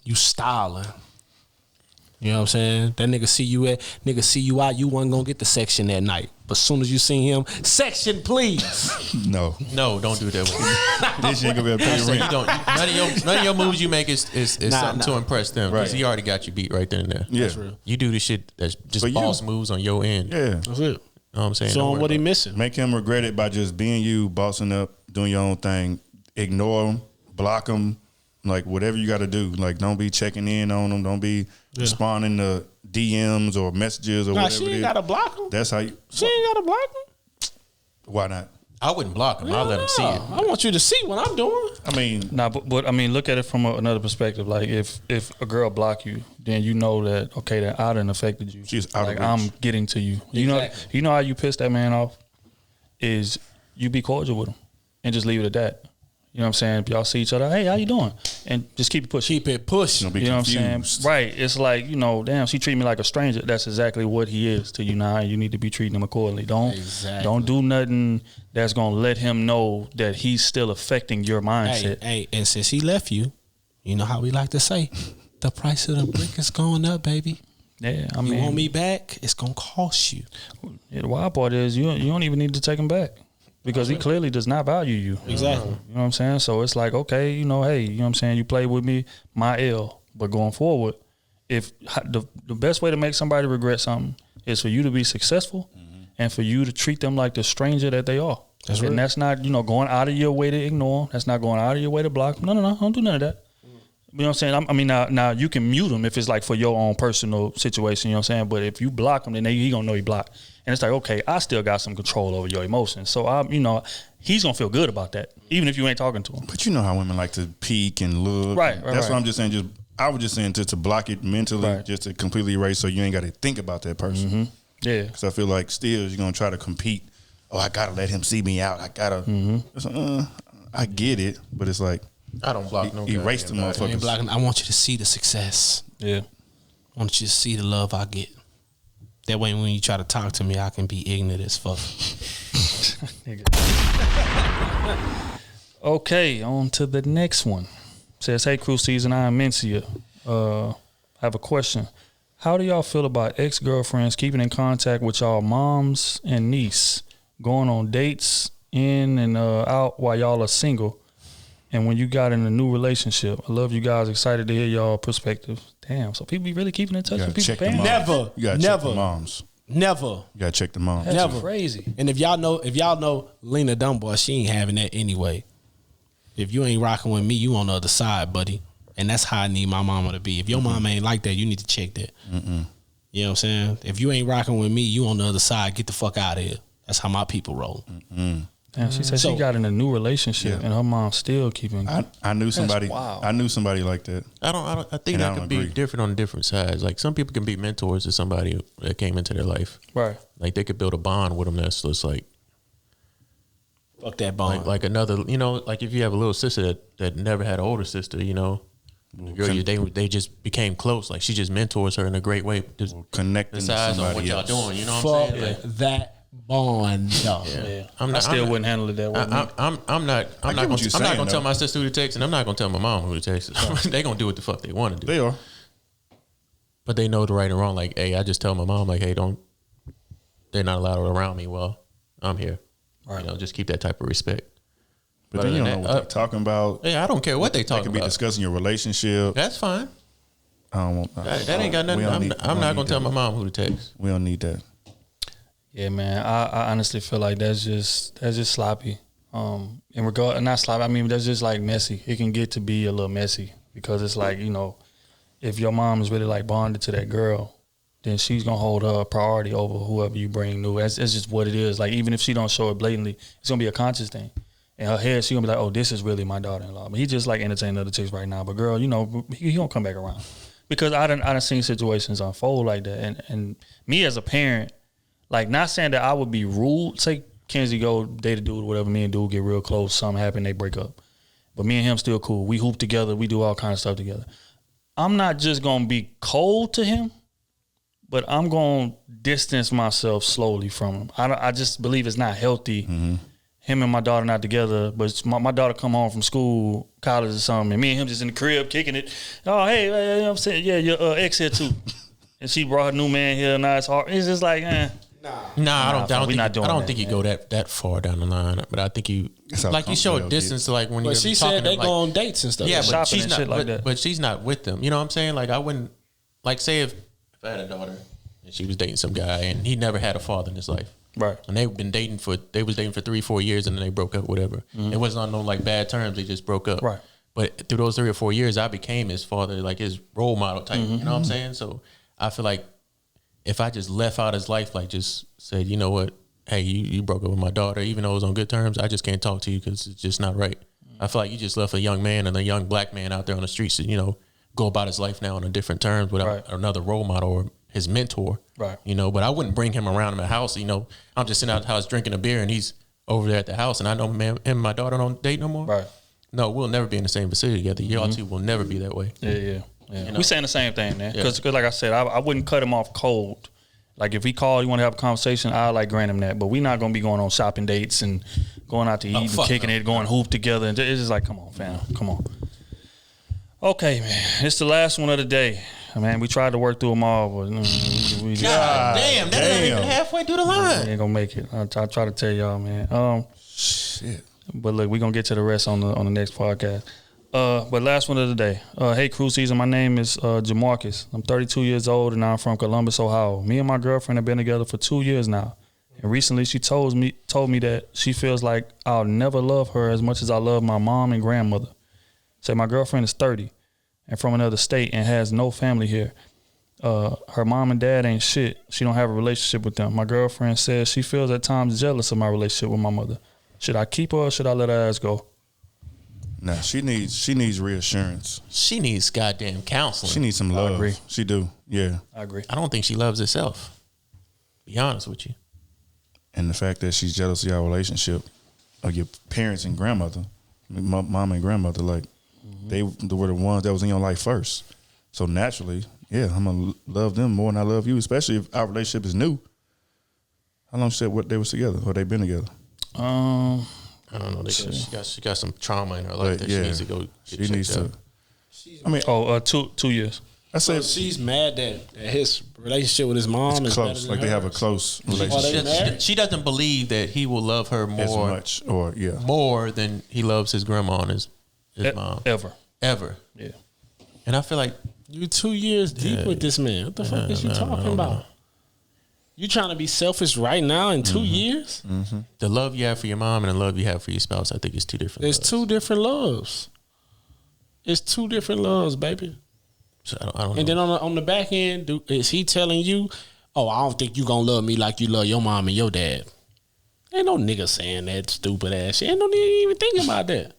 you styling. You know what I'm saying? That nigga see you out, you wasn't gonna get the section that night. But as soon as you see him, section please. No, don't do that with me. this shit gonna be a pay You rent. don't, none of your moves you make is something to impress them. Because Right. he already got you beat right then and there. Yeah, You do the shit that's just For you. boss moves on your end. yeah. That's it. You know what I'm saying? So Don't worry what he about missing? Make him regret it by just being you, bossing up, doing your own thing. Ignore him, block him, like whatever you got to do. Like don't be checking in on them. Don't be responding to DMs or messages or Nah, whatever she it ain't is. gotta block him. That's how you. She ain't gotta block him. Why not? I wouldn't block him. I'll let him see it. I want you to see what I'm doing. I mean, Nah, but I mean, look at it from another perspective. Like if a girl block you, then you know that okay, that I done affected you. She's out of like reach. I'm getting to you. Exactly. You know how you piss that man off is you be cordial with him and just leave it at that. You know what I'm saying? If y'all see each other, hey, how you doing? And just keep it pushing. Keep it pushing. don't be You know confused. what I'm saying? Right. It's like, damn, she treat me like a stranger. That's exactly what he is to you now. And you need to be treating him accordingly. Don't do nothing that's gonna let him know that he's still affecting your mindset. Hey, and since he left you, you know how we like to say, the price of the brick is going up, baby. Yeah, I You mean, want me back? It's gonna cost you. the wild part is you don't even need to take him back because he clearly does not value you. Exactly. You know what I'm saying? So it's like, okay, hey, you know what I'm saying? You play with me, my L. But going forward, if the best way to make somebody regret something is for you to be successful and for you to treat them like the stranger that they are. That's and right. that's not, going out of your way to ignore them. That's not going out of your way to block them. No, don't do none of that. You know what I'm saying? I mean, now you can mute him if it's like for your own personal situation, you know what I'm saying? But if you block him, then he gonna know he blocked. And it's like, okay, I still got some control over your emotions. So he's gonna feel good about that, even if you ain't talking to him. But you know how women like to peek and look. Right, That's right. what I'm just saying. I was just saying to block it mentally, Right. just to completely erase, so you ain't got to think about that person. Yeah. Because I feel like still you're gonna try to compete. Oh, I gotta let him see me out. I gotta. It's like, I get it, but it's like I don't block no erase the goddamn body. I ain't motherfuckers. blocking. I want you to see the success. Yeah. I want you to see the love I get. That way, when you try to talk to me, I can be ignorant as fuck. Okay, on to the next one. Says, hey, Krew Season, I am Mencia. I have a question. How do y'all feel about ex-girlfriends keeping in contact with y'all moms and niece, going on dates in and out while y'all are single, and when you got in a new relationship? I love you guys. Excited to hear y'all perspective. Damn, so people be really keeping in touch You with gotta people. check the Paying? moms. Never. You gotta check the Never. moms. Never. You gotta check the moms. That's Never. crazy. And if y'all know Lena Dunbar, she ain't having that anyway. If you ain't rocking with me, you on the other side, buddy. And that's how I need my mama to be. If your mama ain't like that, you need to check that. You know what I'm saying? If you ain't rocking with me, you on the other side. Get the fuck out of here. That's how my people roll. Damn, she said So- she got in a new relationship and her mom still keeping. I knew somebody. wild. I knew somebody like that. I think And I that don't could be agree. different on different sides. Like some people can be mentors to somebody that came into their life. Right. Like they could build a bond with them that's just like Fuck that bond. like another, like if you have a little sister that never had an older sister, the girl they just became close. Like she just mentors her in a great way. Just Connecting to decides on what somebody y'all else. doing. You know what Fuck I'm saying? Like, that bond. Yeah. I'm I not- still I'm wouldn't handle it that way. I'm not gonna what you're saying, tell though. my sister who to text, and I'm not gonna tell my mom who to text. They gonna do what the fuck they want to do. They are. But they know the right and wrong. Like, hey, I just tell my mom, like, hey, they're not allowed around me while I'm here. Right. Just keep that type of respect. But then you don't know what they're talking about. Yeah, I don't care what they They talking could be about. discussing your relationship. That's fine. I don't want That ain't got nothing. I'm not gonna tell my mom who to text. We don't need that. Yeah, man. I honestly feel like that's just sloppy. In regard, not sloppy. I mean, that's just like messy. It can get to be a little messy because it's like, if your mom is really like bonded to that girl, then she's gonna hold her priority over whoever you bring new. That's just what it is. Like even if she don't show it blatantly, it's gonna be a conscious thing. In her head, she gonna be like, "Oh, this is really my daughter-in-law." But he just like entertaining other chicks right now. But girl, he don't come back around because I done seen situations unfold like that. And me as a parent. Like, not saying that I would be rude. Say Kenzie go date a dude or whatever. Me and dude get real close. Something happen, they break up. But me and him still cool. We hoop together. We do all kind of stuff together. I'm not just going to be cold to him, but I'm going to distance myself slowly from him. I just believe it's not healthy him and my daughter not together, but my daughter come home from school, college or something, and me and him just in the crib kicking it. Oh, hey, you know what I'm saying? Yeah, your ex here too. And she brought her new man here, now it's hard. It's just like, I don't think you go that far down the line. But I think you show a distance to like when you're. But she said they go on dates and stuff. Yeah, but she's and not. shit like that. But she's not with them. You know what I'm saying? Like I wouldn't like say if I had a daughter and she was dating some guy and he never had a father in his life. Right. And they was dating for 3-4 years and then they broke up, whatever. It wasn't on no like bad terms, they just broke up. Right. But through those 3 or 4 years I became his father, like his role model type. You know what I'm saying? So I feel like if I just left out his life, like just said, you know what, hey, you broke up with my daughter, even though it was on good terms, I just can't talk to you because it's just not right. I feel like you just left a young man and a young black man out there on the streets to, you know, go about his life now on a different terms without another role model or his mentor. Right. You know, but I wouldn't bring him around in my house. You know, I'm just sitting out the house drinking a beer and he's over there at the house and I know, man, him and my daughter don't date no more. Right. No, we'll never be in the same vicinity together. Y'all two will never be that way. Yeah. You know? We saying the same thing, man. Yeah. Because like I said, I wouldn't cut him off cold. Like if he called, you want to have a conversation, I like grant him that. But we're not gonna be going on shopping dates and going out to eat and kicking it, going hoop together. And it's just like, come on, fam, come on. Okay, man, it's the last one of the day. Man, we tried to work through them all, but we just, damn, that's not even halfway through the line. We ain't gonna make it. I try to tell y'all, man. Shit. But look, we're gonna get to the rest on the next podcast. But last one of the day. Hey, Krew season. My name is Jamarcus. I'm 32 years old and I'm from Columbus, Ohio. Me and my girlfriend have been together for 2 years now. And recently she told me that she feels like I'll never love her as much as I love my mom and grandmother. Say my girlfriend is 30 and from another state and has no family here. Her mom and dad ain't shit. She don't have a relationship with them. My girlfriend says she feels at times jealous of my relationship with my mother. Should I keep her or should I let her ass go? Nah, she needs reassurance. She needs goddamn counseling. She needs some love. I agree. She do. Yeah. I agree. I don't think she loves herself. Be honest with you. And the fact that she's jealous of your relationship, of your parents and grandmother, mom and grandmother, like they were the ones that was in your life first. So naturally, yeah, I'm gonna love them more than I love you, especially if our relationship is new. How long she said what they was together or they been together? I don't know. She got some trauma in her life that she needs to go get checked out. 2 years. I said she's mad that his relationship with his mom is close. Like they have a close relationship. She doesn't believe that he will love her more as much more than he loves his grandma and his mom. Ever. Yeah. And I feel like you 2 years deep with this man. What the fuck is you talking about? You trying to be selfish right now in 2 years? Mm-hmm. The love you have for your mom and the love you have for your spouse, I think is two different. There's two different loves. It's two different loves, baby. So I don't know. And then on the back end, is he telling you, "Oh, I don't think you gonna love me like you love your mom and your dad"? Ain't no nigga saying that stupid ass shit. Ain't no nigga even thinking about that.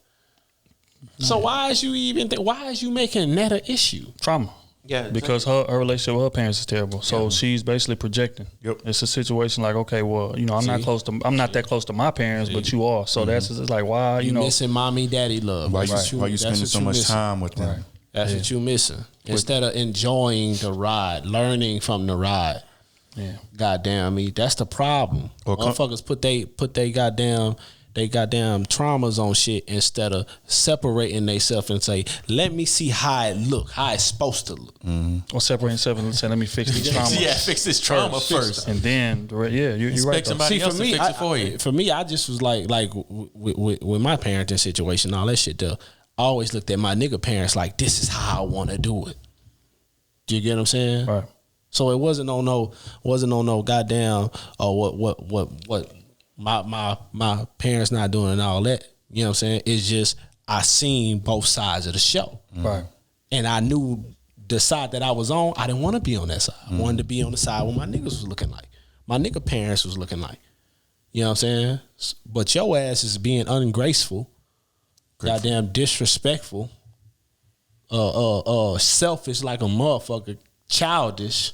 So why is you making that an issue? Trauma. Yeah, because her relationship with her parents is terrible. So she's basically projecting. Yep. It's a situation like, okay, well, you know, I'm not that close to my parents, but you are. So that's it's like, why, you know, missing mommy, daddy love. Why you spending so much time with them? Right. That's what you missing. Instead of enjoying the ride, learning from the ride. Yeah. Goddamn me, that's the problem. Motherfuckers put they goddamn traumas on shit instead of separating themselves and say, let me see how it look, how it's supposed to look. Or separating themselves and say, let me fix this trauma. Fix this trauma first. And then, you're right. Somebody else to fix it for you. For me, I just was like with my parenting situation, all that shit there, I always looked at my nigga parents like, this is how I want to do it. Do you get what I'm saying? Right. So it wasn't on no goddamn what my parents not doing and all that. You know what I'm saying? It's just I seen both sides of the show. Right. And I knew the side that I was on, I didn't want to be on that side. I wanted to be on the side where my niggas was looking like. My nigga parents was looking like. You know what I'm saying? But your ass is being ungraceful, goddamn disrespectful, selfish like a motherfucker, childish,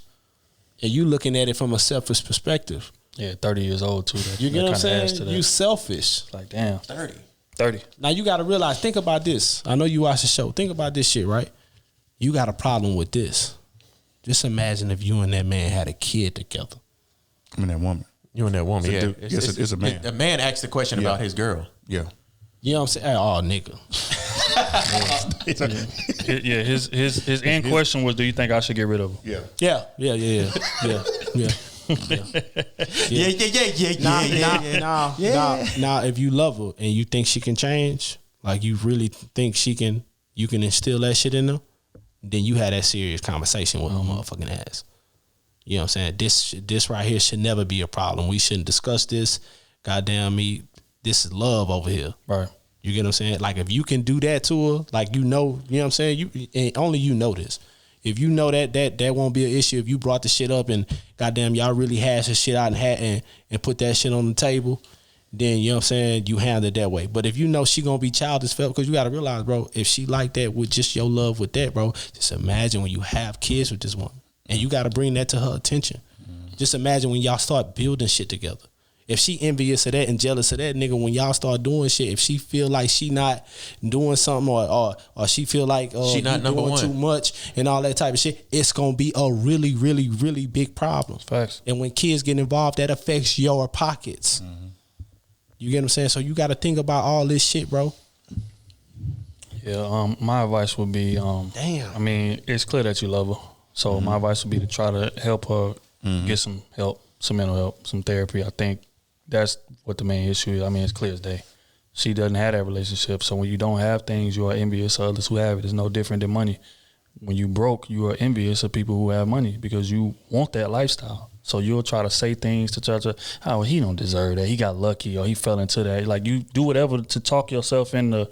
and you looking at it from a selfish perspective. Yeah, 30 years old too. You get what I'm saying? You selfish. It's like, damn. 30. Now you got to realize, think about this. I know you watch the show. Think about this shit, right? You got a problem with this. Just imagine if you and that man had a kid together. I mean, that woman. You and that woman, yeah. It's a man. The man asked the question about his girl. Yeah. You know what I'm saying? Oh, nigga. His end question was, do you think I should get rid of her? Yeah. Yeah. Now, if you love her and you think she can change, like you really think you can instill that shit in her, then you had that serious conversation with her motherfucking ass. You know what I'm saying? This right here should never be a problem. We shouldn't discuss this. Goddamn me, this is love over here. Right. You get what I'm saying? Like if you can do that to her, like you know what I'm saying? And only you know this. If you know that won't be an issue if you brought the shit up and goddamn y'all really hash the shit out and put that shit on the table, then you know what I'm saying, you handle it that way. But if you know she gonna be childish, because you gotta realize, bro, if she like that with just your love with that, bro, just imagine when you have kids with this woman and you gotta bring that to her attention. Just imagine when y'all start building shit together. If she envious of that and jealous of that, nigga, when y'all start doing shit, if she feel like she not doing something or she feel like she not number doing one too much and all that type of shit, it's gonna be a really, really, really big problem. Facts. And when kids get involved, that affects your pockets. You get what I'm saying? So you got to think about all this shit, bro. Yeah. My advice would be, Damn. I mean, it's clear that you love her, so my advice would be to try to help her get some help, some mental help, some therapy. I think that's what the main issue is. I mean, it's clear as day. She doesn't have that relationship. So when you don't have things, you are envious of others who have it. It's no different than money. When you broke, you are envious of people who have money because you want that lifestyle. So you'll try to say things to try to, oh, he don't deserve that. He got lucky or he fell into that. Like you do whatever to talk yourself into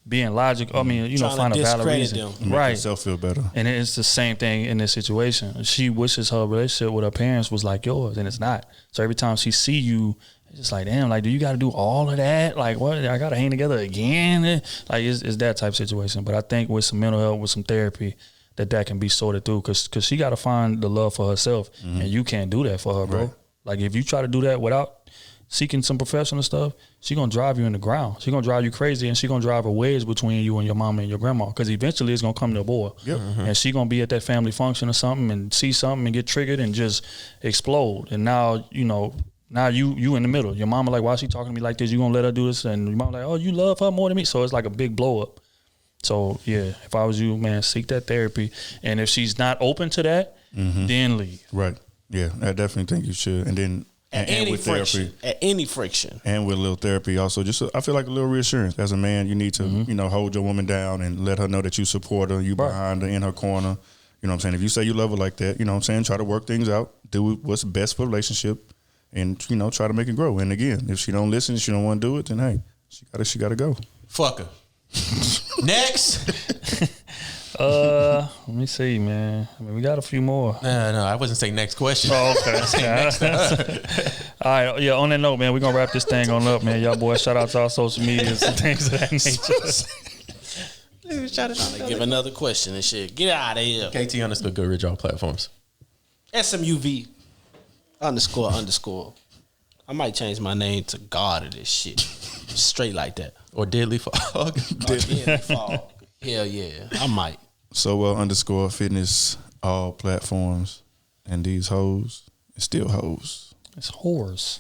being logical. I mean, find a valid reason. Make yourself feel better. And it's the same thing in this situation. She wishes her relationship with her parents was like yours, and it's not. So every time she see you, it's just like, damn, like, do you got to do all of that? Like, what? I got to hang together again? Like, it's that type of situation. But I think with some mental health, with some therapy, that can be sorted through because she got to find the love for herself, and you can't do that for her, bro. Right. Like, if you try to do that without seeking some professional stuff, she gonna drive you in the ground. She gonna drive you crazy, and she gonna drive a wedge between you and your mama and your grandma. Because eventually it's gonna come to a boil. Yep. And she gonna be at that family function or something and see something and get triggered and just explode. And now you in the middle. Your mama like, why is she talking to me like this? You gonna let her do this? And your mama like, oh, you love her more than me. So it's like a big blow up. So yeah, if I was you, man, seek that therapy. And if she's not open to that, then leave. Right. Yeah, I definitely think you should. And then and with therapy, at any friction, and with a little therapy, also just I feel like a little reassurance. As a man, you need to hold your woman down and let her know that you support her, you behind her, in her corner. You know what I'm saying? If you say you love her like that, you know what I'm saying, try to work things out, do what's best for the relationship, and try to make it grow. And again, if she don't listen, she don't want to do it, then hey, she gotta go. Fuck her. Next. Let me see, man. I mean, we got a few more. No, I wasn't saying next question. Oh, okay. All right, yeah. On that note, man, we're gonna wrap this thing on up, man. Y'all boys, shout out to our social medias and things of that nature. Shout out. Give another question and shit. Get out of here. KT_Goodridge all platforms. SMUV __. I might change my name to God of this shit. Straight like that. Or Deadly Fog. Deadly Fog. Hell yeah, I might. So _fitness all platforms, and these hoes, it's still hoes. It's whores.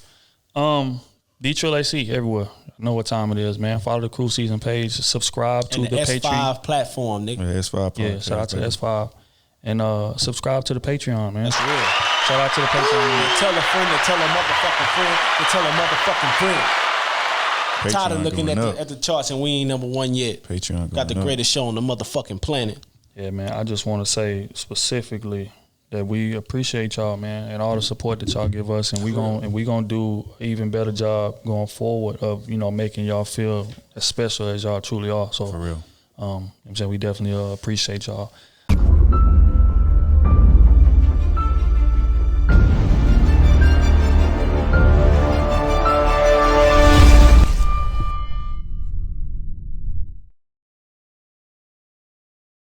D-Trill-AC everywhere. I know what time it is, man. Follow the Krew Season page. Subscribe to the S5 Patreon platform, nigga. Yeah, S5. Yeah, shout out to S5. And subscribe to the Patreon, man. That's real. Shout out to the Patreon, man. Tell a friend to tell a motherfucking friend to tell a motherfucking friend. Patreon Tired of looking at the charts and we ain't number one yet. Patreon got the greatest show on the motherfucking planet. Yeah, man. I just want to say specifically that we appreciate y'all, man, and all the support that y'all give us, and we gonna do an even better job going forward of making y'all feel as special as y'all truly are. So for real, I'm saying we definitely appreciate y'all.